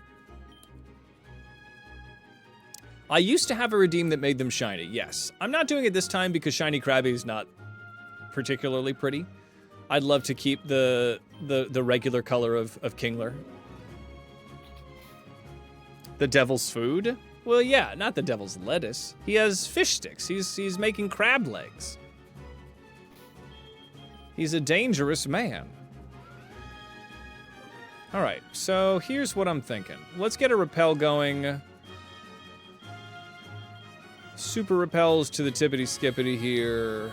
I used to have a redeem that made them shiny, yes. I'm not doing it this time because Shiny Krabby is not particularly pretty. I'd love to keep the regular color of Kingler. The Devil's Food? Well, yeah, not the Devil's Lettuce. He has fish sticks. He's making crab legs. He's a dangerous man. All right, so here's what I'm thinking. Let's get a repel going. Super repels to the tippity skippity here.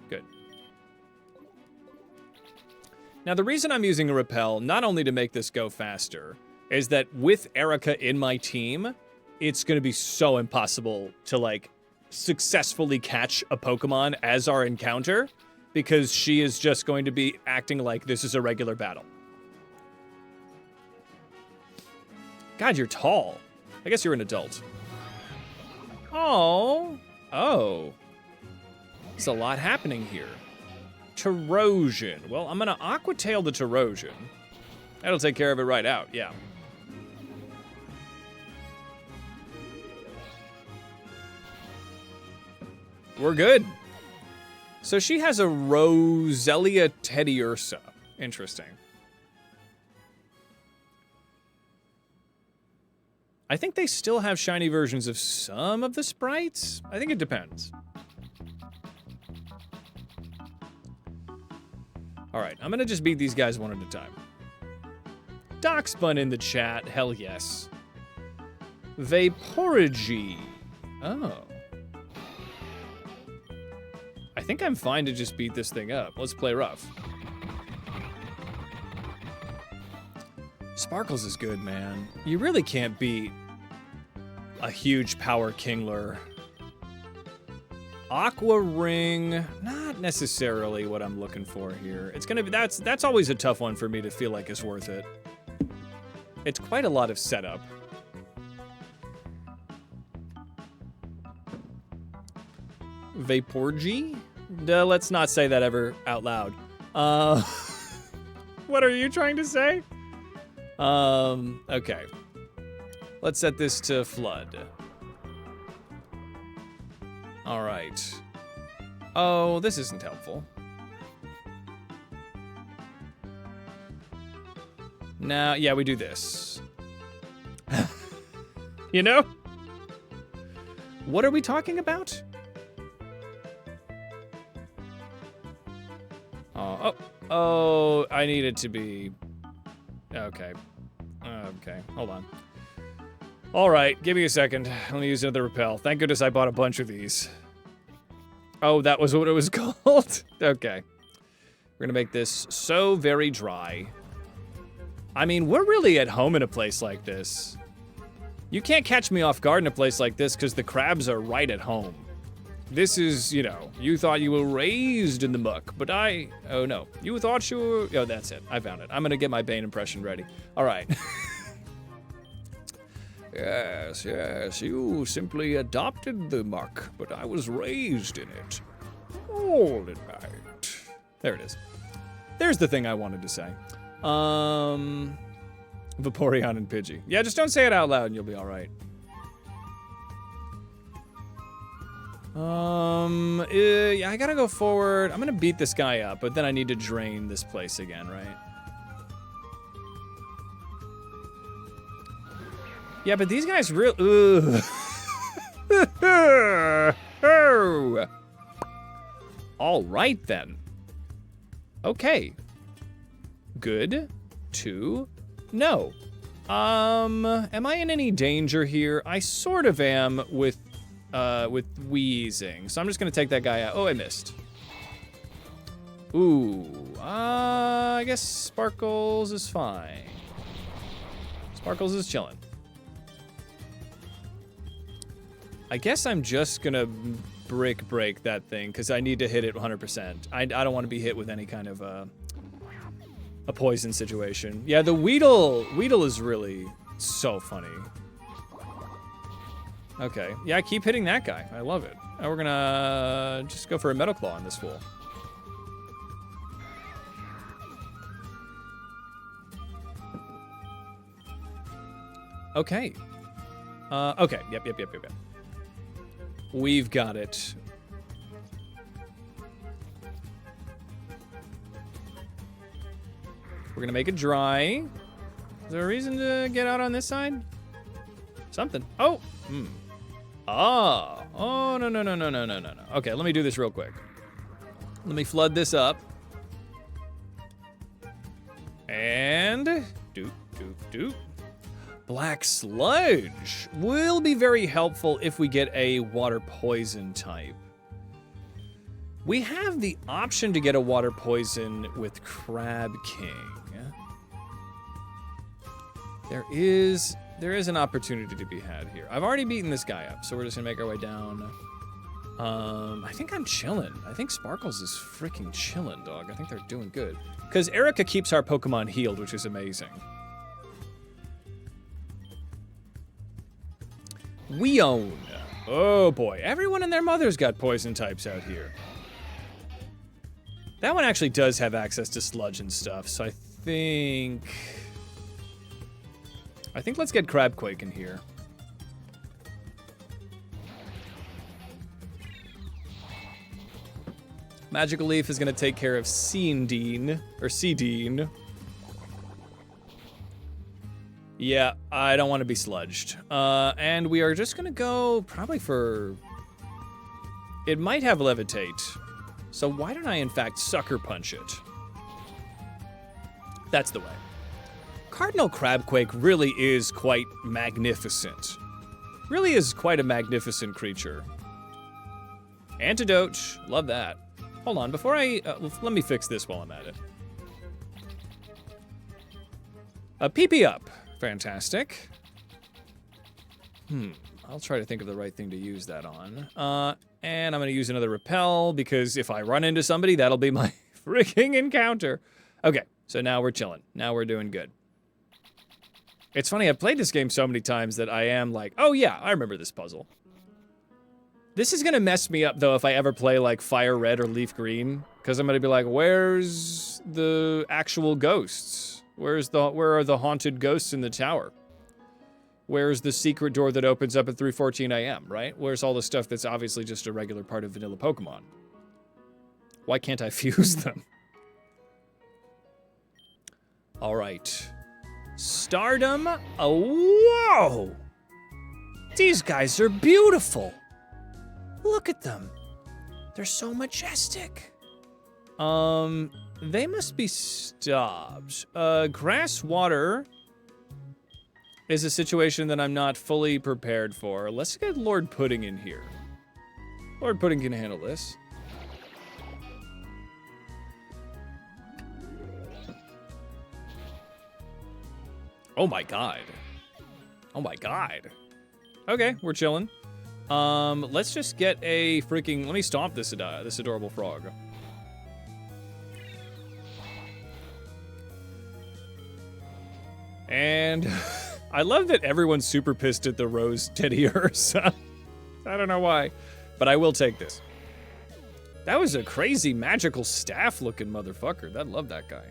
Good. Now the reason I'm using a repel, not only to make this go faster, is that with Erica in my team, it's gonna be so impossible to like successfully catch a Pokemon as our encounter because she is just going to be acting like this is a regular battle. God, you're tall. I guess you're an adult. Oh. There's a lot happening here. Terosian. Well, I'm gonna Aqua Tail the Terosian. That'll take care of it right out, yeah. We're good. So she has a Roselia Teddiursa. Interesting. I think they still have shiny versions of some of the sprites. I think it depends. All right, I'm gonna just beat these guys one at a time. Doc spun in the chat, hell yes. Vaporigi. Oh. I think I'm fine to just beat this thing up. Let's play rough. Sparkles is good, man. You really can't beat a huge power Kingler. Aqua Ring, not necessarily what I'm looking for here. It's gonna be, that's always a tough one for me to feel like it's worth it. It's quite a lot of setup. Vaporigi? Let's not say that ever out loud. What are you trying to say? Okay. Let's set this to flood. All right. Oh, this isn't helpful. Now, yeah, we do this. You know? What are we talking about? Oh, I need it to be... Okay. Okay, hold on. All right, give me a second. Let me use another repel. Thank goodness I bought a bunch of these. Oh, that was what it was called? Okay. We're gonna make this so very dry. I mean, we're really at home in a place like this. You can't catch me off guard in a place like this because the crabs are right at home. This is, you know, you thought you were raised in the muck, but oh no. You thought you were, oh, that's it. I found it. I'm gonna get my Bane impression ready. All right. Yes, yes, you simply adopted the muck, but I was raised in it. All in right. There it is. There's the thing I wanted to say. Vaporeon and Pidgey. Yeah, just don't say it out loud and you'll be all right. Yeah, I gotta go forward. I'm gonna beat this guy up, but then I need to drain this place again, right? Yeah, but these guys all right, then. Okay. Good. To no. Am I in any danger here? I sort of am with wheezing. So I'm just gonna take that guy out. Oh, I missed. Ooh. I guess Sparkles is fine. Sparkles is chilling. I guess I'm just gonna break that thing because I need to hit it 100%. I don't want to be hit with any kind of a poison situation. Yeah, the Weedle is really so funny. Okay, yeah, keep hitting that guy. I love it. Now we're gonna just go for a Metal Claw on this fool. Okay. Okay, yep. We've got it. We're gonna make it dry. Is there a reason to get out on this side? Something. Oh! Ah! Oh, no. Okay, let me do this real quick. Let me flood this up. And... doop. Black Sludge will be very helpful if we get a water poison type. We have the option to get a water poison with Crab King. There is an opportunity to be had here. I've already beaten this guy up, so we're just gonna make our way down. I think I'm chilling. I think Sparkles is freaking chilling, dog. I think they're doing good. Because Erica keeps our Pokemon healed, which is amazing. We own. Oh boy, everyone and their mother's got poison types out here. That one actually does have access to sludge and stuff, so I think let's get Crabquake in here. Magical Leaf is gonna take care of Seedeen. Yeah, I don't want to be sludged. And we are just gonna go probably for... It might have levitate. So why don't I, in fact, sucker punch it? That's the way. Cardinal Crabquake really is quite magnificent. Really is quite a magnificent creature. Antidote. Love that. Hold on, before I... let me fix this while I'm at it. A PP up. Fantastic. I'll try to think of the right thing to use that on. And I'm going to use another repel, because if I run into somebody, that'll be my freaking encounter. Okay, so now we're chilling. Now we're doing good. It's funny, I've played this game so many times that I am like, oh yeah, I remember this puzzle. This is going to mess me up, though, if I ever play, like, Fire Red or Leaf Green, because I'm going to be like, where's the actual ghosts? Where are the haunted ghosts in the tower? Where's the secret door that opens up at 3:14 a.m., right? Where's all the stuff that's obviously just a regular part of vanilla Pokemon? Why can't I fuse them? All right. Stardom. Oh, whoa! These guys are beautiful. Look at them. They're so majestic. They must be stopped. Grass water is a situation that I'm not fully prepared for. Let's get Lord Pudding in here. Lord Pudding can handle this. Oh my god. Oh my god. Okay, we're chilling. Let's just get a freaking... Let me stomp this adorable frog. And I love that everyone's super pissed at the rose Teddy Ursa. I don't know why, but I will take this. That was a crazy magical staff-looking motherfucker. I love that guy.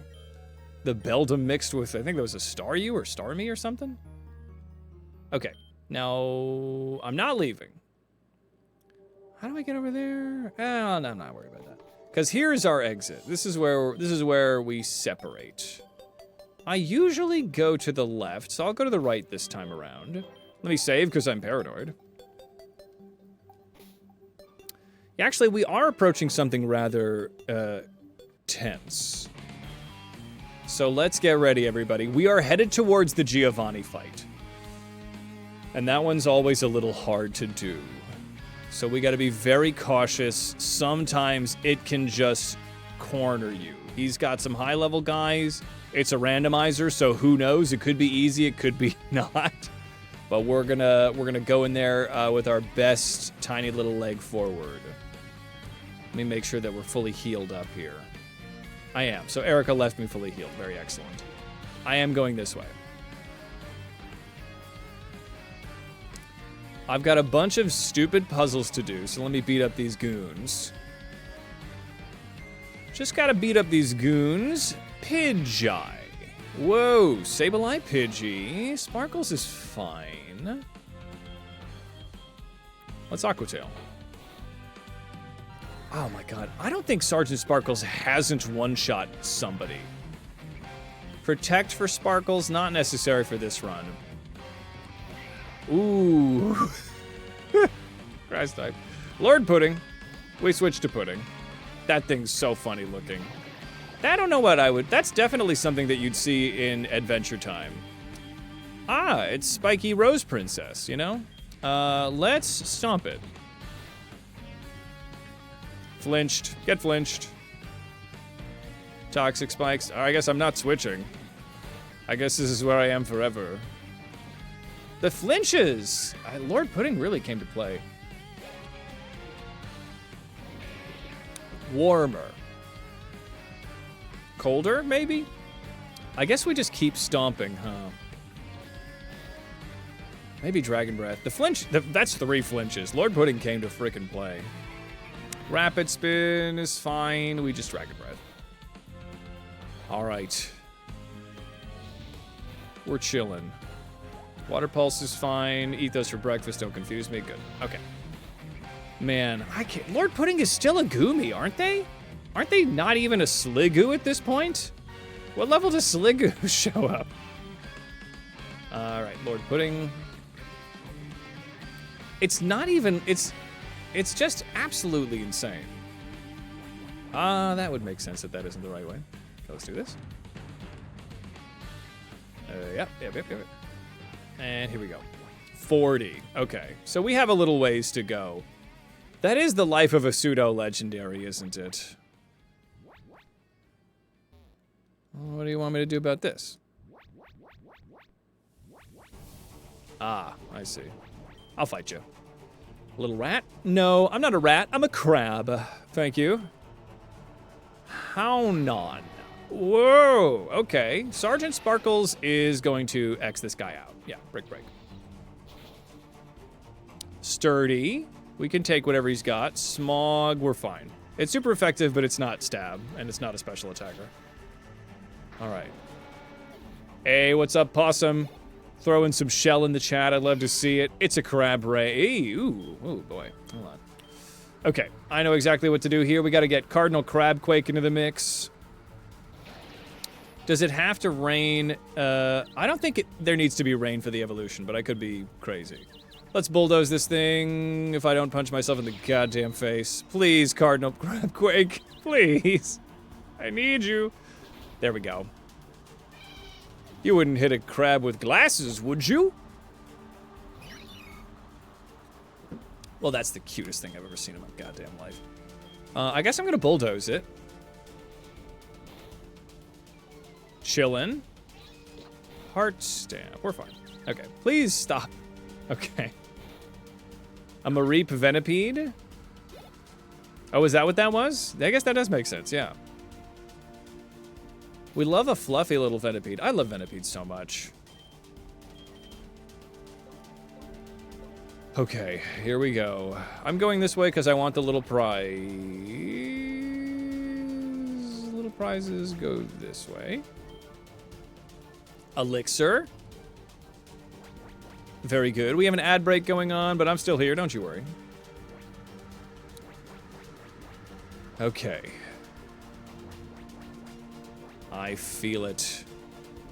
The Beldum mixed with, I think that was a Staryu or Starmie or something. Okay, now I'm not leaving. How do I get over there? Oh, no, I'm not worried about that. Because here's our exit. This is where we separate. I usually go to the left, so I'll go to the right this time around. Let me save, because I'm paranoid. Yeah, actually, we are approaching something rather, tense. So let's get ready, everybody. We are headed towards the Giovanni fight. And that one's always a little hard to do. So we gotta be very cautious. Sometimes it can just corner you. He's got some high-level guys. It's a randomizer, so who knows? It could be easy, it could be not. But we're gonna go in there with our best tiny little leg forward. Let me make sure that we're fully healed up here. I am. So Erica left me fully healed. Very excellent. I am going this way. I've got a bunch of stupid puzzles to do, so let me beat up these goons. Just gotta beat up these goons. Pidgey. Whoa, Sableye Pidgey. Sparkles is fine. What's Aquatail? Oh my god, I don't think Sergeant Sparkles hasn't one-shot somebody. Protect for Sparkles, not necessary for this run. Ooh. Grass type. Lord Pudding. We switched to Pudding. That thing's so funny looking. I don't know what I would... That's definitely something that you'd see in Adventure Time. Ah, it's Spiky Rose Princess, you know? Let's stomp it. Flinched. Get flinched. Toxic Spikes. I guess I'm not switching. I guess this is where I am forever. The flinches! Lord Pudding really came to play. Warmer. Colder, maybe? I guess we just keep stomping, huh? Maybe Dragon Breath. The flinch, that's 3 flinches. Lord Pudding came to frickin' play. Rapid Spin is fine. We just Dragon Breath. Alright. We're chillin'. Water Pulse is fine. Eat those for breakfast. Don't confuse me. Good. Okay. Man, I can't... Lord Pudding is still a Goomy, aren't they? Aren't they not even a Sliggoo at this point? What level does Sliggoo show up? All right, Lord Pudding. It's not even, it's just absolutely insane. That would make sense that isn't the right way. Okay, let's do this. Yep. And here we go. 40. Okay, so we have a little ways to go. That is the life of a pseudo-legendary, isn't it? What do you want me to do about this? Ah, I see. I'll fight you. Little rat? No, I'm not a rat. I'm a crab. Thank you. Hound on. Whoa, okay. Sergeant Sparkles is going to X this guy out. Yeah, break. Sturdy. We can take whatever he's got. Smog, we're fine. It's super effective, but it's not stab, and it's not a special attacker. All right. Hey, what's up, Possum? Throw in some shell in the chat. I'd love to see it. It's a crab ray. Ooh, boy. Hold on. Okay, I know exactly what to do here. We got to get Cardinal Crabquake into the mix. Does it have to rain? I don't think there needs to be rain for the evolution, but I could be crazy. Let's bulldoze this thing if I don't punch myself in the goddamn face. Please, Cardinal Crabquake. Please. I need you. There we go. You wouldn't hit a crab with glasses, would you? Well, that's the cutest thing I've ever seen in my goddamn life. I guess I'm gonna bulldoze it. Chillin'. Heart stamp. We're fine. Okay, please stop. Okay. A Mareep Venipede? Oh, is that what that was? I guess that does make sense, yeah. We love a fluffy little Venipede. I love Venipedes so much. Okay, here we go. I'm going this way because I want the little prize. Little prizes go this way. Elixir. Very good. We have an ad break going on, but I'm still here, don't you worry. Okay. I feel it.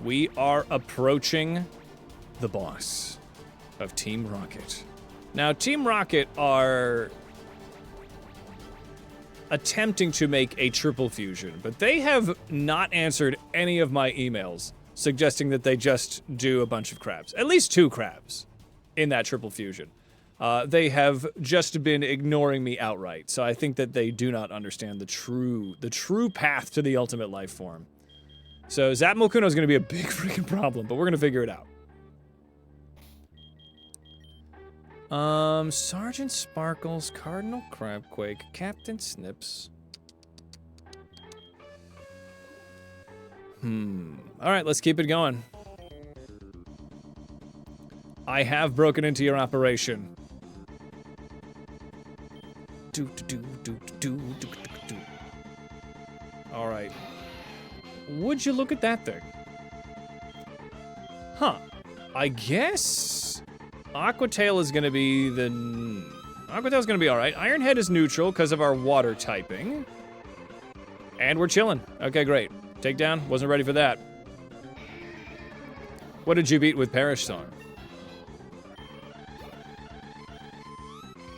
We are approaching the boss of Team Rocket. Now, Team Rocket are attempting to make a triple fusion, but they have not answered any of my emails suggesting that they just do a bunch of crabs. At least 2 crabs in that triple fusion. They have just been ignoring me outright, so I think that they do not understand the true path to the ultimate life form. So Zapmalkuno is going to be a big freaking problem, but we're going to figure it out. Sergeant Sparkles, Cardinal Crabquake, Captain Snips. Alright, let's keep it going. I have broken into your operation. Alright. Would you look at that thing? Huh. I guess Aquatail is gonna be the... Aquatail's gonna be alright. Ironhead is neutral because of our water typing. And we're chilling. Okay, great. Takedown, wasn't ready for that. What did you beat with Perish Song?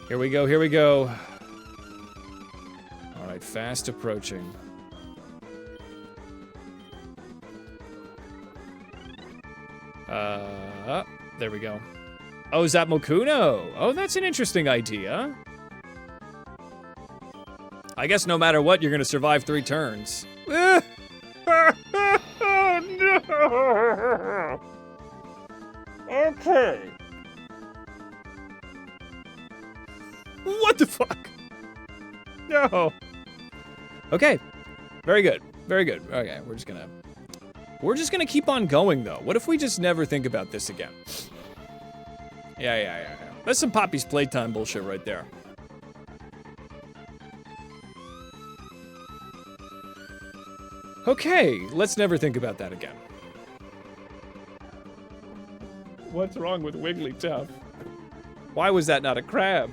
Here we go, here we go. Alright, fast approaching. There we go. Oh, Zapmalkuno. Oh, that's an interesting idea. I guess no matter what, you're gonna survive 3 turns. Oh, no! Okay. What the fuck? No. Okay. Very good. Very good. Okay, we're just gonna keep on going, though. What if we just never think about this again? Yeah. That's some Poppy's Playtime bullshit right there. Okay, let's never think about that again. What's wrong with Wigglytuff? Why was that not a crab?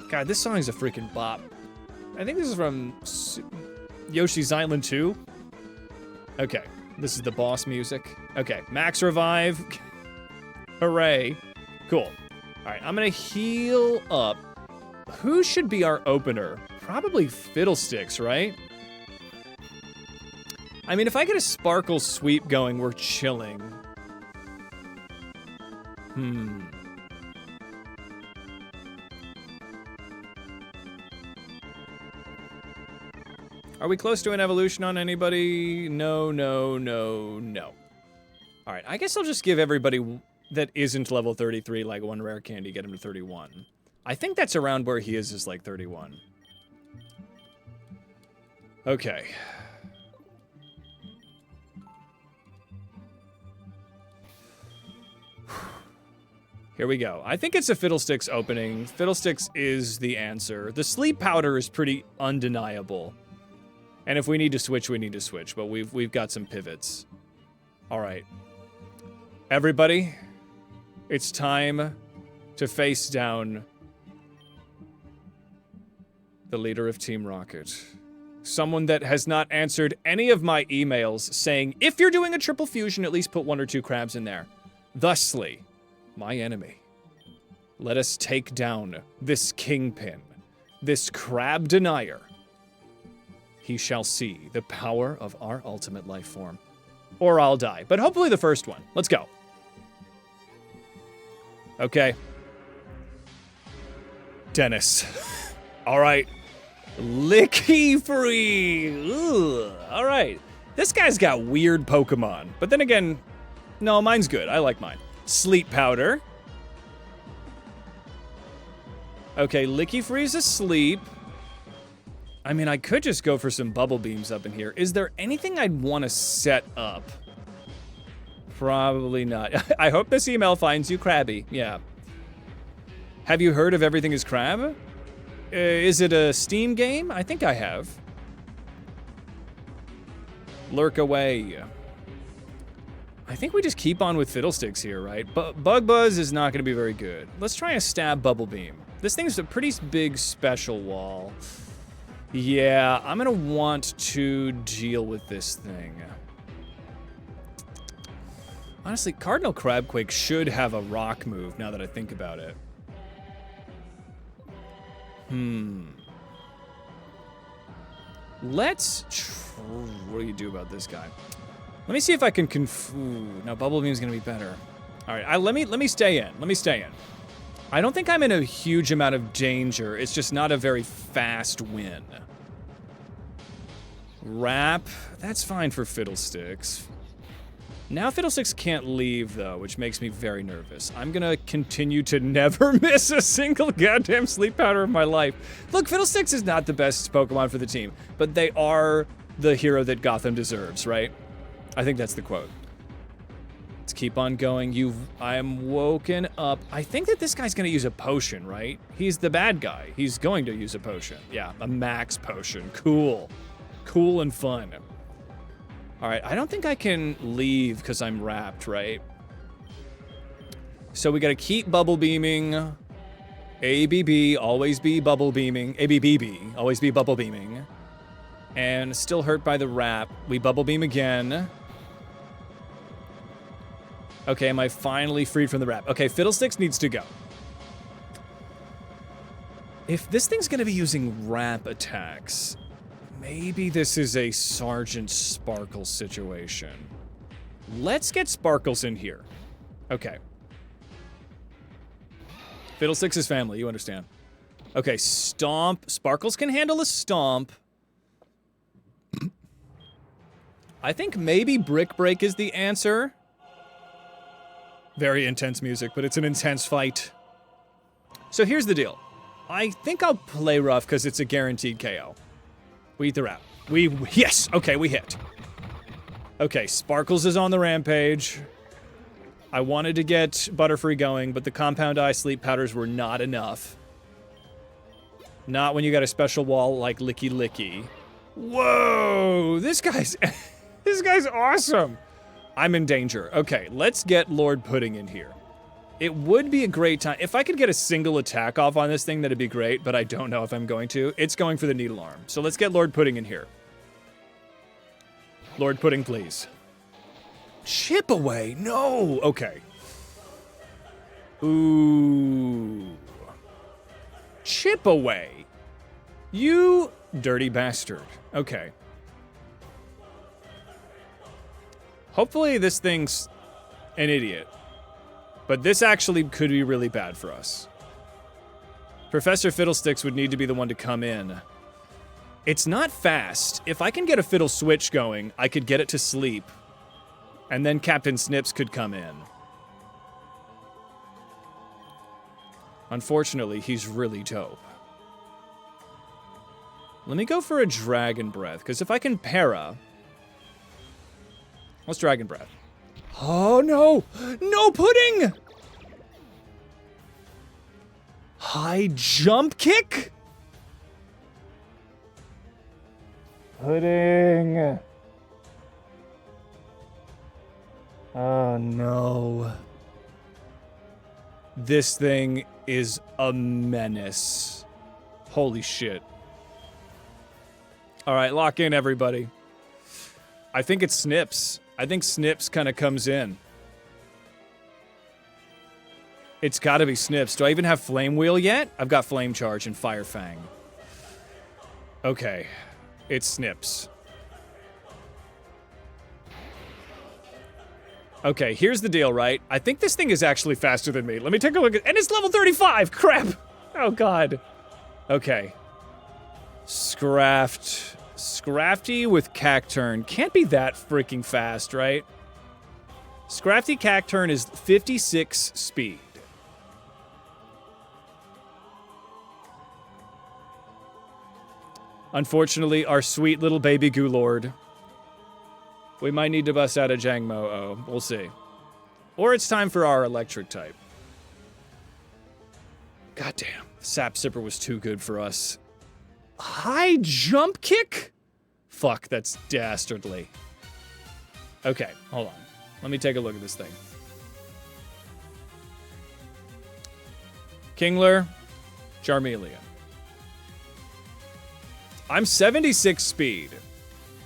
God, this song is a freaking bop. I think this is from Yoshi's Island 2? Okay, this is the boss music. Okay, max revive. Hooray. Cool. Alright, I'm gonna heal up. Who should be our opener? Probably Fiddlesticks, right? I mean, if I get a Sparkle sweep going, we're chilling. Are we close to an evolution on anybody? No, no, no, no. Alright, I guess I'll just give everybody that isn't level 33 like one rare candy, get him to 31. I think that's around where he is like 31. Okay. Here we go. I think it's a Fiddlesticks opening. Fiddlesticks is the answer. The sleep powder is pretty undeniable. And if we need to switch, we need to switch, but we've got some pivots. All right. Everybody, it's time to face down the leader of Team Rocket. Someone that has not answered any of my emails saying, if you're doing a triple fusion, at least put 1 or 2 crabs in there. Thusly, my enemy. Let us take down this kingpin, this crab denier. He shall see the power of our ultimate life form. Or I'll die, but hopefully the first one. Let's go. Okay. Dennis. All right. Licky free. Ugh. All right. This guy's got weird Pokemon, but then again, no, mine's good. I like mine. Sleep powder. Okay, Licky Free's asleep. I mean, I could just go for some bubble beams up in here. Is there anything I'd want to set up? Probably not. I hope this email finds you, Krabby. Yeah. Have you heard of Everything is Crab? Is it a Steam game? I think I have. Lurk away. I think we just keep on with Fiddlesticks here, right? Bug Buzz is not going to be very good. Let's try a stab Bubble Beam. This thing's a pretty big special wall. Yeah, I'm going to want to deal with this thing. Honestly, Cardinal Crabquake should have a rock move now that I think about it. Let's what do you do about this guy? Let me see if I can no, Bubble Beam's gonna be better. All right, let me stay in. Let me stay in. I don't think I'm in a huge amount of danger. It's just not a very fast win. Wrap, that's fine for Fiddlesticks. Now Fiddlesticks can't leave, though, which makes me very nervous. I'm gonna continue to never miss a single goddamn sleep powder of my life. Look, Fiddlesticks is not the best Pokemon for the team, but they are the hero that Gotham deserves, right? I think that's the quote. Let's keep on going. I am woken up. I think that this guy's gonna use a potion, right? He's the bad guy. He's going to use a potion. Yeah, a max potion. Cool. Cool and fun. All right, I don't think I can leave because I'm wrapped, right? So we gotta keep bubble beaming. ABB, always be bubble beaming. ABBB, always be bubble beaming. And still hurt by the wrap. We bubble beam again. Okay, am I finally freed from the wrap? Okay, Fiddlesticks needs to go. If this thing's gonna be using wrap attacks, maybe this is a Sergeant Sparkle situation. Let's get Sparkles in here. Okay. Fiddlesticks is family, you understand. Okay, Stomp. Sparkles can handle a Stomp. I think maybe Brick Break is the answer. Very intense music, but it's an intense fight. So here's the deal. I think I'll play rough because it's a guaranteed KO. We eat the wrap. Yes! Okay, we hit. Okay, Sparkles is on the rampage. I wanted to get Butterfree going, but the Compound Eye Sleep Powders were not enough. Not when you got a special wall like Licky Licky. Whoa! This guy's... this guy's awesome! I'm in danger. Okay, let's get Lord Pudding in here. It would be a great time. If I could get a single attack off on this thing, that'd be great, but I don't know if I'm going to. It's going for the Needle Arm. So let's get Lord Pudding in here. Lord Pudding, please. Chip away? No. Okay. Ooh. Chip away. You dirty bastard. Okay. Hopefully this thing's an idiot. But this actually could be really bad for us. Professor Fiddlesticks would need to be the one to come in. It's not fast. If I can get a fiddle switch going, I could get it to sleep. And then Captain Snips could come in. Unfortunately, he's really dope. Let me go for a Dragon Breath, because if I can para... Let's Dragon Breath. Oh, no! No pudding! High jump kick? Pudding. Oh, no. This thing is a menace. Holy shit. All right, lock in, everybody. I think it's Snips. I think Snips kind of comes in. It's got to be Snips. Do I even have Flame Wheel yet? I've got Flame Charge and Fire Fang. Okay. It's Snips. Okay, here's the deal, right? I think this thing is actually faster than me. Let me take a look at... And it's level 35! Crap! Oh, God. Okay. Scrafty with Cacturn. Can't be that freaking fast, right? Scrafty Cacturn is 56 speed. Unfortunately, our sweet little baby Goulord. We might need to bust out a Jangmo-O. We'll see. Or it's time for our electric type. Goddamn. Sap Sipper was too good for us. High jump kick? Fuck, that's dastardly. Okay, hold on. Let me take a look at this thing. Kingler, Charmeleon. I'm 76 speed.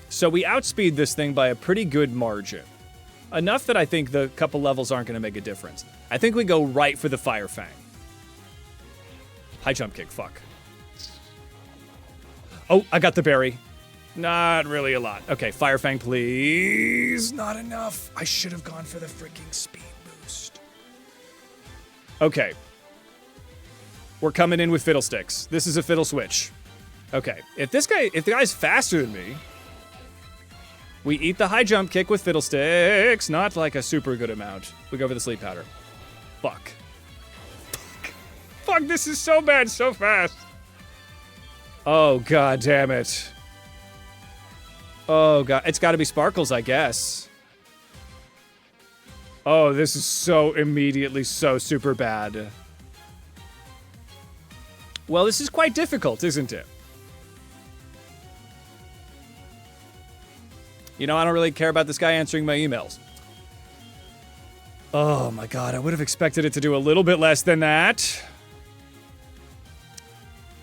So we outspeed this thing by a pretty good margin. Enough that I think the couple levels aren't going to make a difference. I think we go right for the Fire Fang. High jump kick, fuck. Oh, I got the berry. Not really a lot. Okay, Fire Fang, please. Not enough. I should have gone for the freaking speed boost. Okay. We're coming in with Fiddlesticks. This is a Fiddle Switch. Okay, if the guy's faster than me, we eat the high jump kick with Fiddlesticks. Not like a super good amount. We go for the sleep powder. Fuck. Fuck, this is so bad so fast. Oh, god damn it. Oh, god. It's gotta be Sparkles, I guess. Oh, this is so immediately so super bad. Well, this is quite difficult, isn't it? You know, I don't really care about this guy answering my emails. Oh my god, I would have expected it to do a little bit less than that.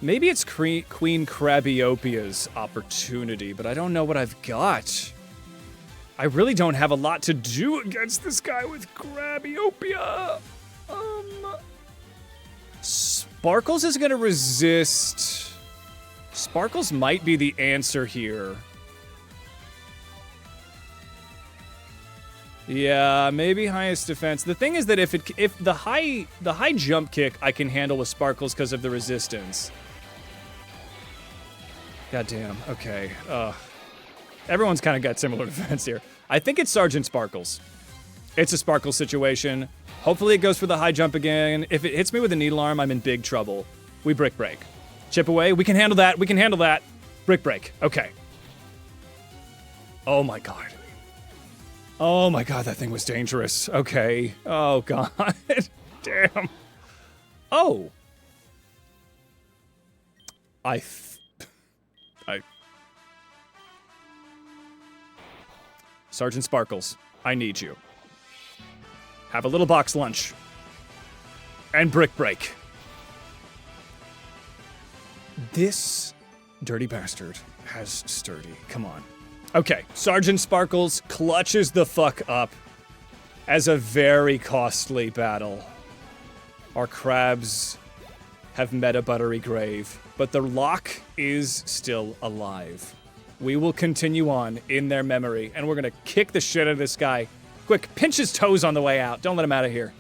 Maybe it's Queen Crabiopia's opportunity, but I don't know what I've got. I really don't have a lot to do against this guy with Crabiopia. Sparkles is gonna resist. Sparkles might be the answer here. Yeah, maybe highest defense. The thing is that if the high jump kick I can handle with Sparkles because of the resistance. Goddamn. Okay. Everyone's kind of got similar defense here. I think it's Sergeant Sparkles. It's a Sparkles situation. Hopefully it goes for the high jump again. If it hits me with a Needle Arm, I'm in big trouble. We Brick Break. Chip away. We can handle that. We can handle that. Brick Break. Okay. Oh my god. Oh my god, that thing was dangerous. Okay. Oh god. Damn. Oh. Sergeant Sparkles, I need you. Have a little box lunch. And Brick Break. This dirty bastard has sturdy. Come on. Okay, Sergeant Sparkles clutches the fuck up as a very costly battle. Our crabs have met a buttery grave, but the lock is still alive. We will continue on in their memory, and we're gonna kick the shit out of this guy. Quick, pinch his toes on the way out. Don't let him out of here.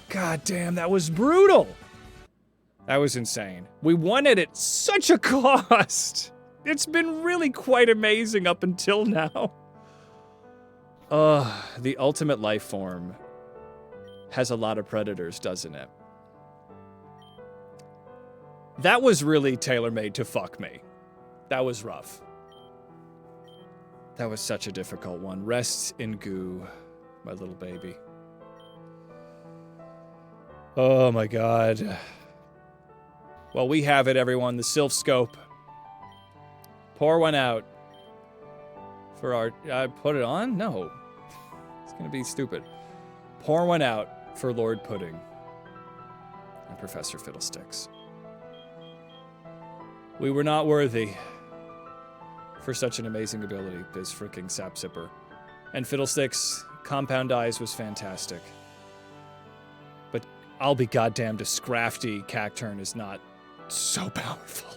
God damn, that was brutal. That was insane. We won it at such a cost. It's been really quite amazing up until now. The ultimate life form has a lot of predators, doesn't it? That was really tailor-made to fuck me. That was rough. That was such a difficult one. Rest in goo, my little baby. Oh my god. Well, we have it, everyone. The Sylph Scope. Pour one out. For our... put it on? No. It's gonna be stupid. Pour one out for Lord Pudding. And Professor Fiddlesticks. We were not worthy for such an amazing ability, Biz fricking Sap Sipper. And Fiddlesticks, Compound Eyes was fantastic. But I'll be goddamned a Scrafty Cacturn is not so powerful.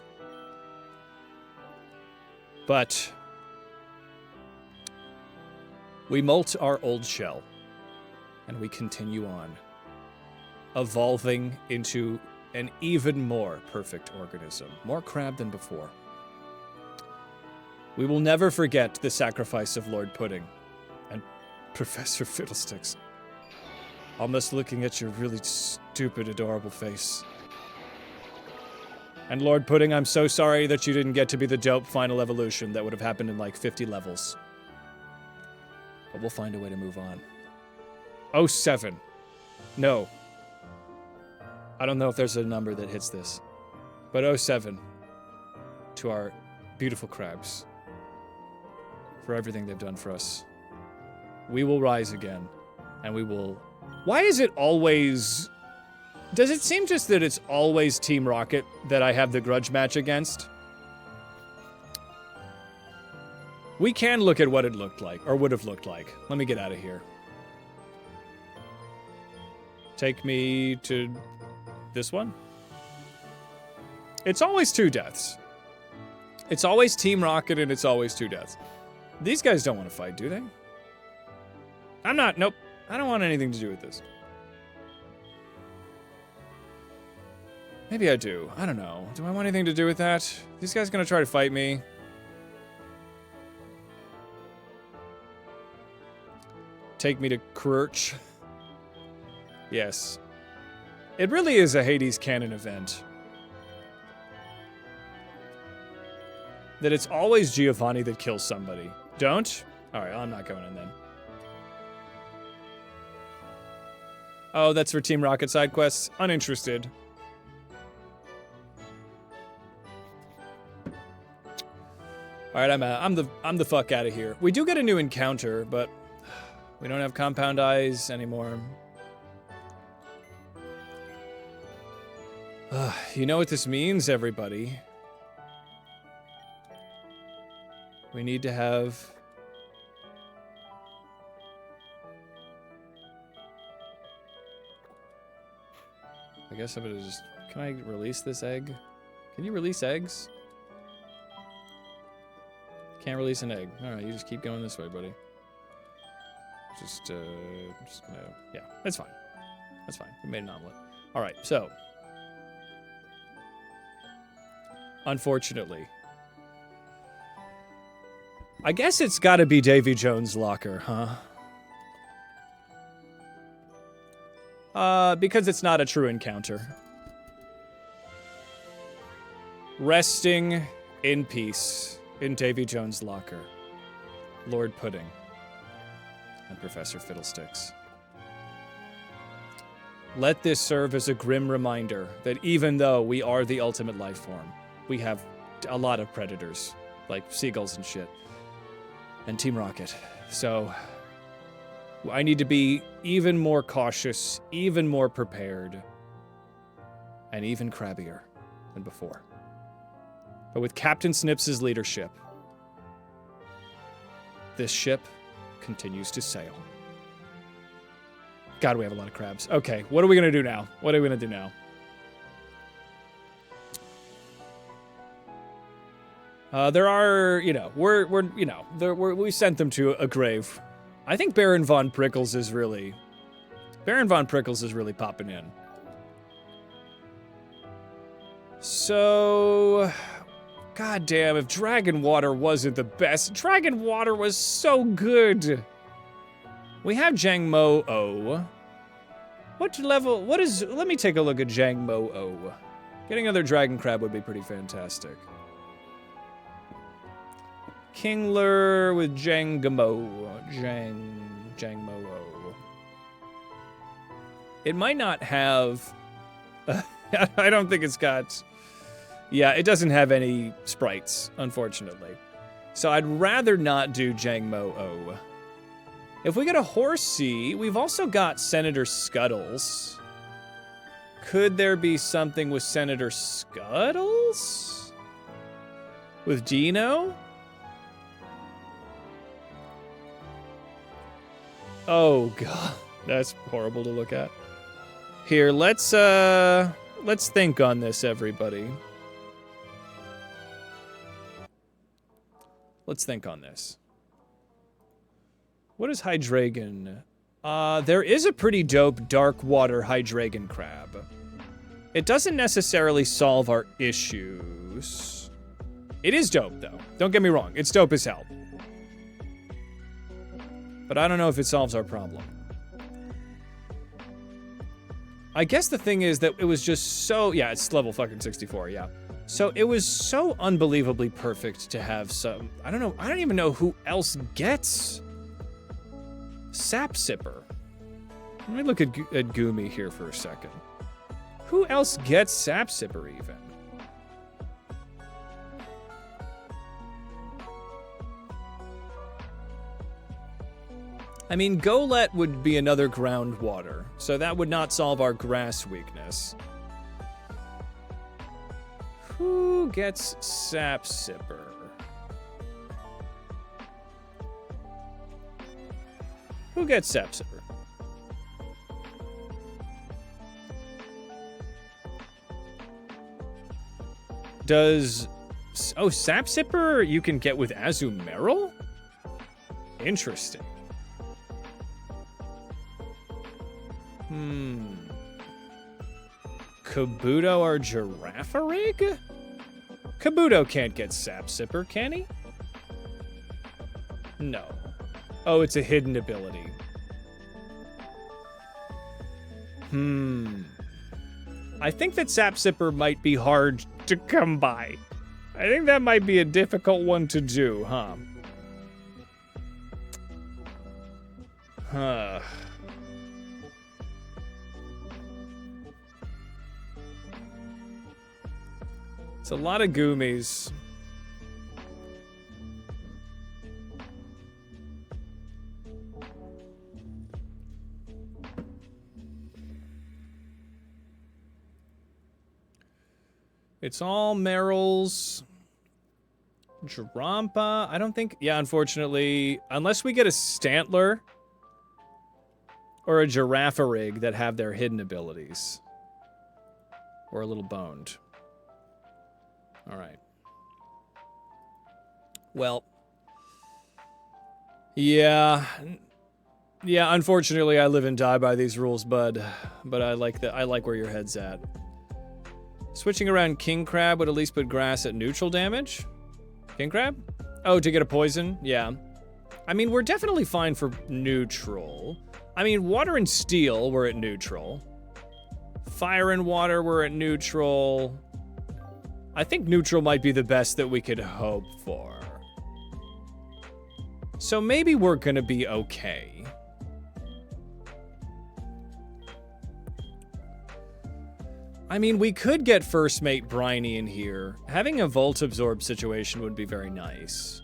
But we molt our old shell, and we continue on, evolving into an even more perfect organism, more crab than before. We will never forget the sacrifice of Lord Pudding and Professor Fiddlesticks. Almost looking at your really stupid, adorable face. And Lord Pudding, I'm so sorry that you didn't get to be the dope final evolution that would have happened in like 50 levels. But we'll find a way to move on. Oh, 07. No. I don't know if there's a number that hits this. But 07 to our beautiful crabs. For everything they've done for us. We will rise again. And we will... Why is it always... Does it seem just that it's always Team Rocket that I have the grudge match against? We can look at what it looked like, or would have looked like. Let me get out of here. Take me to this one. It's always 2 deaths. It's always Team Rocket and it's always 2 deaths. These guys don't want to fight, do they? I'm not, nope. I don't want anything to do with this. Maybe I do. I don't know. Do I want anything to do with that? These guys gonna try to fight me? Take me to Crurch. Yes. It really is a Hades canon event. That it's always Giovanni that kills somebody. Don't? Alright, I'm not going in then. Oh, that's for Team Rocket side quests? Uninterested. Alright, I'm the fuck out of here. We do get a new encounter, but we don't have Compound Eyes anymore. You know what this means, everybody. We need to have... I guess I'm gonna just... Can I release this egg? Can you release eggs? Can't release an egg. Alright, you just keep going this way, buddy. Just gonna... Yeah, that's fine. That's fine. We made an omelet. Alright, so... Unfortunately. I guess it's gotta be Davy Jones' locker, huh? Because it's not a true encounter. Resting in peace in Davy Jones' locker. Lord Pudding. And Professor Fiddlesticks. Let this serve as a grim reminder that even though we are the ultimate life form, we have a lot of predators, like seagulls and shit, and Team Rocket. So, I need to be even more cautious, even more prepared, and even crabbier than before. But with Captain Snips's leadership, this ship continues to sail. God, we have a lot of crabs. Okay, what are we gonna do now? What are we gonna do now? There are, you know, we sent them to a grave. I think Baron Von Prickles is really popping in. So, goddamn, if Dragon Water wasn't the best, Dragon Water was so good. We have Jang Mo-O. What level, let me take a look at Jang Mo-O. Getting another Dragon Crab would be pretty fantastic. Kingler with Jangamo. Jangmo-O. It might not have... I don't think it's got... Yeah, it doesn't have any sprites, unfortunately. So I'd rather not do Jangmo-O. If we get a Horsey, we've also got Senator Scuttles. Could there be something with Senator Scuttles? With Dino? Oh god, that's horrible to look at. Here, let's think on this, everybody. Let's think on this. What is Hydreigon? There is a pretty dope dark water Hydreigon crab. It doesn't necessarily solve our issues. It is dope, though. Don't get me wrong, it's dope as hell. But I don't know if it solves our problem. I guess the thing is that it was just so... Yeah, it's level fucking 64, yeah. So it was so unbelievably perfect to have some... I don't know, I don't even know who else gets Sap Sipper. Let me look at Goomy here for a second. Who else gets Sap Sipper even? I mean, Golett would be another groundwater, so that would not solve our grass weakness. Who gets Sap Sipper? Who gets Sap Sipper? Does... Oh, Sap Sipper you can get with Azumarill? Interesting. Kabuto or Girafarig? Kabuto can't get Sap Sipper, can he? No. Oh, it's a hidden ability. I think that Sap Sipper might be hard to come by. I think that might be a difficult one to do, huh? It's a lot of Goomies. It's all Merrills. Drampa, I don't think... Yeah, unfortunately, unless we get a Stantler or a Girafarig that have their hidden abilities. Or a little boned. All right. Well. Yeah. Yeah, unfortunately, I live and die by these rules, bud. But I like where your head's at. Switching around King Crab would at least put grass at neutral damage. King Crab? Oh, to get a poison? Yeah. I mean, we're definitely fine for neutral. I mean, water and steel, we're at neutral. Fire and water, we're at neutral. I think neutral might be the best that we could hope for. So maybe we're gonna be okay. I mean, we could get First Mate Briny in here. Having a Volt Absorb situation would be very nice.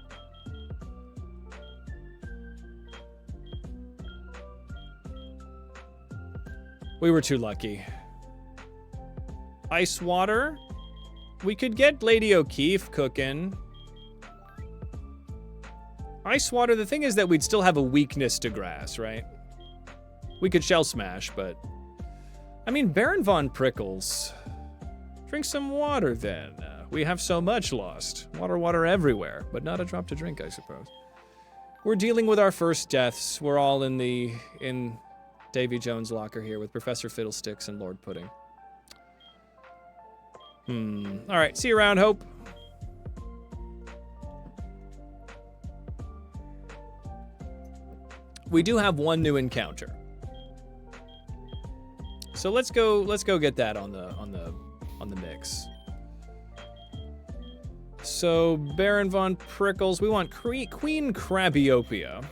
We were too lucky. Ice Water. We could get Lady O'Keefe cooking. Ice water, the thing is that we'd still have a weakness to grass, right? We could shell smash, but... I mean, Baron Von Prickles. Drink some water, then. We have so much lost. Water everywhere, but not a drop to drink, I suppose. We're dealing with our first deaths. We're all in Davy Jones' locker here with Professor Fiddlesticks and Lord Pudding. Alright, see you around, Hope. We do have one new encounter. So let's go get that on the mix. So Baron Von Prickles, we want Queen Krabbyopia.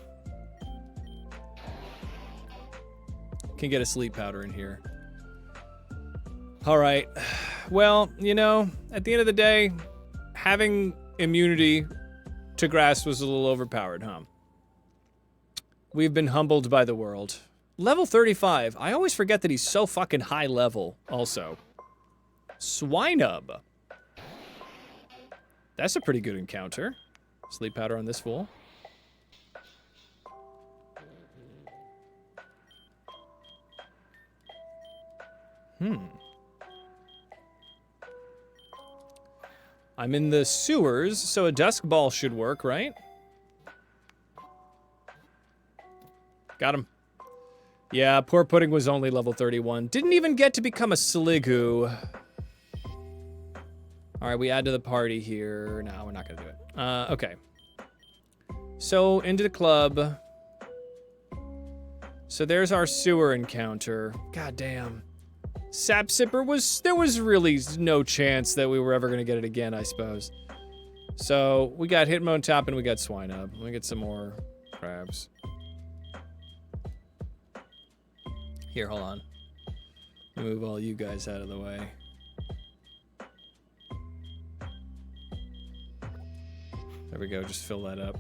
Can get a sleep powder in here. All right. Well, you know, at the end of the day, having immunity to grass was a little overpowered, huh? We've been humbled by the world. Level 35. I always forget that he's so fucking high level, also. Swinub. That's a pretty good encounter. Sleep powder on this fool. I'm in the sewers, so a dusk ball should work, right? Got him. Yeah, poor Pudding was only level 31. Didn't even get to become a Sliggoo. All right, we add to the party here. No, we're not gonna do it. Okay. So, into the club. So there's our sewer encounter. God damn. Sap Sipper there was really no chance that we were ever gonna get it again, I suppose. So, we got Hitmon Top and we got Swinub. Let me get some more crabs. Here, hold on. Let me move all you guys out of the way. There we go, just fill that up.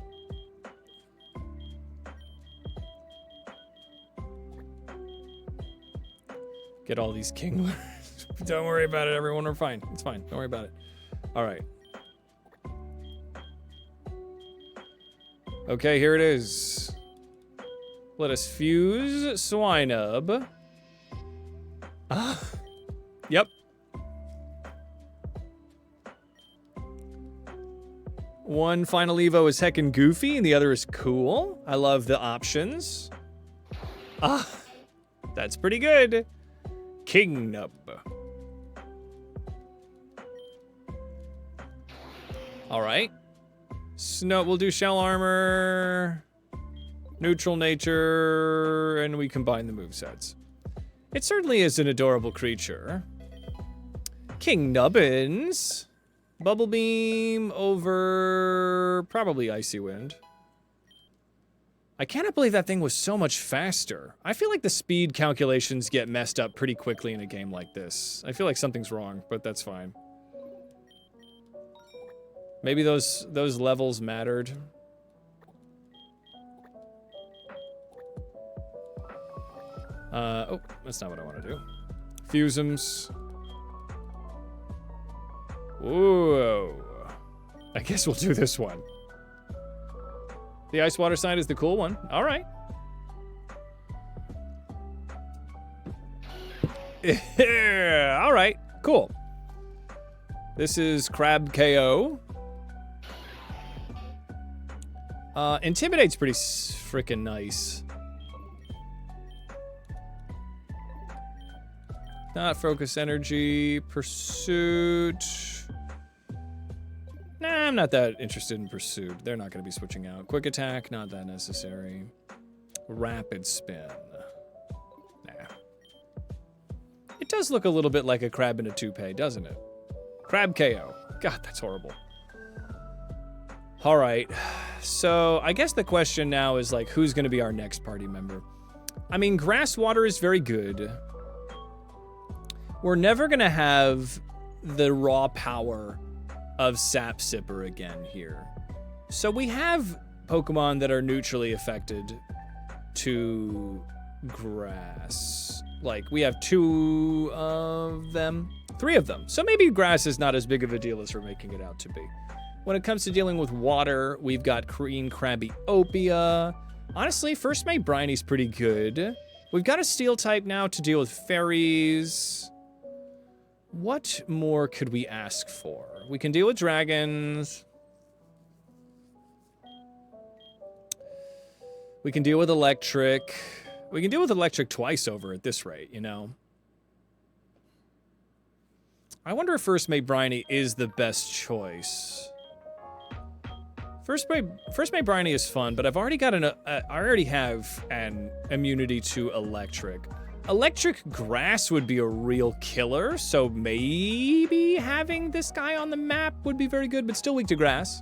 Get all these kinglers. Don't worry about it, everyone, we're fine. It's fine, don't worry about it. All right. Okay, here it is. Let us fuse Swinub. Yep. One final Evo is heckin' goofy, and the other is cool. I love the options. That's pretty good. King Nub. All right. Snow, we'll do shell armor, neutral nature, and we combine the movesets. It certainly is an adorable creature. King Nubbins. Bubble Beam over probably Icy Wind. I cannot believe that thing was so much faster. I feel like the speed calculations get messed up pretty quickly in a game like this. I feel like something's wrong, but that's fine. Maybe those levels mattered. Oh, that's not what I want to do. Fuseums. Whoa. I guess we'll do this one. The ice water side is the cool one. All right. Yeah, all right, cool. This is Crab KO. Intimidate's pretty freaking nice. Not focus energy, pursuit. Nah, I'm not that interested in pursuit. They're not going to be switching out. Quick attack, not that necessary. Rapid spin. Nah. It does look a little bit like a crab in a toupee, doesn't it? Crab KO. God, that's horrible. All right. So I guess the question now is like, who's going to be our next party member? I mean, grass water is very good. We're never going to have the raw power of Sap Sipper again here. So we have Pokemon that are neutrally affected to grass. Like, we have 2 of them. 3 of them. So maybe grass is not as big of a deal as we're making it out to be. When it comes to dealing with water, we've got Green CrabbyOpia. Honestly, First Mate Briny's pretty good. We've got a steel type now to deal with fairies. What more could we ask for? We can deal with dragons. We can deal with electric. We can deal with electric twice over at this rate, you know? I wonder if First Mate Briny is the best choice. First Mate Briny is fun, but I've already got I already have an immunity to electric. Electric grass would be a real killer, so maybe having this guy on the map would be very good, but still weak to grass.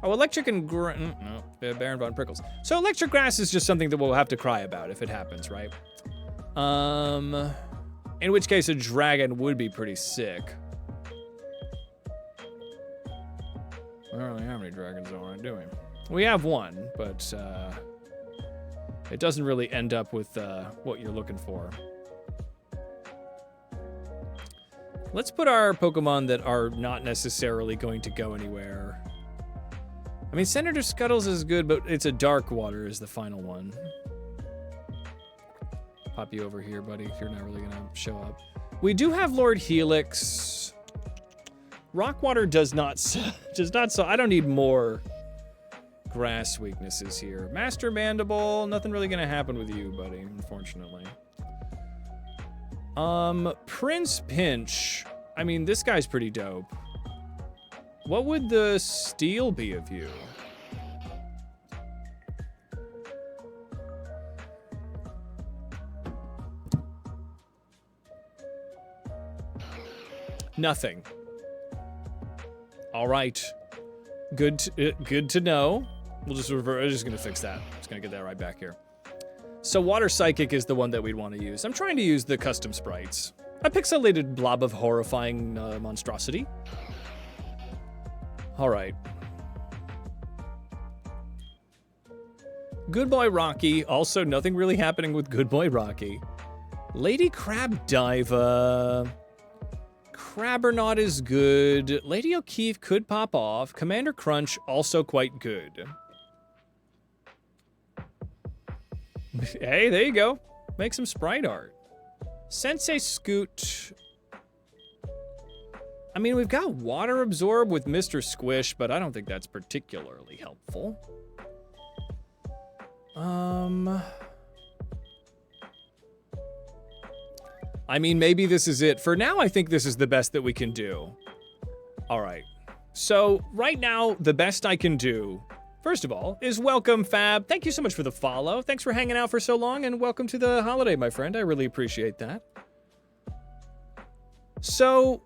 Oh, electric and no, Baron Von Prickles. So electric grass is just something that we'll have to cry about if it happens, right? In which case a dragon would be pretty sick. I don't really have any dragons though, do we? We have one, but it doesn't really end up with what you're looking for. Let's put our Pokemon that are not necessarily going to go anywhere. I mean, Senator Scuttles is good, but it's a Dark Water is the final one. Pop you over here, buddy, if you're not really gonna show up. We do have Lord Helix. Rockwater does not so I don't need more grass weaknesses here. Master Mandible, nothing really gonna happen with you, buddy, unfortunately. Prince Pinch. I mean, this guy's pretty dope. What would the steel be of you? Nothing. All right. Good to know. We'll just revert. I'm just gonna fix that. Just gonna get that right back here. So Water Psychic is the one that we'd want to use. I'm trying to use the custom sprites. A pixelated blob of horrifying monstrosity. All right. Good Boy Rocky. Also, nothing really happening with Good Boy Rocky. Lady Crab Diva. Crabbernaut is good. Lady O'Keefe could pop off. Commander Crunch, also quite good. Hey, there you go. Make some sprite art. Sensei Scoot. I mean, we've got Water Absorb with Mr. Squish, but I don't think that's particularly helpful. I mean, maybe this is it. For now, I think this is the best that we can do. All right. So, right now, the best I can do, first of all, is welcome Fab. Thank you so much for the follow. Thanks for hanging out for so long, and welcome to the holiday, my friend. I really appreciate that. So,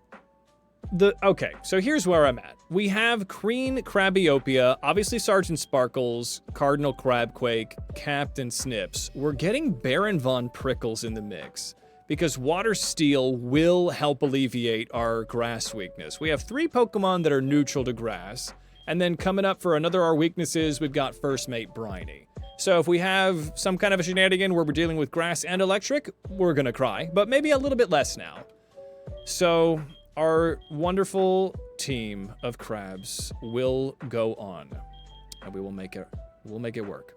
okay, so here's where I'm at. We have Green CrabbyOpia, obviously Sergeant Sparkles, Cardinal Crabquake, Captain Snips. We're getting Baron Von Prickles in the mix, because Water Steel will help alleviate our grass weakness. We have 3 Pokemon that are neutral to grass, and then coming up for another our weaknesses, we've got First Mate Briny. So if we have some kind of a shenanigan where we're dealing with grass and electric, we're gonna cry, but maybe a little bit less now. So our wonderful team of crabs will go on, and we'll make it work.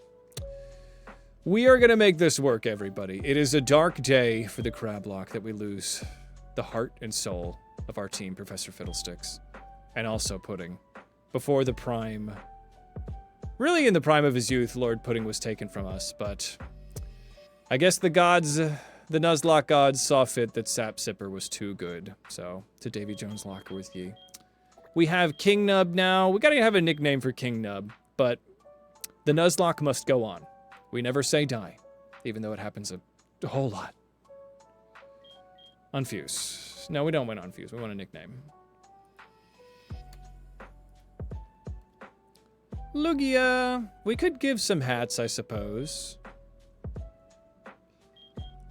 We are gonna make this work, everybody. It is a dark day for the CrabLocke that we lose the heart and soul of our team, Professor Fiddlesticks, and also Pudding. Before the prime, really in the prime of his youth, Lord Pudding was taken from us, but I guess the gods, the Nuzlocke gods saw fit that Sap Sipper was too good. So, to Davy Jones' locker with ye. We have King Nub now. We gotta have a nickname for King Nub, but the Nuzlocke must go on. We never say die, even though it happens a whole lot. Unfuse. No, we don't want Unfuse. We want a nickname. Lugia. We could give some hats, I suppose.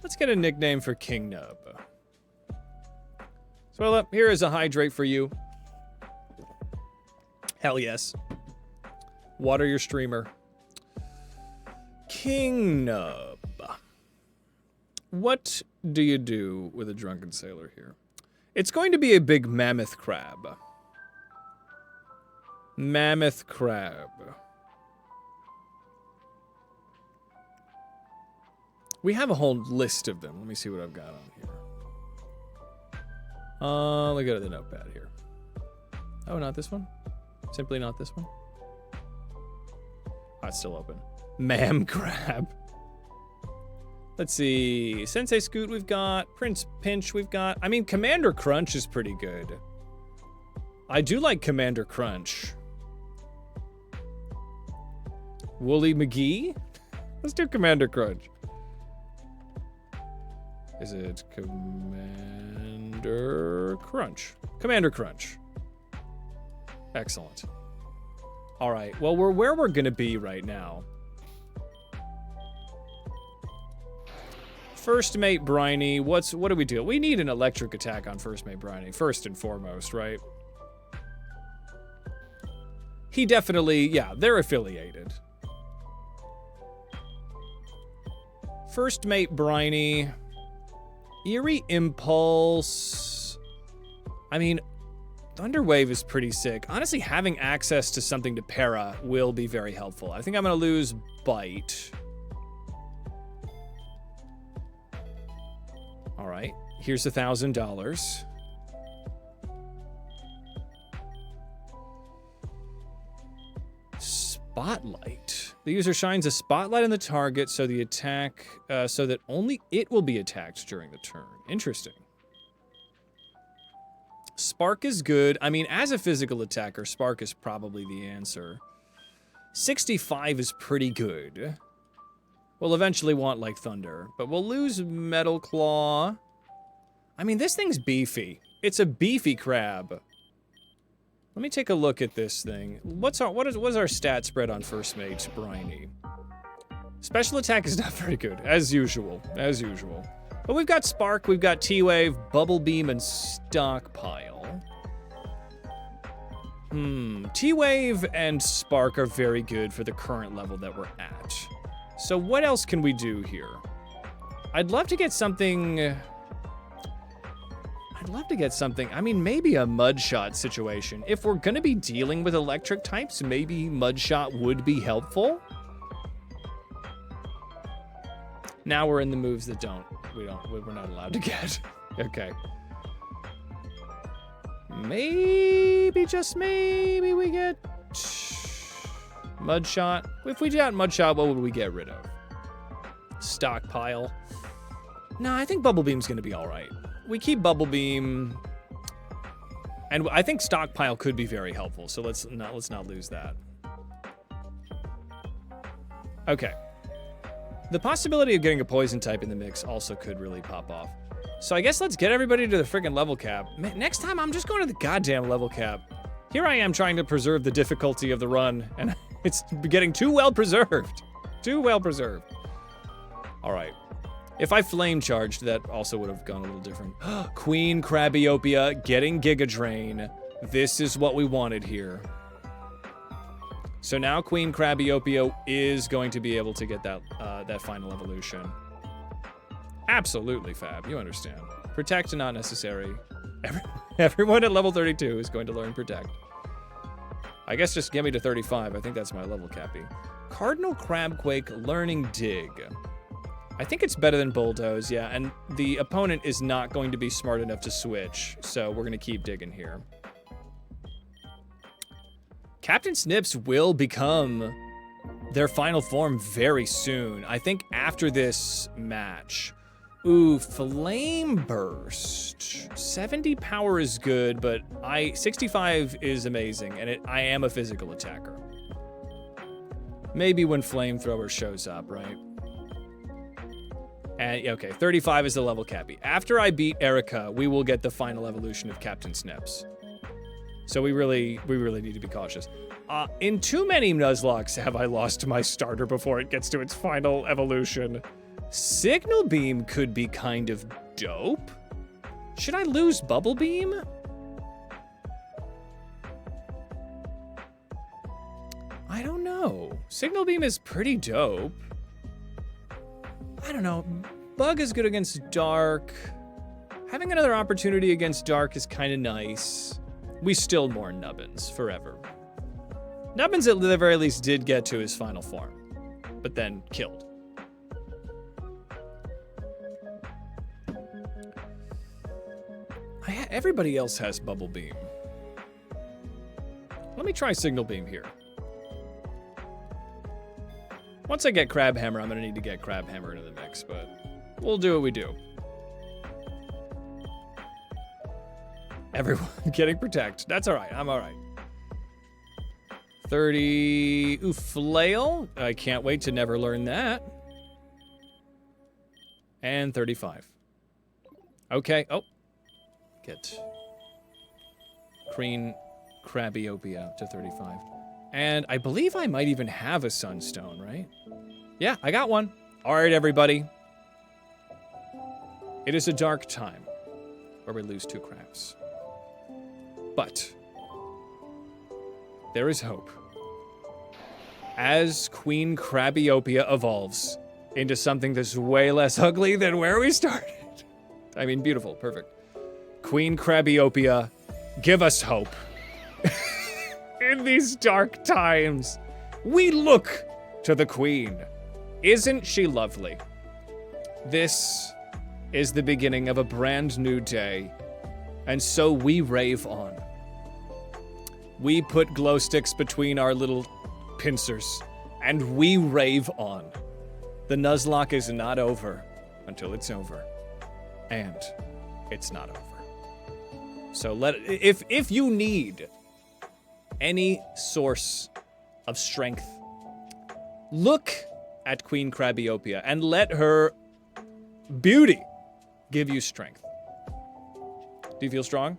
Let's get a nickname for King Nub. So, here is a hydrate for you. Hell yes. Water your streamer. King Nub. What do you do with a drunken sailor here? It's going to be a big mammoth crab. Mammoth crab. We have a whole list of them. Let me see what I've got on here. Let me go to the notepad here. Oh, not this one? Simply not this one? Oh, it's still open. Mam crab. Let's see. Sensei Scoot we've got. Prince Pinch we've got. I mean, Commander Crunch is pretty good. I do like Commander Crunch. Woolly McGee? Let's do Commander Crunch. Is it Commander Crunch? Commander Crunch. Excellent. All right. Well, we're where we're gonna be right now. First Mate Briny. What do we do? We need an electric attack on First Mate Briny, first and foremost, right? He definitely, yeah, they're affiliated. First Mate Briny. Eerie Impulse. I mean, Thunderwave is pretty sick. Honestly, having access to something to para will be very helpful. I think I'm gonna lose Bite. All right, here's $1,000. Spotlight. The user shines a spotlight on the target so the attack, so that only it will be attacked during the turn. Interesting. Spark is good. I mean, as a physical attacker, Spark is probably the answer. 65 is pretty good. We'll eventually want, like, Thunder, but we'll lose Metal Claw. I mean, this thing's beefy. It's a beefy crab. Let me take a look at this thing. What's our stat spread on First Mate Briny? Special attack is not very good, as usual, as usual. But we've got Spark, we've got T-Wave, Bubble Beam, and Stockpile. T-Wave and Spark are very good for the current level that we're at. So what else can we do here? I'd love to get something... I mean, maybe a Mudshot situation. If we're gonna be dealing with electric types, maybe Mudshot would be helpful. Now we're in the moves that we're not allowed to get. Okay. Maybe, just maybe we get Mudshot. If we got Mudshot, what would we get rid of? Stockpile. No, I think Bubble Beam's gonna be all right. We keep Bubble Beam, and I think Stockpile could be very helpful. So let's not lose that. Okay. The possibility of getting a poison type in the mix also could really pop off. So I guess let's get everybody to the freaking level cap. Man, next time I'm just going to the goddamn level cap. Here I am trying to preserve the difficulty of the run, and it's getting too well preserved. Too well preserved. All right. If I flame charged, that also would have gone a little different. Queen Crabiopia getting Giga Drain. This is what we wanted here. So now Queen Crabiopia is going to be able to get that that final evolution. Absolutely, Fab. You understand. Protect not necessary. Everyone at level 32 is going to learn Protect. I guess just get me to 35. I think that's my level cappy. Cardinal Crabquake learning Dig. I think it's better than Bulldoze, yeah, and the opponent is not going to be smart enough to switch, so we're gonna keep digging here. Captain Snips will become their final form very soon. I think after this match. Ooh, Flame Burst. 70 power is good, but 65 is amazing, and I am a physical attacker. Maybe when Flamethrower shows up, right? And okay, 35 is the level cappy. After I beat Erica, we will get the final evolution of Captain Snips. So we really need to be cautious. In too many Nuzlocks have I lost my starter before it gets to its final evolution. Signal Beam could be kind of dope. Should I lose Bubble Beam? I don't know. Signal Beam is pretty dope. I don't know. Bug is good against Dark. Having another opportunity against Dark is kind of nice. We still more Nubbins forever. Nubbins at the very least did get to his final form, but then killed. Everybody else has Bubble Beam. Let me try Signal Beam here. Once I get Crab Hammer, I'm gonna need to get Crab Hammer into the mix, but we'll do what we do. Everyone getting Protect. That's all right. I'm all right. 30. Ooh, Flail. I can't wait to never learn that. And 35. Okay. Oh. Get Queen Krabbyopia to 35. And I believe I might even have a Sunstone, right? Yeah, I got one. All right, everybody. It is a dark time where we lose 2 crabs. But there is hope. As Queen Krabbyopia evolves into something that's way less ugly than where we started. I mean, beautiful, perfect. Queen Krabbyopia, give us hope. In these dark times, we look to the Queen. Isn't she lovely? This is the beginning of a brand new day, and so we rave on. We put glow sticks between our little pincers, and we rave on. The nuzlocke is not over until it's over, and it's not over. So if you need any source of strength, look at Queen Krabbyopia and let her beauty give you strength. Do you feel strong?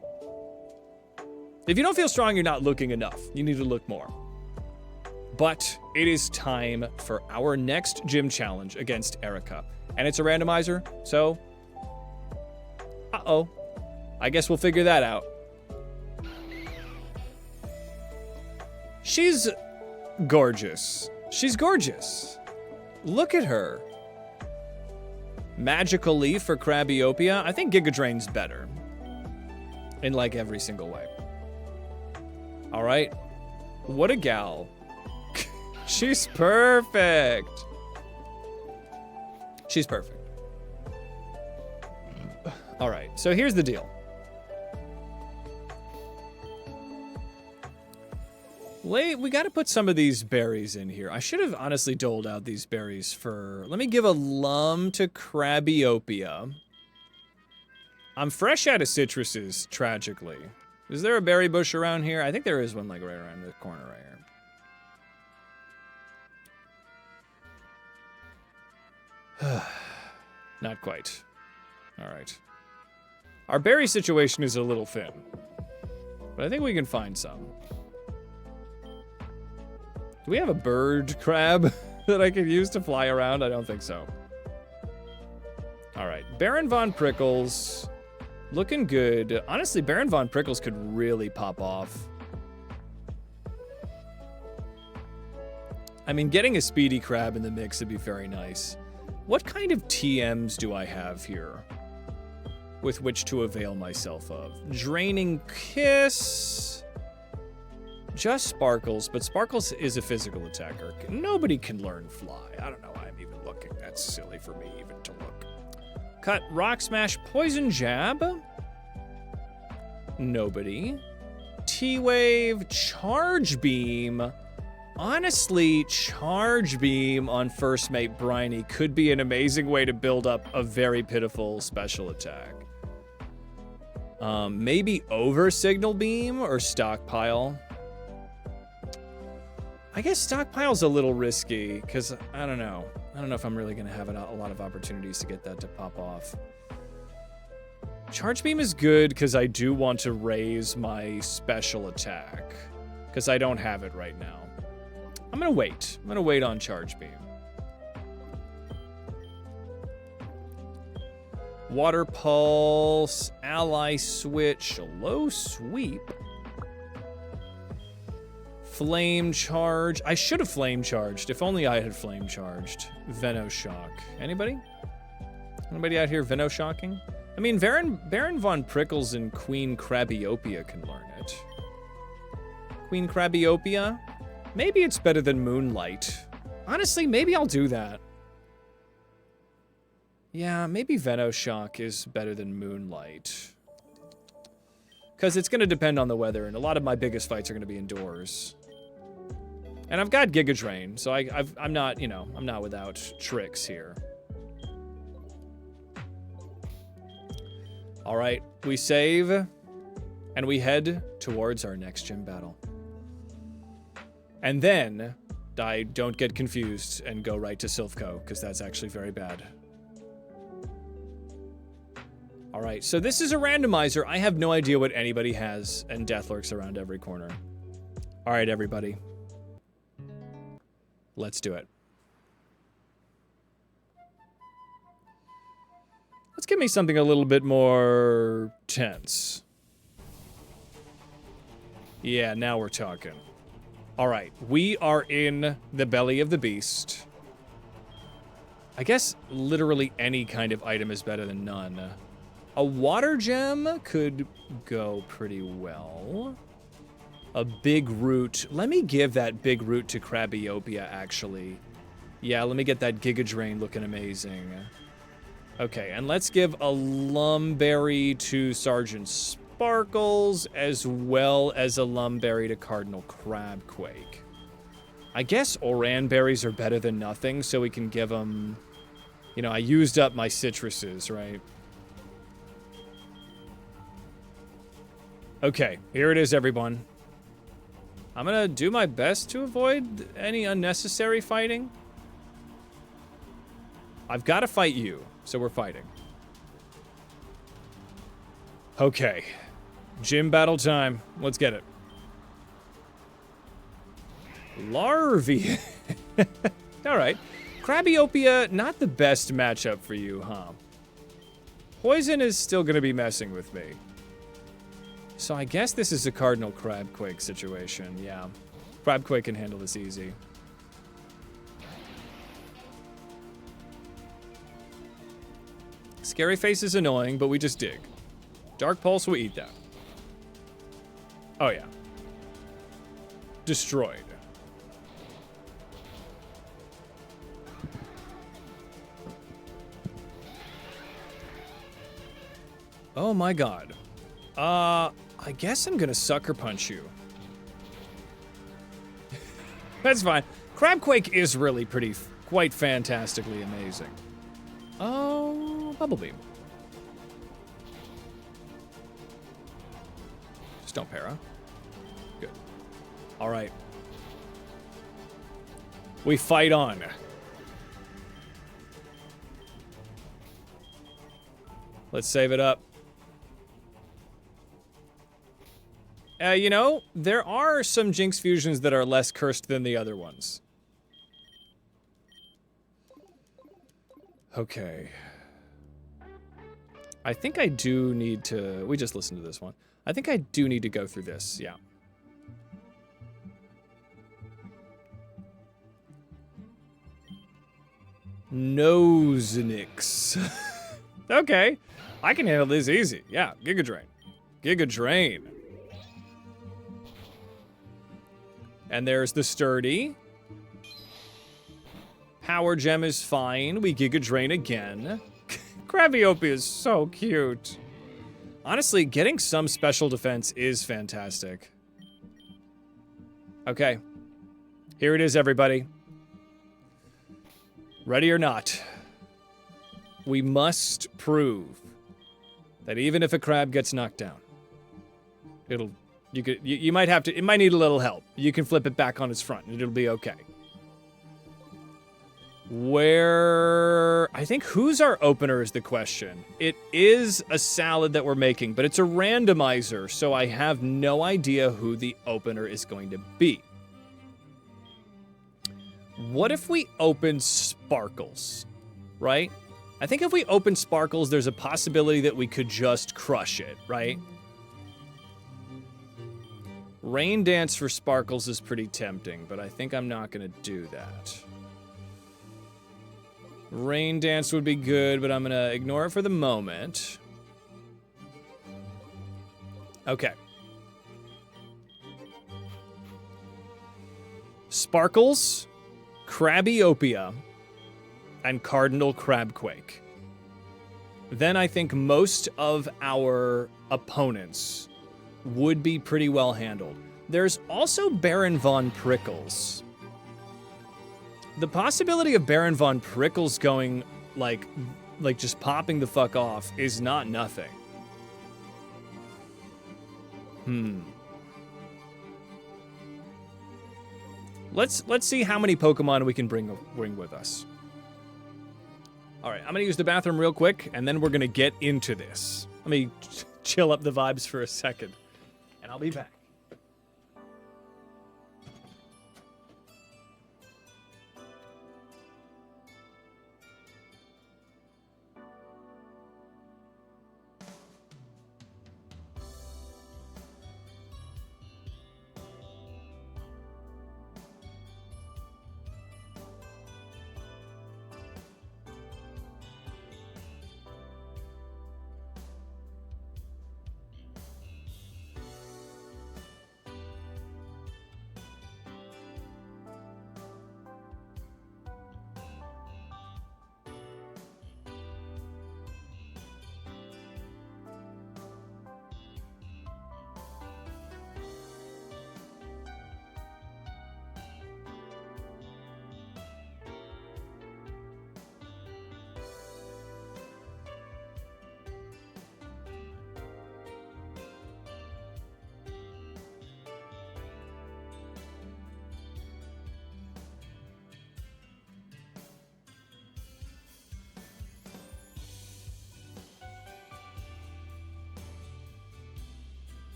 If you don't feel strong, you're not looking enough. You need to look more. But it is time for our next gym challenge against Erica. And it's a randomizer, so uh-oh. I guess we'll figure that out. She's gorgeous. She's gorgeous. Look at her. Magical Leaf for Krabbyopia. I think Giga Drain's better. In like every single way. All right. What a gal. She's perfect. She's perfect. All right. So here's the deal. We got to put some of these berries in here. I should have honestly doled out these berries for... Let me give a lum to Krabbyopia. I'm fresh out of citruses, tragically. Is there a berry bush around here? I think there is one like right around the corner right here. Not quite. All right. Our berry situation is a little thin, but I think we can find some. Do we have a bird crab that I could use to fly around? I don't think so. All right, Baron Von Prickles, looking good. Honestly, Baron Von Prickles could really pop off. I mean, getting a speedy crab in the mix would be very nice. What kind of TMs do I have here with which to avail myself of? Draining Kiss. Just Sparkles, but Sparkles is a physical attacker. Nobody can learn Fly. I don't know why I'm even looking. That's silly for me even to look. Cut, Rock Smash, Poison Jab. Nobody. T-Wave, Charge Beam. Honestly, Charge Beam on First Mate Briny could be an amazing way to build up a very pitiful special attack. Maybe over Signal Beam or Stockpile. I guess Stockpile's a little risky, because I don't know. I don't know if I'm really going to have a lot of opportunities to get that to pop off. Charge Beam is good, because I do want to raise my special attack, because I don't have it right now. I'm going to wait. I'm going to wait on Charge Beam. Water Pulse, Ally Switch, Low Sweep. Flame Charge. I should have Flame Charged. If only I had Flame Charged. Venoshock. Anybody? Anybody out here Venoshocking? I mean, Baron Von Prickles and Queen Krabbyopia can learn it. Queen Krabbyopia, Maybe it's better than Moonlight. Honestly, maybe I'll do that. Yeah, maybe Venoshock is better than Moonlight. Because it's going to depend on the weather, and a lot of my biggest fights are going to be indoors. And I've got Giga Drain, so I'm not, you know, I'm not without tricks here. All right, we save, and we head towards our next gym battle. And then, I don't get confused and go right to Silphco, because that's actually very bad. All right, so this is a randomizer. I have no idea what anybody has, and death lurks around every corner. All right, everybody. Let's do it. Let's give me something a little bit more tense. Yeah, now we're talking. All right, we are in the belly of the beast. I guess literally any kind of item is better than none. A water gem could go pretty well. A big root. Let me give that big root to Crabiopia, actually. Yeah, let me get that Giga Drain looking amazing. Okay, and let's give a Lumberry to Sergeant Sparkles, as well as a Lumberry to Cardinal Crabquake. I guess Oranberries are better than nothing, so we can give them... You know, I used up my citruses, right? Okay, here it is, everyone. I'm gonna do my best to avoid any unnecessary fighting. I've got to fight you, so we're fighting. Okay. Gym battle time. Let's get it. Larvae. Alright. Crabiopia, not the best matchup for you, huh? Poison is still gonna be messing with me. So I guess this is a Cardinal Crabquake situation, yeah. Crabquake can handle this easy. Scary Face is annoying, but we just dig. Dark Pulse will eat that. Oh yeah. Destroyed. Oh my god. I guess I'm gonna Sucker Punch you. That's fine. Crabquake is really quite fantastically amazing. Oh, Bubble Beam. Just don't para. Good. All right. We fight on. Let's save it up. You know, there are some Jinx fusions that are less cursed than the other ones. Okay. I think I do need to... We just listened to this one. I think I do need to go through this, yeah. Nosenix. Okay. I can handle this easy. Yeah, Giga Drain. Giga Drain. And there's the Sturdy. Power Gem is fine. We Giga Drain again. Crabiopia is so cute. Honestly, getting some special defense is fantastic. Okay. Here it is, everybody. Ready or not, we must prove that even if a crab gets knocked down, you might have to, it might need a little help. You can flip it back on its front and it'll be okay. I think who's our opener is the question. It is a salad that we're making, but it's a randomizer, so I have no idea who the opener is going to be. What if we open Sparkles, right? I think if we open Sparkles, there's a possibility that we could just crush it, right? Rain Dance for Sparkles is pretty tempting, but I think I'm not going to do that. Rain Dance would be good, but I'm going to ignore it for the moment. Okay. Sparkles, Krabbyopia, and Cardinal Crabquake. Then I think most of our opponents would be pretty well handled. There's also Baron Von Prickles. The possibility of Baron Von Prickles going, like just popping the fuck off is not nothing. Let's see how many Pokemon we can bring with us. All right, I'm gonna use the bathroom real quick, and then we're gonna get into this. Let me chill up the vibes for a second, and I'll be back.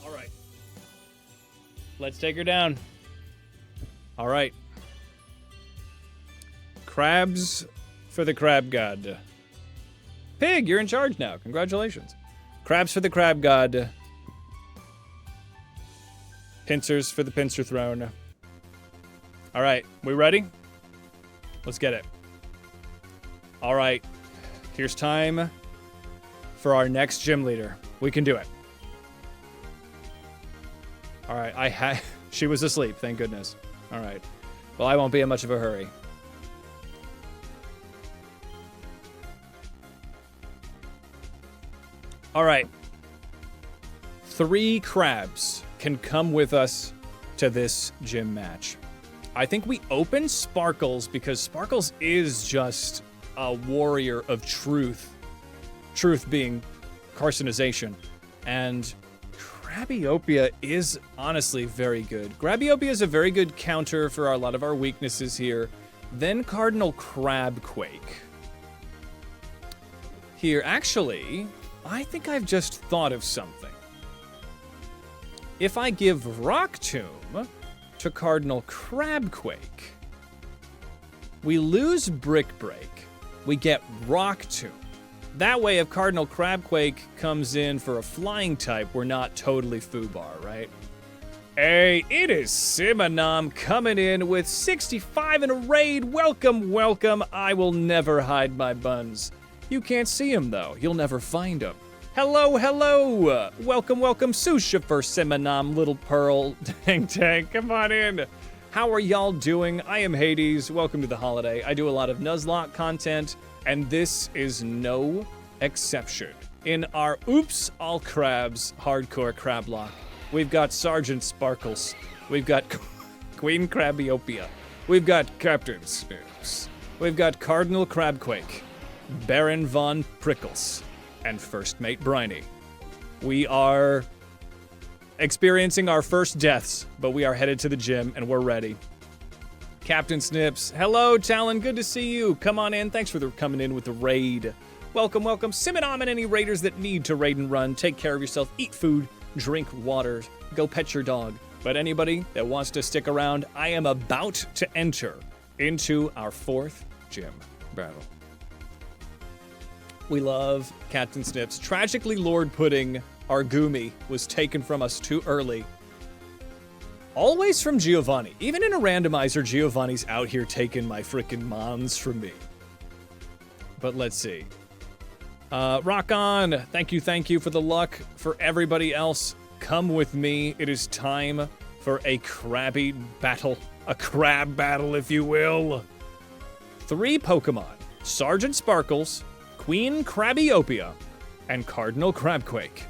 All right. Let's take her down. All right. Crabs for the Crab God. Pig, you're in charge now. Congratulations. Crabs for the Crab God. Pincers for the Pincer Throne. All right, we ready? Let's get it. All right. Here's time for our next gym leader. We can do it. All right, she was asleep, thank goodness. All right, well, I won't be in much of a hurry. All right, 3 crabs can come with us to this gym match. I think we open Sparkles because Sparkles is just a warrior of truth. Truth being carcinization, and Krabbyopia is honestly very good. Krabbyopia is a very good counter for a lot of our weaknesses here. Then Cardinal Crabquake. Here, actually, I think I've just thought of something. If I give Rock Tomb to Cardinal Crabquake, we lose Brick Break. We get Rock Tomb. That way, if Cardinal Crabquake comes in for a flying type, we're not totally foobar, right? Hey, it is Simonam coming in with 65 in a raid. Welcome, welcome. I will never hide my buns. You can't see him, though. You'll never find him. Hello, hello. Welcome, welcome. Susha for Simonam, Little Pearl. Dang, come on in. How are y'all doing? I am Hades. Welcome to the holiday. I do a lot of Nuzlocke content, and this is no exception. In our Oops All Crabs hardcore CrabLocke, we've got Sergeant Sparkles, we've got Queen Krabbyopia, we've got Captain Snips, we've got Cardinal Crabquake, Baron Von Prickles, and First Mate Briny. We are experiencing our first deaths, but we are headed to the gym and we're ready. Captain Snips, hello Talon, good to see you. Come on in, thanks for coming in with the raid. Welcome, welcome. Simonam and any raiders that need to raid and run, take care of yourself, eat food, drink water, go pet your dog. But anybody that wants to stick around, I am about to enter into our 4th gym battle. We love Captain Snips. Tragically, Lord Pudding, our Goomy, was taken from us too early. Always from Giovanni. Even in a randomizer, Giovanni's out here taking my frickin' mons from me. But let's see. Rock on. Thank you for the luck. For everybody else, come with me. It is time for a Krabby battle. A crab battle, if you will. 3 Pokemon. Sergeant Sparkles, Queen Krabbyopia, and Cardinal Crabquake.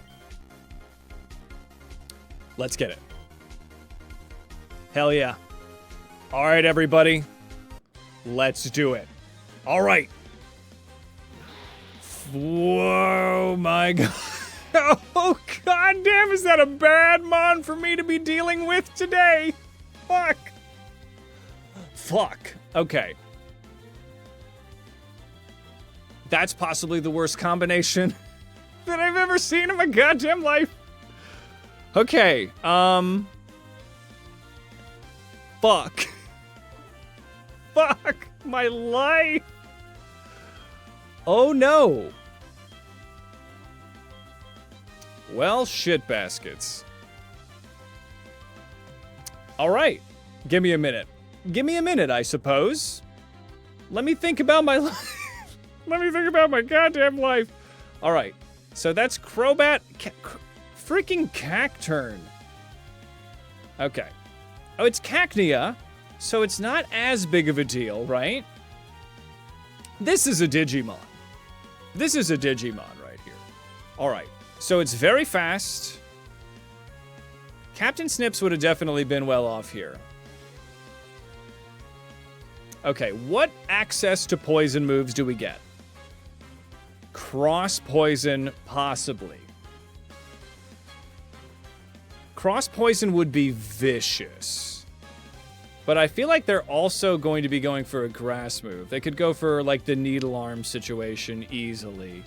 Let's get it. Hell yeah. All right, everybody. Let's do it. All right. Whoa, my God. Oh, goddamn, is that a bad mon for me to be dealing with today? Fuck. Fuck. Okay. That's possibly the worst combination that I've ever seen in my goddamn life. Okay, fuck. Fuck my life. Oh no. Well, shit baskets. All right, give me a minute. Give me a minute, I suppose. Let me think about my life. Let me think about my goddamn life. All right, so that's Crobat, freaking Cacturn. Okay. Oh, it's Cacnea, so it's not as big of a deal, right? This is a Digimon. This is a Digimon right here. All right, so it's very fast. Captain Snips would have definitely been well off here. Okay, what access to poison moves do we get? Cross poison, possibly. Cross poison would be vicious. But I feel like they're also going to be going for a grass move. They could go for like the needle arm situation easily.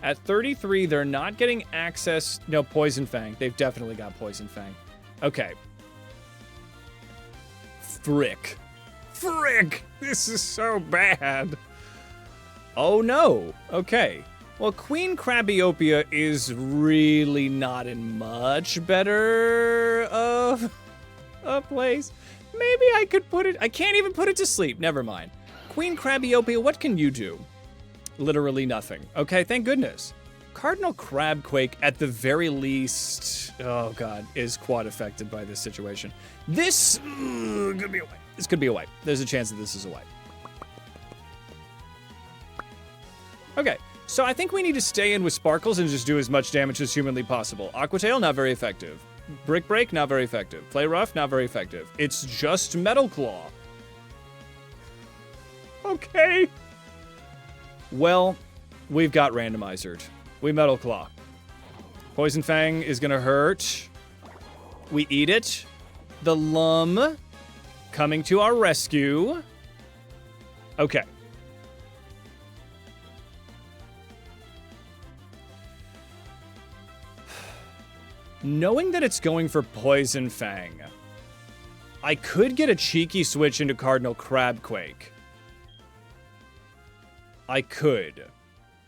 At 33, they're not getting access. No, Poison Fang. They've definitely got Poison Fang. Okay. Frick. Frick! This is so bad. Oh no. Okay. Well, Queen Krabbyopia is really not in much better of a place. Maybe I could put it... I can't even put it to sleep. Never mind. Queen Krabbyopia, what can you do? Literally nothing. Okay, thank goodness. Cardinal Crabquake, at the very least... Oh, God, is quad affected by this situation. This could be a wipe. This could be a wipe. There's a chance that this is a wipe. Okay. So I think we need to stay in with Sparkles and just do as much damage as humanly possible. Aqua Tail, not very effective. Brick Break, not very effective. Play Rough, not very effective. It's just Metal Claw. Okay. Well, we've got Randomizered. We Metal Claw. Poison Fang is gonna hurt. We eat it. The Lum coming to our rescue. Okay. Knowing that it's going for Poison Fang, I could get a cheeky switch into Cardinal Crabquake. I could.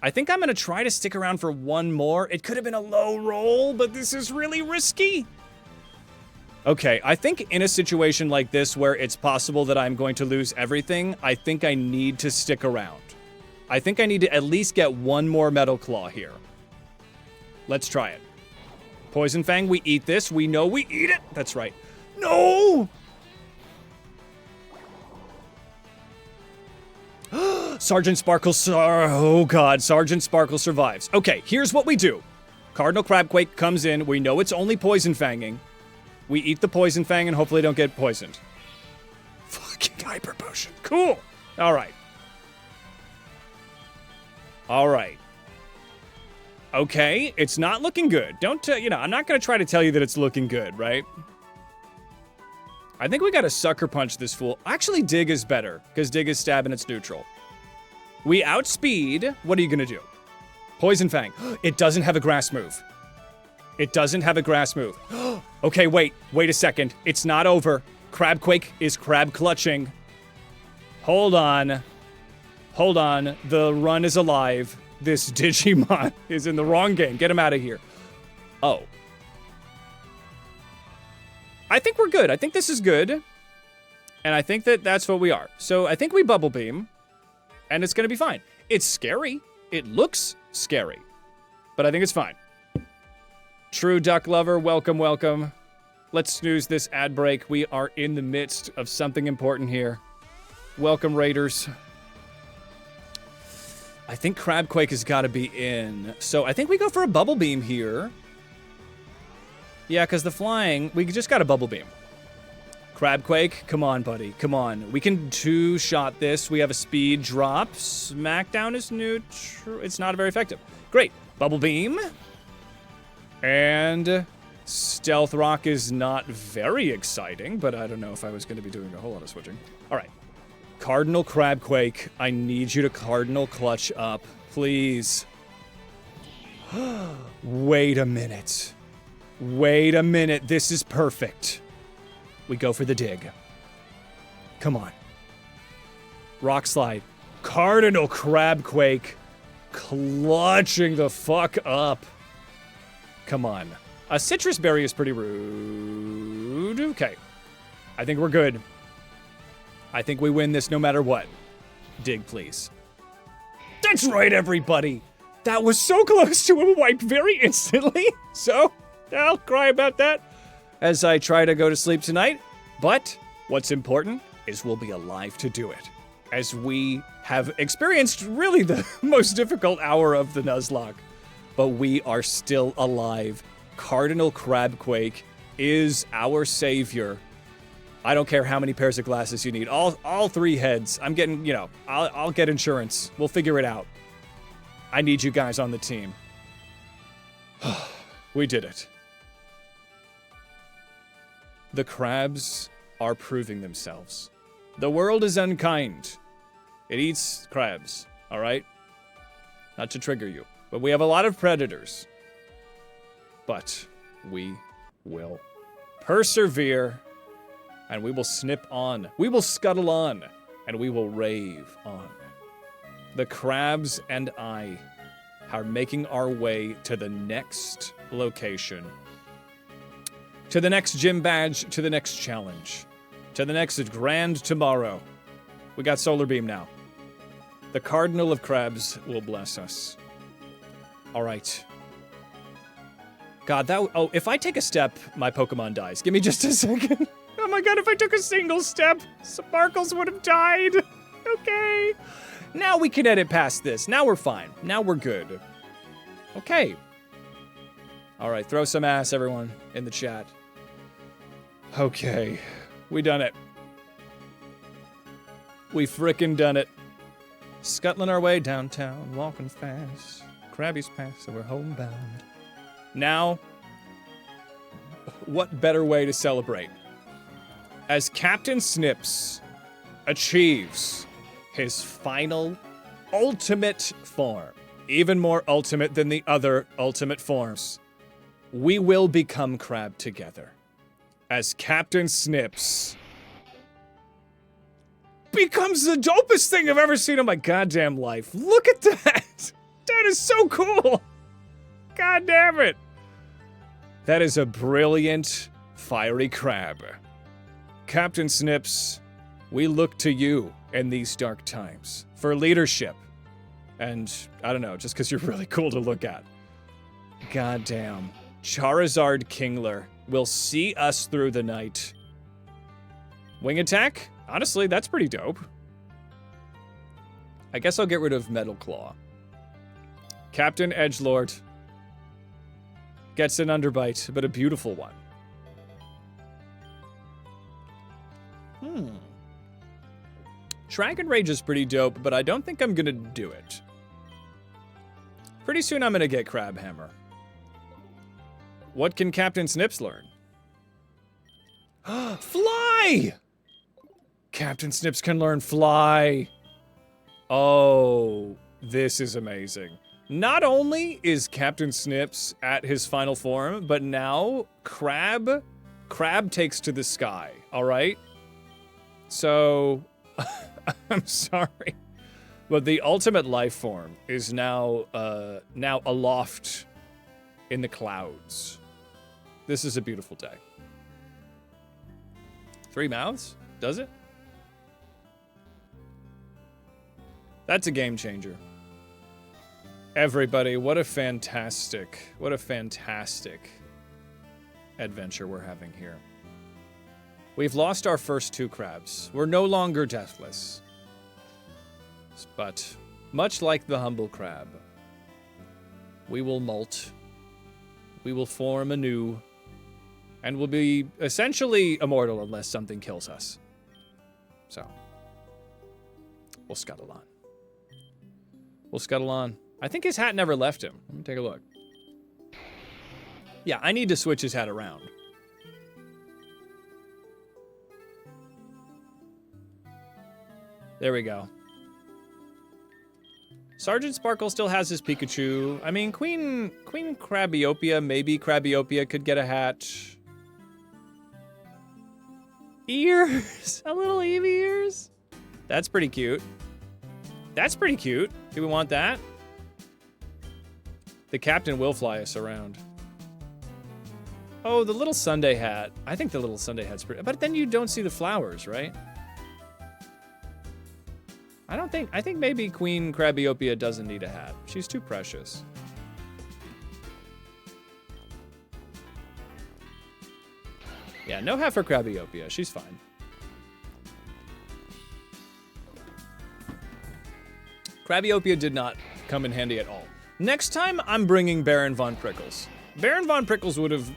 I think I'm going to try to stick around for one more. It could have been a low roll, but this is really risky. Okay, I think in a situation like this where it's possible that I'm going to lose everything, I think I need to stick around. I think I need to at least get one more Metal Claw here. Let's try it. Poison Fang, we eat this. We know we eat it. That's right. No! Sergeant Sparkle, oh God, Sergeant Sparkle survives. Okay, here's what we do. Cardinal Crabquake comes in. We know it's only Poison Fanging. We eat the Poison Fang and hopefully don't get poisoned. Fucking Hyper Potion. Cool. All right. All right. Okay, it's not looking good. Don't, I'm not going to try to tell you that it's looking good, right? I think we got to Sucker Punch this fool. Actually, Dig is better, because Dig is stab and it's neutral. We outspeed. What are you going to do? Poison Fang. It doesn't have a grass move. It doesn't have a grass move. Okay, wait a second. It's not over. Crabquake is crab clutching. Hold on. Hold on. The run is alive. This Digimon is in the wrong game. Get him out of here. Oh. I think we're good. I think this is good. And I think that that's what we are. So I think we Bubble Beam. And it's going to be fine. It's scary. It looks scary. But I think it's fine. True Duck Lover, welcome, welcome. Let's snooze this ad break. We are in the midst of something important here. Welcome, Raiders. I think Crabquake has got to be in. So I think we go for a Bubble Beam here. Yeah, because the flying, we just got a Bubble Beam. Crabquake, come on, buddy. Come on. We can two-shot this. We have a speed drop. Smackdown is neutral. It's not very effective. Great. Bubble Beam. And Stealth Rock is not very exciting, but I don't know if I was going to be doing a whole lot of switching. All right. Cardinal Crabquake, I need you to Cardinal Clutch up, please. Wait a minute. Wait a minute. This is perfect. We go for the dig. Come on. Rock Slide. Cardinal Crabquake. Clutching the fuck up. Come on. A Citrus Berry is pretty rude. Okay. I think we're good. I think we win this no matter what. Dig, please. That's right, everybody. That was so close to a wipe very instantly. So, I'll cry about that as I try to go to sleep tonight. But what's important is we'll be alive to do it, as we have experienced really the most difficult hour of the Nuzlocke. But we are still alive. Cardinal Crabquake is our savior. I don't care how many pairs of glasses you need. All three heads. I'm getting, you know, I'll get insurance. We'll figure it out. I need you guys on the team. We did it. The crabs are proving themselves. The world is unkind. It eats crabs, all right? Not to trigger you, but we have a lot of predators. But we will persevere, and we will snip on. We will scuttle on, and we will rave on. The crabs and I are making our way to the next location. To the next gym badge, to the next challenge. To the next grand tomorrow. We got Solar Beam now. The Cardinal of Crabs will bless us. All right. God, oh, if I take a step, my Pokemon dies. Give me just a second. Oh my god, if I took a single step, Sparkles would have died. Okay. Now we can edit past this. Now we're fine. Now we're good. Okay. All right, throw some ass, everyone, in the chat. Okay. We done it. We frickin' done it. Scuttling our way downtown, walking fast. Krabby's past, so we're homebound. Now, what better way to celebrate? As Captain Snips achieves his final ultimate form, even more ultimate than the other ultimate forms, we will become Crab together. As Captain Snips becomes the dopest thing I've ever seen in my goddamn life. Look at that! That is so cool! God damn it! That is a brilliant, fiery crab. Captain Snips, we look to you in these dark times for leadership. And, I don't know, just because you're really cool to look at. God damn. Charizard Kingler will see us through the night. Wing attack? Honestly, that's pretty dope. I guess I'll get rid of Metal Claw. Captain Edgelord gets an underbite, but a beautiful one. Dragon Rage is pretty dope, but I don't think I'm gonna do it. Pretty soon I'm gonna get Crab Hammer. What can Captain Snips learn? Fly! Captain Snips can learn Fly. Oh, this is amazing. Not only is Captain Snips at his final form, but now Crab takes to the sky, all right? So, I'm sorry. But the ultimate life form is now now aloft in the clouds. This is a beautiful day. 3 mouths? Does it? That's a game changer. Everybody, what a fantastic adventure we're having here. We've lost our first 2 crabs. We're no longer deathless. But, much like the humble crab, we will molt, we will form anew, and will be essentially immortal unless something kills us. So, we'll scuttle on. We'll scuttle on. I think his hat never left him. Let me take a look. Yeah, I need to switch his hat around. There we go. Sergeant Sparkle still has his Pikachu. I mean, Queen Crabiopia, maybe Crabiopia could get a hat. Ears! A little Eevee ears? That's pretty cute. That's pretty cute. Do we want that? The captain will fly us around. Oh, the little Sunday hat. I think the little Sunday hat's pretty... But then you don't see the flowers, right? I think maybe Queen Crabiopia doesn't need a hat. She's too precious. Yeah, no hat for Crabiopia. She's fine. Crabiopia did not come in handy at all. Next time, I'm bringing Baron Von Prickles. Baron Von Prickles would have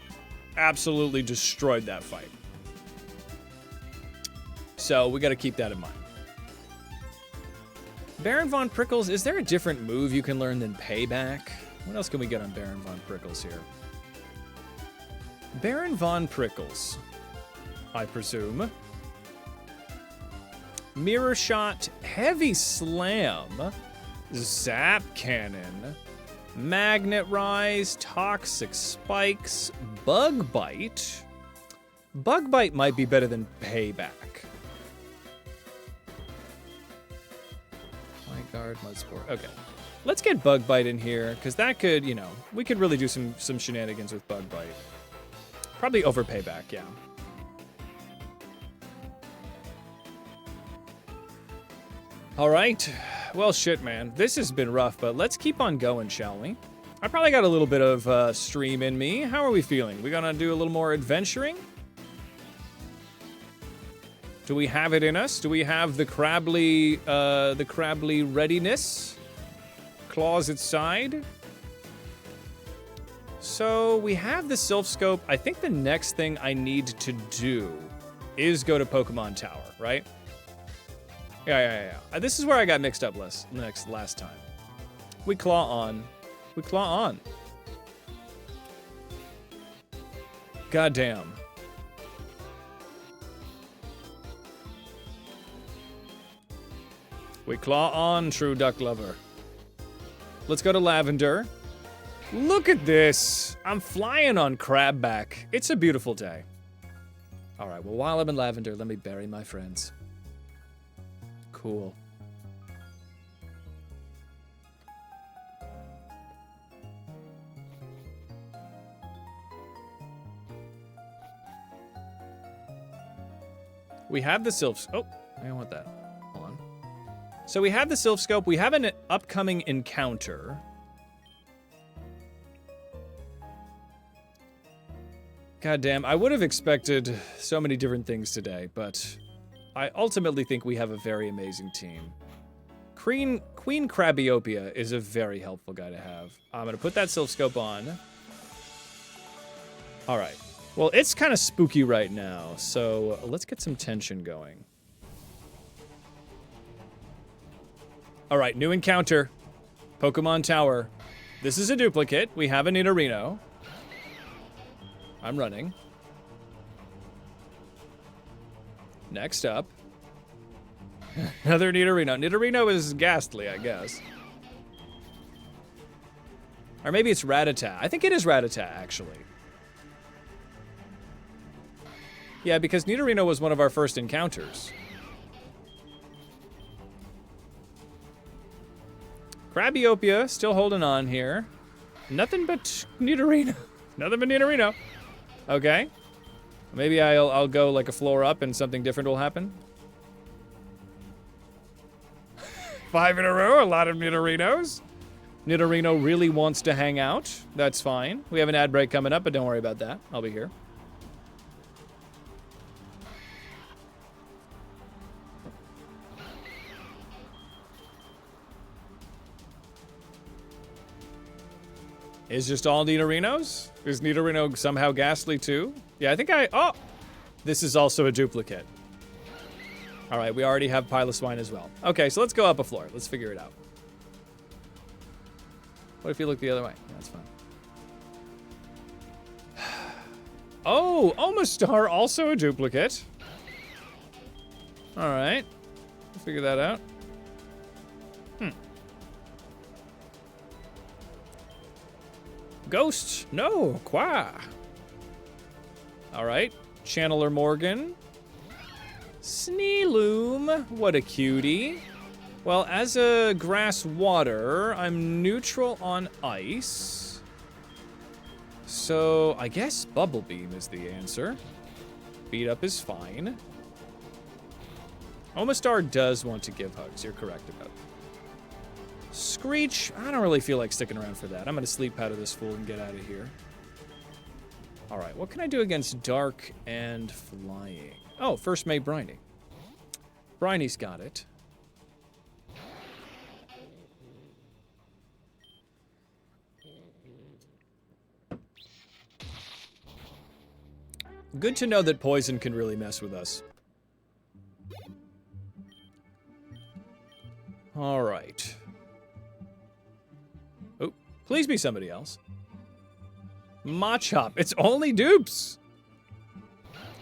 absolutely destroyed that fight. So, we gotta keep that in mind. Baron Von Prickles, is there a different move you can learn than Payback? What else can we get on Baron Von Prickles here? Baron Von Prickles, I presume. Mirror Shot, Heavy Slam, Zap Cannon, Magnet Rise, Toxic Spikes, Bug Bite. Bug Bite might be better than Payback. Guard, Mudsport. Okay. Let's get Bug Bite in here, because that could, you know, we could really do some shenanigans with Bug Bite. Probably over Payback, yeah. All right. Well, shit, man. This has been rough, but let's keep on going, shall we? I probably got a little bit of stream in me. How are we feeling? We gonna do a little more adventuring? Do we have it in us? Do we have the Krabby readiness? Claws at side. So we have the Sylph Scope. I think the next thing I need to do is go to Pokemon Tower, right? Yeah. This is where I got mixed up last time. We claw on. We claw on. Goddamn. We claw on, true duck lover. Let's go to Lavender. Look at this. I'm flying on Crabback. It's a beautiful day. All right, well, while I'm in Lavender, let me bury my friends. Cool. We have the Sylphs. Oh, I don't want that. Hold on. So we have the Sylph Scope. We have an upcoming encounter. Goddamn, I would have expected so many different things today, but I ultimately think we have a very amazing team. Queen Crabiopia is a very helpful guy to have. I'm gonna put that Sylph Scope on. All right. Well, it's kind of spooky right now, so let's get some tension going. All right, new encounter. Pokemon Tower. This is a duplicate. We have a Nidorino. I'm running. Next up. Another Nidorino. Nidorino is ghastly, I guess. Or maybe it's Rattata. I think it is Rattata, actually. Yeah, because Nidorino was one of our first encounters. Crabbyopia, still holding on here. Nothing but Nidorino. Nothing but Nidorino. Okay. Maybe I'll go like a floor up and something different will happen. 5 in a row, a lot of Nidorinos. Nidorino really wants to hang out. That's fine. We have an ad break coming up, but don't worry about that. I'll be here. Is just all Nidorinos? Is Nidorino somehow ghastly too? Yeah, I think oh! This is also a duplicate. All right, we already have Pile of Swine as well. Okay, so let's go up a floor. Let's figure it out. What if you look the other way? That's fine. Oh, Omastar, also a duplicate. All right, we'll figure that out. Ghost, no, Qua. All right, Channeler Morgan. Sneeloom, what a cutie. Well, as a grass water, I'm neutral on ice. So I guess Bubble Beam is the answer. Beat up is fine. Omastar does want to give hugs, you're correct about that. Screech, I don't really feel like sticking around for that. I'm gonna sleep powder this fool and get out of here. All right, what can I do against dark and flying? Oh, first mate Briny. Briny's got it. Good to know that poison can really mess with us. All right. Oh, please be somebody else. Machop, it's only dupes.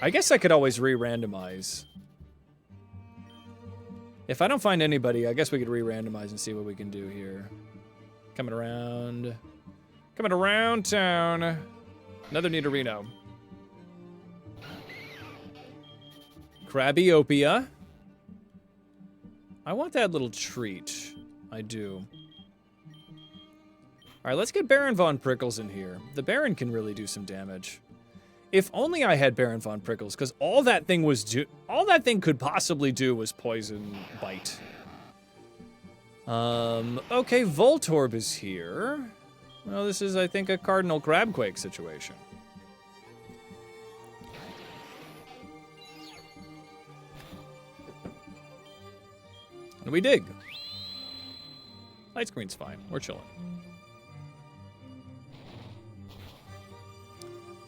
I guess I could always re-randomize. If I don't find anybody, I guess we could re-randomize and see what we can do here. Coming around town. Another Nidorino. Crabbyopia. I want that little treat. I do. All right, let's get Baron Von Prickles in here. The Baron can really do some damage. If only I had Baron Von Prickles, because all that thing could possibly do was poison bite. Okay, Voltorb is here. Well, this is, I think, a Cardinal Crabquake situation. And we dig. Light screen's fine. We're chilling.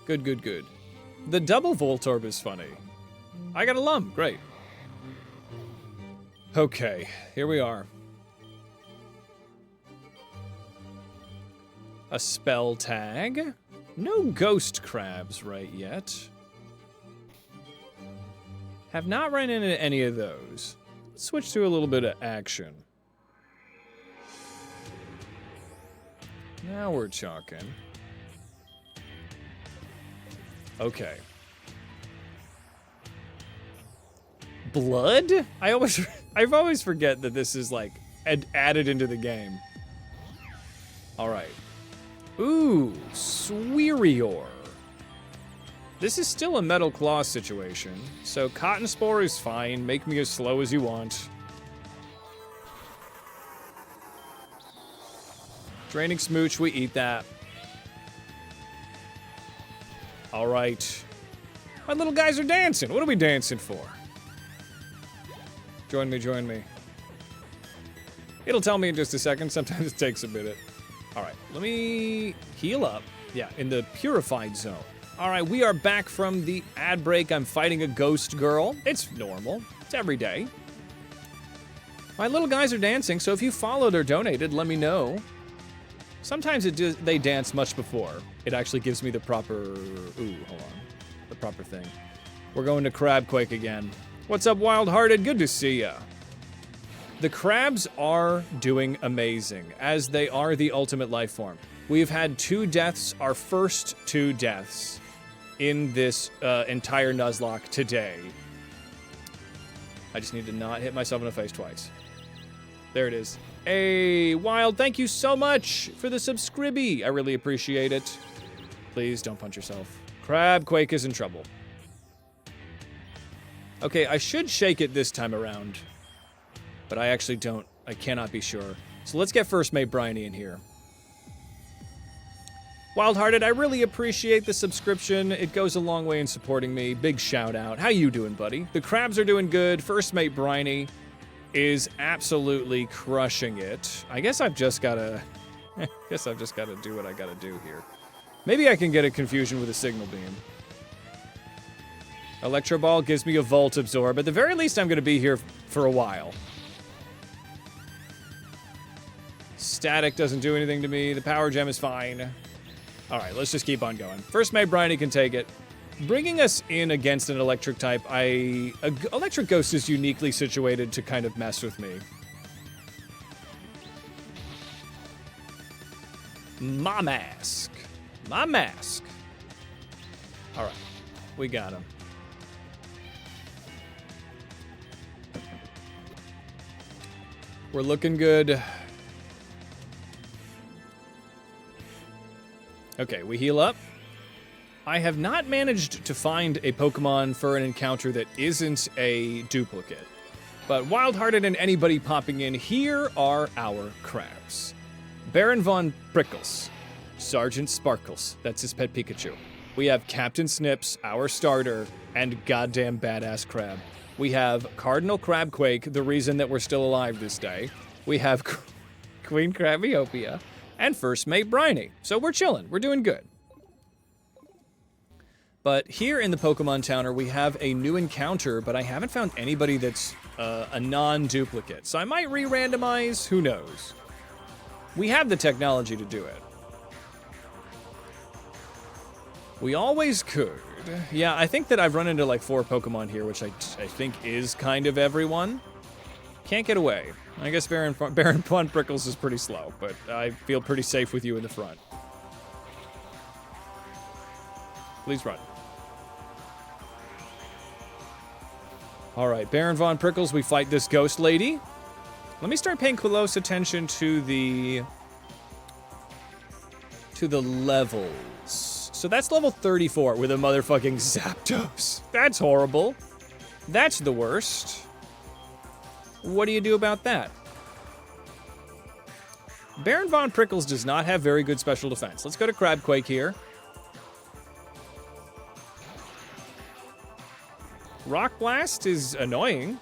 Good, good, good. The double Voltorb is funny. I got a Lum. Great. Okay, here we are. A spell tag. No ghost crabs right yet. Have not run into any of those. Let's switch to a little bit of action. Now we're talking. Okay. Blood? I always forget that this is like added into the game. All right. Ooh, Swirior. This is still a Metal Claw situation, so Cotton Spore is fine. Make me as slow as you want. Draining Smooch, we eat that. All right. My little guys are dancing. What are we dancing for? Join me, join me. It'll tell me in just a second. Sometimes it takes a minute. All right, let me heal up. Yeah, in the purified zone. All right, we are back from the ad break. I'm fighting a ghost girl. It's normal. It's every day. My little guys are dancing, so if you followed or donated, let me know. Sometimes they dance much before. It actually gives me the proper... Ooh, hold on. The proper thing. We're going to Crabquake again. What's up, Wild-Hearted? Good to see ya. The crabs are doing amazing, as they are the ultimate life form. We've had 2 deaths, our first 2 deaths, in this entire Nuzlocke today. I just need to not hit myself in the face twice. There it is. Hey, Wild, thank you so much for the subscribby. I really appreciate it. Please don't punch yourself. Crabquake is in trouble. Okay, I should shake it this time around. But I actually don't. I cannot be sure. So let's get First Mate Bryony in here. Wildhearted, I really appreciate the subscription. It goes a long way in supporting me. Big shout out. How you doing, buddy? The crabs are doing good. First Mate Bryony is absolutely crushing it. I guess I've just gotta do what I gotta do here. Maybe I can get a confusion with a signal beam. Electro Ball gives me a Volt Absorb. At the very least, I'm gonna be here for a while. Static doesn't do anything to me. The Power Gem is fine. All right, let's just keep on going. First Mate Bryony can take it. Bringing us in against an electric type, Electric Ghost is uniquely situated to kind of mess with me. My mask. My mask. All right, we got him. We're looking good. Okay, we heal up. I have not managed to find a Pokemon for an encounter that isn't a duplicate. But Wildhearted and anybody popping in, here are our crabs. Baron Von Prickles. Sergeant Sparkles, that's his pet Pikachu. We have Captain Snips, our starter, and goddamn badass crab. We have Cardinal Crabquake, the reason that we're still alive this day. We have Queen Crabiopia. And First Mate Bryony. So we're chilling. We're doing good. But here in the Pokemon Towner, we have a new encounter, but I haven't found anybody that's a non-duplicate. So I might re-randomize. Who knows? We have the technology to do it. We always could. Yeah, I think that I've run into like 4 Pokemon here, which I think is kind of everyone. Can't get away. I guess Baron Von Prickles is pretty slow, but I feel pretty safe with you in the front. Please run. All right, Baron Von Prickles, we fight this ghost lady. Let me start paying close attention to the levels. So that's level 34 with a motherfucking Zapdos. That's horrible. That's the worst. What do you do about that? Baron Von Prickles does not have very good special defense. Let's go to Crabquake here. Rock Blast is annoying,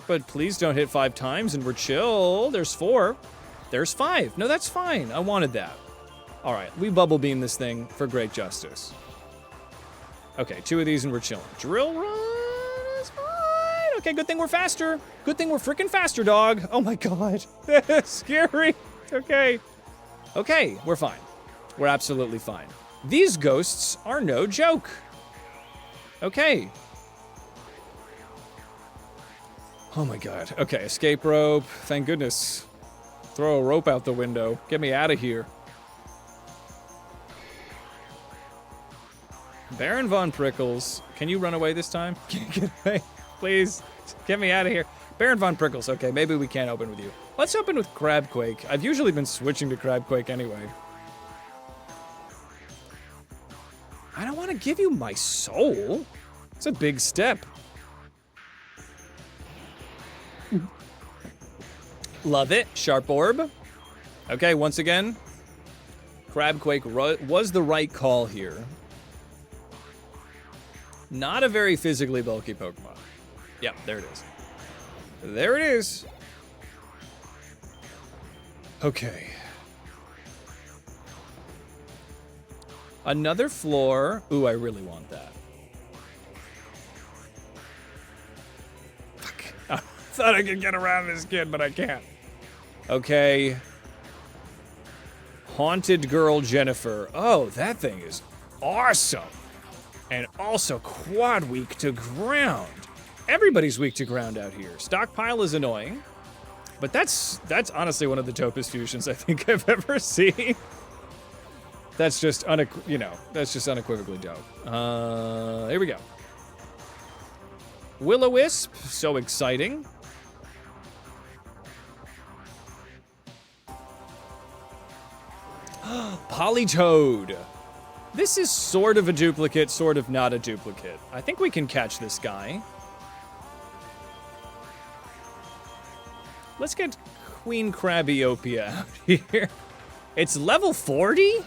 but please don't hit 5 times and we're chill. There's 4. There's 5. No, that's fine. I wanted that. All right, we Bubble Beam this thing for great justice. Okay, 2 of these and we're chilling. Drill Run is fine. Okay, good thing we're faster. Good thing we're freaking faster, dog. Oh my god. That's scary. Okay. Okay, we're fine. We're absolutely fine. These ghosts are no joke. Okay. Oh my god. Okay, escape rope. Thank goodness. Throw a rope out the window. Get me out of here. Baron Von Prickles. Can you run away this time? Get away. Please. Get me out of here. Baron Von Prickles. Okay, maybe we can't open with you. Let's open with Crabquake. I've usually been switching to Crabquake anyway. I don't want to give you my soul. It's a big step. Love it. Sharp Orb. Okay, once again, Crabquake was the right call here. Not a very physically bulky Pokemon. Yep, there it is. There it is. Okay. Another floor. Ooh, I really want that. Fuck. I thought I could get around this kid, but I can't. Okay. Haunted Girl Jennifer. Oh, that thing is awesome. And also quad weak to ground. Everybody's weak to ground out here. Stockpile is annoying. But that's honestly one of the dopest fusions I think I've ever seen. That's just unequivocally dope. Here we go. Will-O-Wisp, so exciting. Polytoad. This is sort of a duplicate, sort of not a duplicate. I think we can catch this guy. Let's get Queen Krabbyopia out here. It's level 40?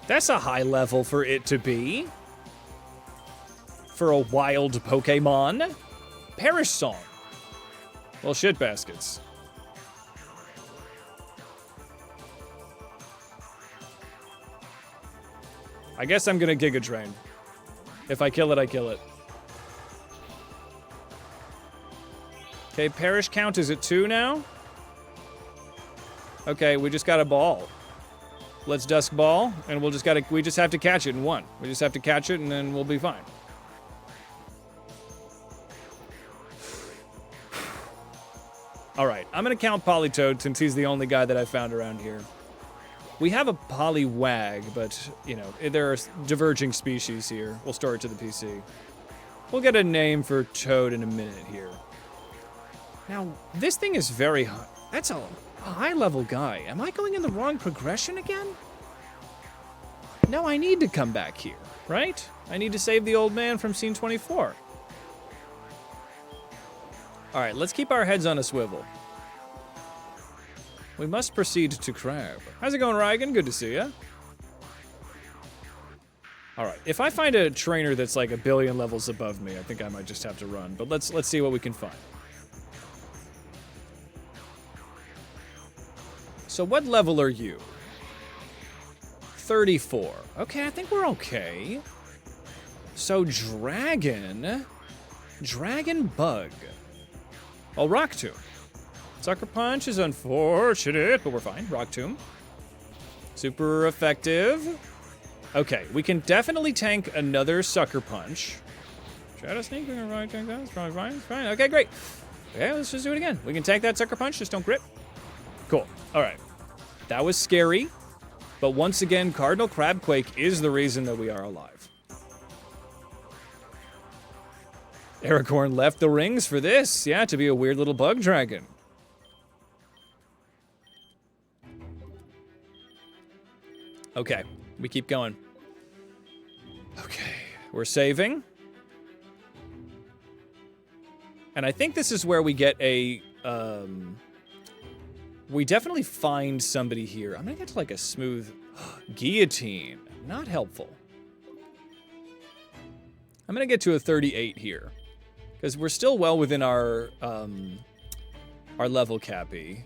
That's a high level for it to be. For a wild Pokemon. Perish Song. Well, shit baskets. I guess I'm gonna Giga Drain. If I kill it, I kill it. Okay, Perish count is at 2 now. Okay, we just got a ball. Let's Dusk Ball, and we just have to catch it in 1. We just have to catch it, and then we'll be fine. All right, I'm gonna count Polytoad since he's the only guy that I found around here. We have a Poliwag, but, you know, there are diverging species here. We'll store it to the PC. We'll get a name for Toad in a minute here. Now, this thing is very high. That's a high-level guy. Am I going in the wrong progression again? No, I need to come back here, right? I need to save the old man from scene 24. All right, let's keep our heads on a swivel. We must proceed to Crab. How's it going, Rygan? Good to see ya. All right, if I find a trainer that's like 1 billion levels above me, I think I might just have to run. But let's see what we can find. So what level are you? 34. Okay, I think we're okay. So Dragon Bug. Oh, Rock Tomb. Sucker Punch is unfortunate, but we're fine. Rock Tomb. Super effective. Okay, we can definitely tank another Sucker Punch. Shadow Sneak, we're gonna tank that. It's probably fine. It's fine. Okay, great. Okay, let's just do it again. We can tank that Sucker Punch, just don't grip. Cool. All right. That was scary, but once again, Cardinal Crabquake is the reason that we are alive. Aragorn left the rings for this. Yeah, to be a weird little bug dragon. Okay, we keep going. Okay, we're saving. And I think this is where we get a, we definitely find somebody here. I'm gonna get to like a smooth guillotine. Not helpful. I'm gonna get to a 38 here. Because we're still well within our level cappy.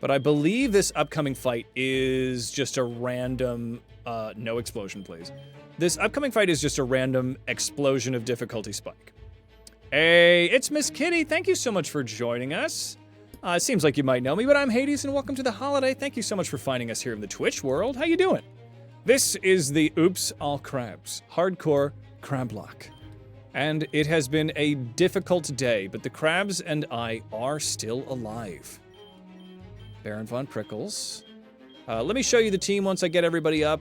But I believe this upcoming fight is just a random, no explosion, please. This upcoming fight is just a random explosion of difficulty spike. Hey, it's Miss Kitty. Thank you so much for joining us. It seems like you might know me, but I'm Hades, and welcome to the holiday. Thank you so much for finding us here in the Twitch world. How you doing? This is the Oops All Crabs Hardcore CrabLocke. And it has been a difficult day, but the crabs and I are still alive. Baron Von Prickles. Let me show you the team once I get everybody up.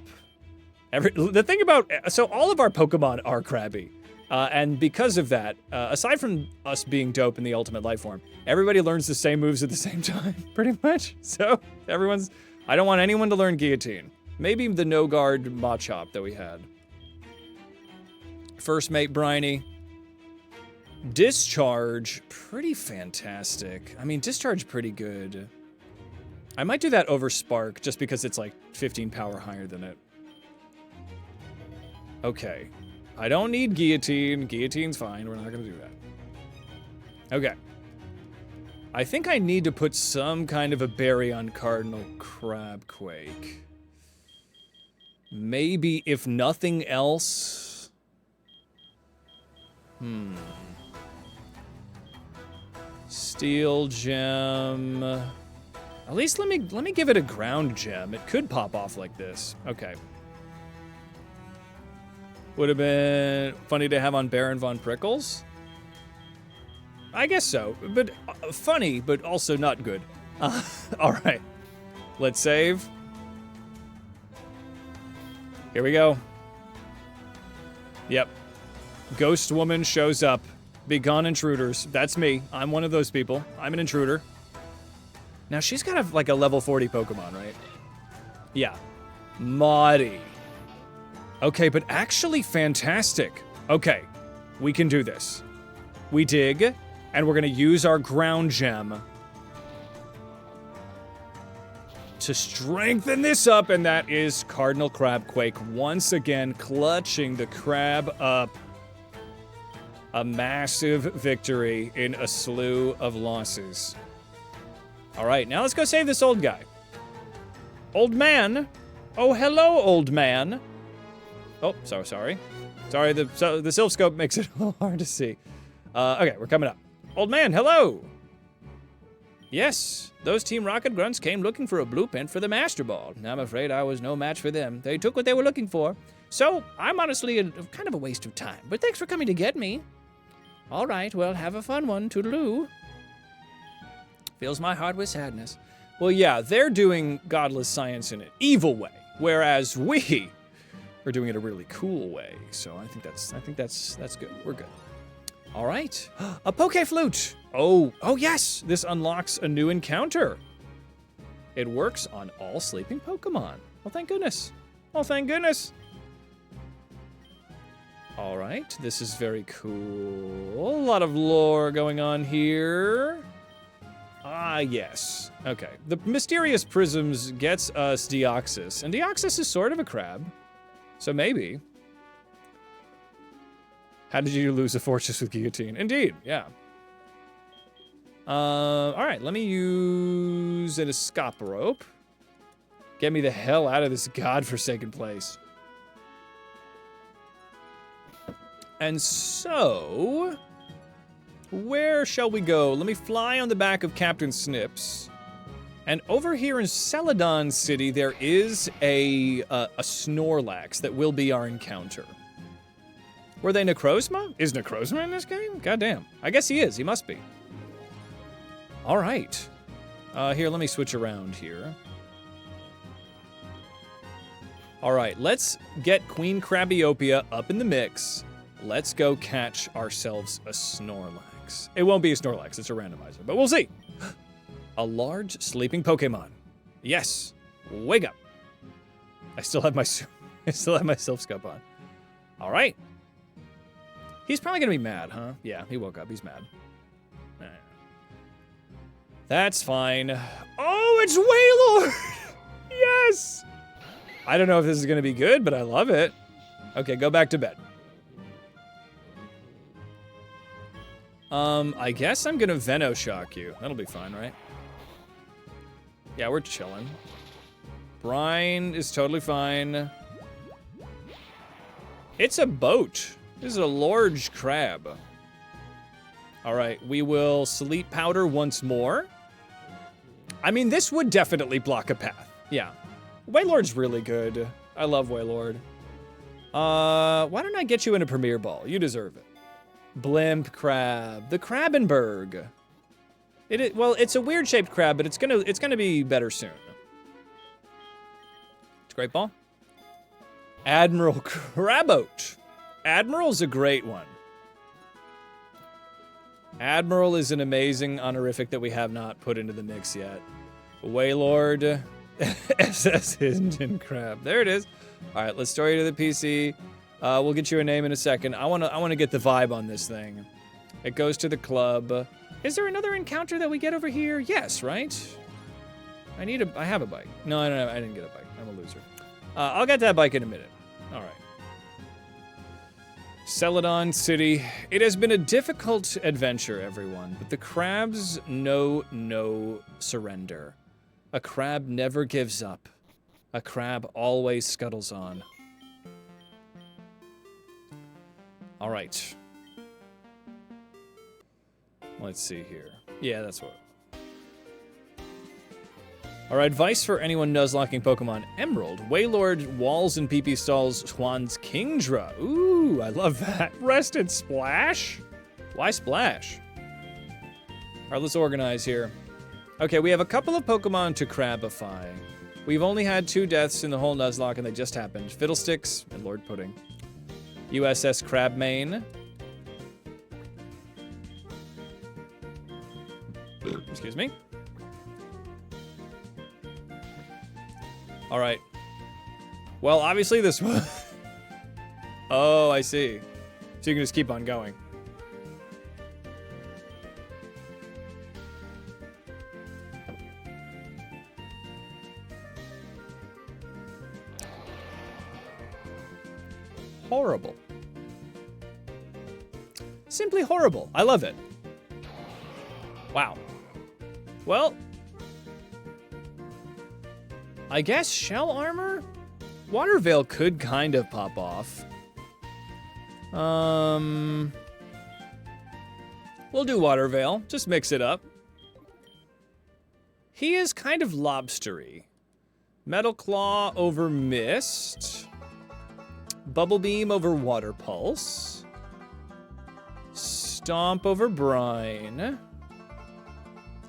The thing about, so all of our Pokemon are Krabby. And because of that, aside from us being dope in the ultimate life form, everybody learns the same moves at the same time, pretty much. So I don't want anyone to learn Guillotine. Maybe the no guard Machop that we had. First mate Briny. Discharge, pretty fantastic. I mean, Discharge pretty good. I might do that over Spark just because it's like 15 power higher than it. Okay. I don't need Guillotine. Guillotine's fine. We're not gonna do that. Okay. I think I need to put some kind of a berry on Cardinal Crabquake. Maybe, if nothing else... Steel Gem... At least let me give it a ground gem. It could pop off like this. Okay. Would have been funny to have on Baron Von Prickles. I guess so, but funny, but also not good. All right, let's save. Here we go. Yep. Ghost Woman shows up. Be gone, intruders. That's me. I'm one of those people. I'm an intruder. Now, she's got like a level 40 Pokemon, right? Yeah. Maudie. Okay, but actually fantastic. Okay, we can do this. We dig, and we're gonna use our ground gem to strengthen this up, and that is Cardinal Crabquake once again clutching the crab up. A massive victory in a slew of losses. All right, now let's go save this old guy. Old man. Oh, hello, old man. Oh, sorry. Sorry, the Sylph Scope makes it a little hard to see. Okay, we're coming up. Old man, hello. Yes, those Team Rocket Grunts came looking for a blue pen for the Master Ball. I'm afraid I was no match for them. They took what they were looking for. So, I'm honestly kind of a waste of time, but thanks for coming to get me. All right, well, have a fun one. Toodaloo. Fills my heart with sadness. Well, yeah, they're doing godless science in an evil way, whereas we are doing it a really cool way. So I think that's good. We're good. All right, a Poke Flute. Oh yes, this unlocks a new encounter. It works on all sleeping Pokemon. Oh, thank goodness. Oh, thank goodness. All right, this is very cool. A lot of lore going on here. Ah, yes. Okay, the Mysterious Prisms gets us Deoxys, and Deoxys is sort of a crab, so maybe. How did you lose a fortress with Guillotine? Indeed, yeah. All right, let me use an Escaparope. Get me the hell out of this godforsaken place. And so, where shall we go? Let me fly on the back of Captain Snips. And over here in Celadon City, there is a Snorlax that will be our encounter. Were they Necrozma? Is Necrozma in this game? Goddamn. I guess he is. He must be. All right. Here, let me switch around here. All right, let's get Queen Crabiopia up in the mix. Let's go catch ourselves a Snorlax. It won't be a Snorlax, it's a randomizer, but we'll see. A large sleeping Pokemon. Yes, wake up. I still have my Sylph Scope on. All right. He's probably gonna be mad, huh? Yeah, he woke up, he's mad. That's fine. Oh, it's Wailord! Yes! I don't know if this is gonna be good, but I love it. Okay, go back to bed. I guess I'm gonna Venoshock you. That'll be fine, right? Yeah, we're chilling. Brine is totally fine. It's a boat. This is a large crab. All right, we will Sleep Powder once more. I mean, this would definitely block a path. Yeah. Wailord's really good. I love Wailord. Why don't I get you in a Premier Ball? You deserve it. Blimp crab. The Krabbenberg. Well, it's a weird-shaped crab, but it's gonna be better soon. It's a great ball. Admiral Craboat. Admiral's a great one. Admiral is an amazing honorific that we have not put into the mix yet. Wailord. SS Engine Crab. There it is. All right, let's store you to the PC. We'll get you a name in a second. I wanna get the vibe on this thing. It goes to the club. Is there another encounter that we get over here? Yes, right? I have a bike. No, I don't know. I didn't get a bike. I'm a loser. I'll get that bike in a minute. All right. Celadon City. It has been a difficult adventure, everyone, but the crabs know no surrender. A crab never gives up. A crab always scuttles on. All right. Let's see here. Yeah, that's what. All right, advice for anyone nuzlocking Pokemon Emerald. Wailord, Walls and PP Stalls, Juan's Kingdra. Ooh, I love that. Rested Splash? Why Splash? All right, let's organize here. Okay, we have a couple of Pokemon to Crabify. We've only had 2 deaths in the whole Nuzlocke, and they just happened. Fiddlesticks and Lord Pudding. USS Crabmane. Excuse me. All right. Well, obviously this one. Oh, I see. So you can just keep on going. Horrible. Simply horrible. I love it. Wow. Well, I guess shell armor? Water Veil could kind of pop off. We'll do Water Veil. Just mix it up. He is kind of lobstery. Metal Claw over Mist. Bubble Beam over Water Pulse. Stomp over Brine.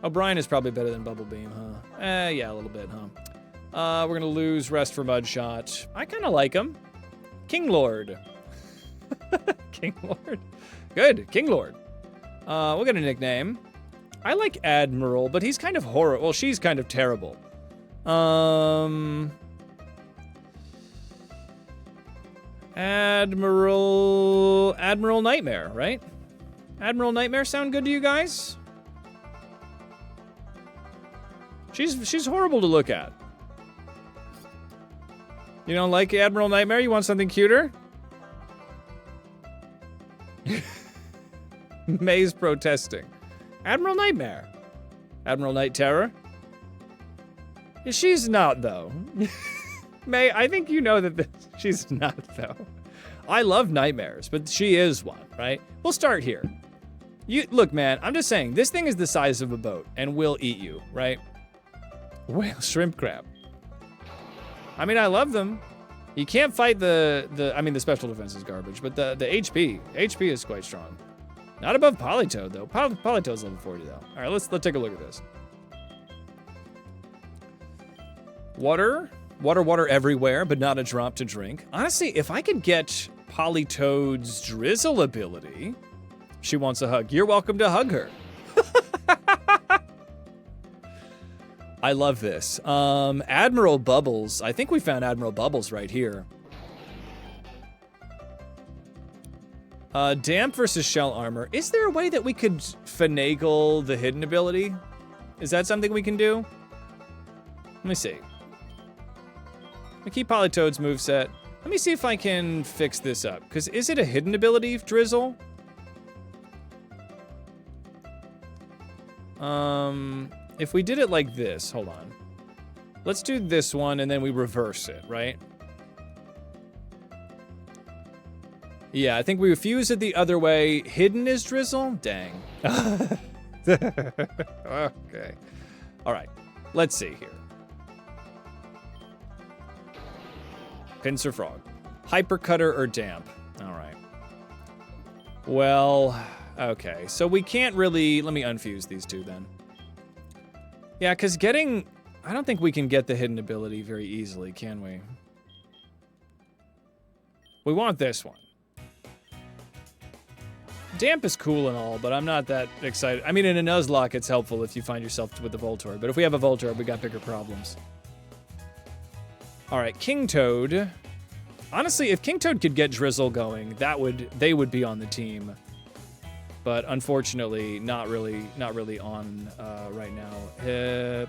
Oh, Brine is probably better than Bubble Beam, huh? Yeah, a little bit, huh? We're gonna lose Rest for Mudshot. I kind of like him. King Lord. King Lord. Good, King Lord. We'll get a nickname. I like Admiral, but he's kind of horrible. Well, she's kind of terrible. Admiral Nightmare, right? Admiral Nightmare sound good to you guys? She's horrible to look at. You don't like Admiral Nightmare? You want something cuter? May's protesting. Admiral Nightmare. Admiral Night Terror? She's not, though. May, I think you know that she's not, though. I love nightmares, but she is one, right? We'll start here. Look, man, I'm just saying, this thing is the size of a boat, and will eat you, right? Whale, shrimp, crab. I mean, I love them. You can't fight the special defense is garbage, but the HP is quite strong. Not above Polytoad, though. Polytoad's level 40, though. All right, let's take a look at this. Water everywhere, but not a drop to drink. Honestly, if I could get Polytoad's Drizzle ability, she wants a hug. You're welcome to hug her. I love this. Admiral Bubbles. I think we found Admiral Bubbles right here. Damp versus Shell Armor. Is there a way that we could finagle the hidden ability? Is that something we can do? Let me see. I keep Polytoad's moveset. Let me see if I can fix this up. Because is it a hidden ability, Drizzle? If we did it like this, hold on. Let's do this one and then we reverse it, right? Yeah, I think we fuse it the other way. Hidden is Drizzle? Dang. Okay. All right, let's see here. Pincer Frog. Hypercutter or Damp? All right. Well, okay. So we can't really... Let me unfuse these two then. Yeah, because I don't think we can get the hidden ability very easily, can we? We want this one. Damp is cool and all, but I'm not that excited. I mean, in a Nuzlocke, it's helpful if you find yourself with the Voltorb, but if we have a Voltorb, we got bigger problems. All right, King Toad. Honestly, if King Toad could get Drizzle going, they would be on the team. But unfortunately, not really on right now.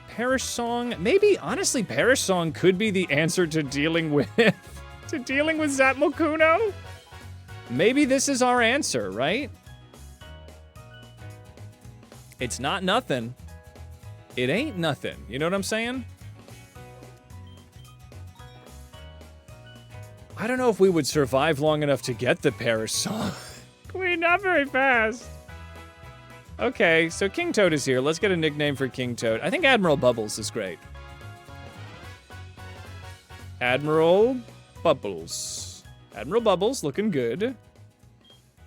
Perish Song, maybe. Honestly, Perish Song could be the answer to dealing with Zapmokuno. Maybe this is our answer, right? It's not nothing. It ain't nothing. You know what I'm saying? I don't know if we would survive long enough to get the Perish Song. We're not very fast. Okay, so King Toad is here. Let's get a nickname for King Toad. I think Admiral Bubbles is great. Admiral Bubbles. Admiral Bubbles, looking good.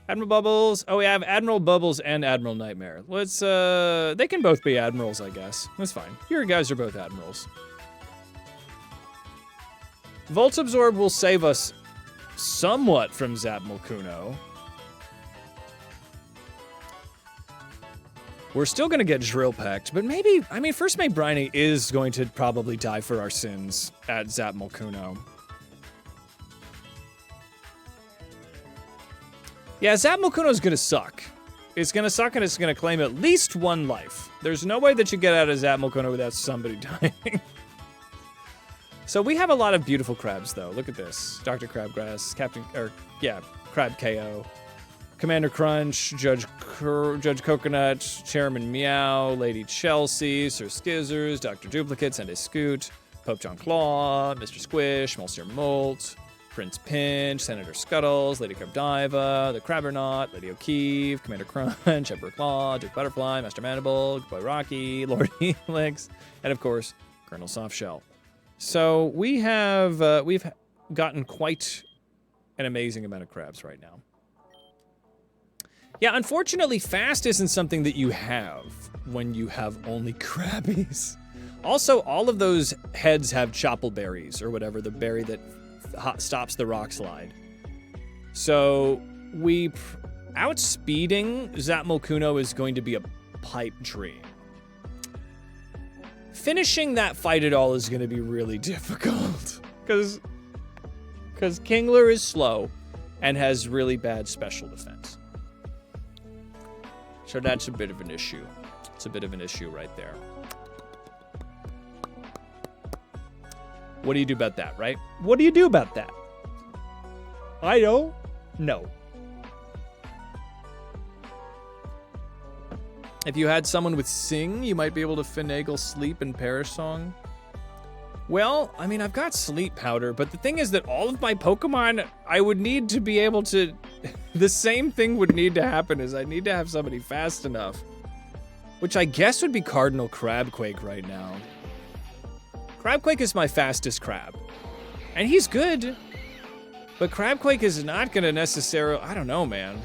Admiral Bubbles. Oh, we have Admiral Bubbles and Admiral Nightmare. Let's, they can both be Admirals, I guess. That's fine. You guys are both Admirals. Volt Absorb will save us somewhat from Zapmokuno. We're still going to get drill pecked, but maybe, I mean, First Mate Briny is going to probably die for our sins at Zap Molkuno. Yeah, Zap Molkuno is going to suck. It's going to suck and it's going to claim at least one life. There's no way that you get out of Zap Molkuno without somebody dying. So we have a lot of beautiful crabs, though. Look at this. Dr. Crabgrass, Crab KO. Commander Crunch, Judge Coconut, Chairman Meow, Lady Chelsea, Sir Skizzers, Dr. Duplicate, Sunday Scoot, Pope John Claw, Mr. Squish, Monsieur Molt, Prince Pinch, Senator Scuttles, Lady Crabdiva, the Crabbernaut, Lady O'Keefe, Commander Crunch, Emperor Claw, Duke Butterfly, Master Mandible, Boy Rocky, Lord Helix, and of course, Colonel Softshell. So we've gotten quite an amazing amount of crabs right now. Yeah, unfortunately, fast isn't something that you have when you have only Krabbies. Also, all of those heads have choppleberries, or whatever, the berry that stops the rock slide. So, outspeeding Zap Molkuno is going to be a pipe dream. Finishing that fight at all is going to be really difficult, because Kingler is slow and has really bad special defense. So that's a bit of an issue. It's a bit of an issue right there. What do you do about that, right? What do you do about that? I don't know. If you had someone with Sing, you might be able to finagle Sleep and Perish Song. Well, I mean, I've got Sleep Powder, but the thing is that all of my Pokemon, I would need to be able to... The same thing would need to happen, is I need to have somebody fast enough. Which I guess would be Cardinal Crabquake right now. Crabquake is my fastest crab. And he's good. But Crabquake is not gonna necessarily... I don't know, man.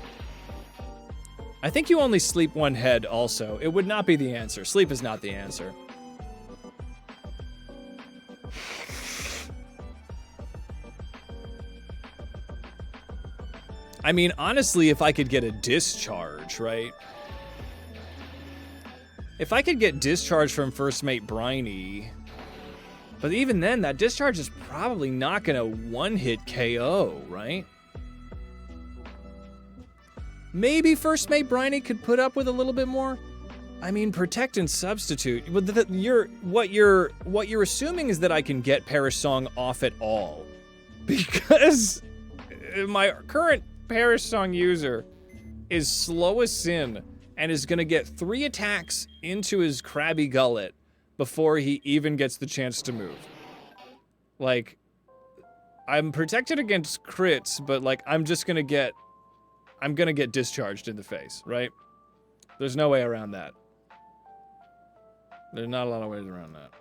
I think you only sleep one head also. It would not be the answer. Sleep is not the answer. I mean, honestly, if I could get a discharge, right? If I could get discharge from First Mate Briny, but even then, that discharge is probably not gonna one-hit KO, right? Maybe First Mate Briny could put up with a little bit more. I mean, Protect and Substitute. What you're assuming is that I can get Perish Song off at all, because my current Perish Song user is slow as sin and is gonna get 3 attacks into his Krabby Gullet before he even gets the chance to move. Like, I'm protected against crits, but like, I'm gonna get discharged in the face, right? There's no way around that. There's not a lot of ways around that.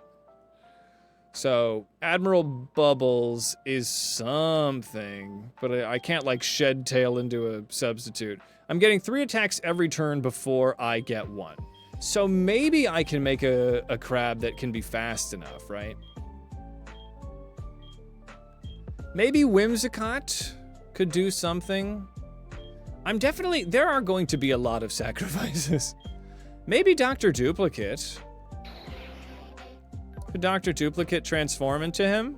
So, Admiral Bubbles is something, but I can't, like, shed tail into a substitute. I'm getting 3 attacks every turn before I get 1. So maybe I can make a crab that can be fast enough, right? Maybe Whimsicott could do something. There are going to be a lot of sacrifices. Maybe Dr. Duplicate. Could Dr. Duplicate transform into him?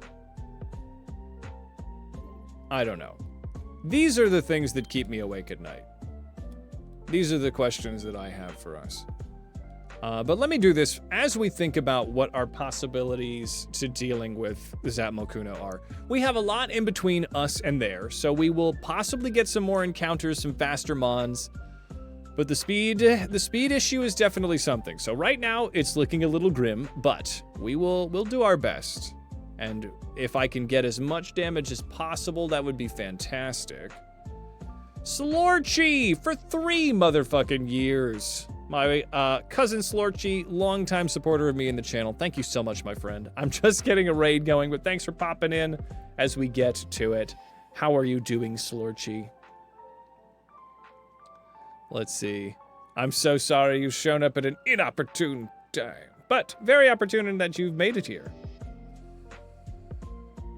I don't know. These are the things that keep me awake at night. These are the questions that I have for us. But let me do this as we think about what our possibilities to dealing with Zap Molkuno are. We have a lot in between us and there, so we will possibly get some more encounters, some faster mons. But the speed issue is definitely something. So right now, it's looking a little grim, but we'll do our best. And if I can get as much damage as possible, that would be fantastic. Slorchy for 3 motherfucking years. My cousin Slorchy, longtime supporter of me in the channel. Thank you so much, my friend. I'm just getting a raid going, but thanks for popping in as we get to it. How are you doing, Slorchy? Let's see. I'm so sorry you've shown up at an inopportune time, but very opportune in that you've made it here.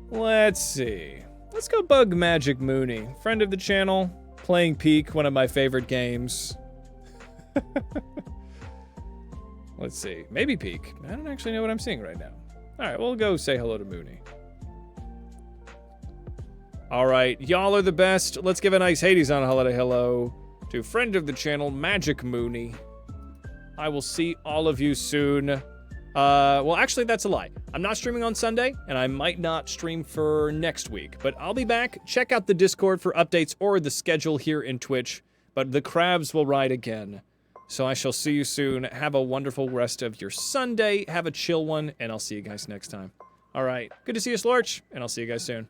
Let's see. Let's go bug Magic Mooney, friend of the channel, playing Peak, one of my favorite games. Let's see. Maybe peek. I don't actually know what I'm seeing right now. All right, we'll go say hello to Mooney. All right, y'all are the best. Let's give a nice Hades on a holiday hello to friend of the channel, Magic Mooney. I will see all of you soon. Well, actually, that's a lie. I'm not streaming on Sunday, and I might not stream for next week, but I'll be back. Check out the Discord for updates or the schedule here in Twitch, but the crabs will ride again. So I shall see you soon. Have a wonderful rest of your Sunday. Have a chill one, and I'll see you guys next time. All right. Good to see you, Slorch, and I'll see you guys soon.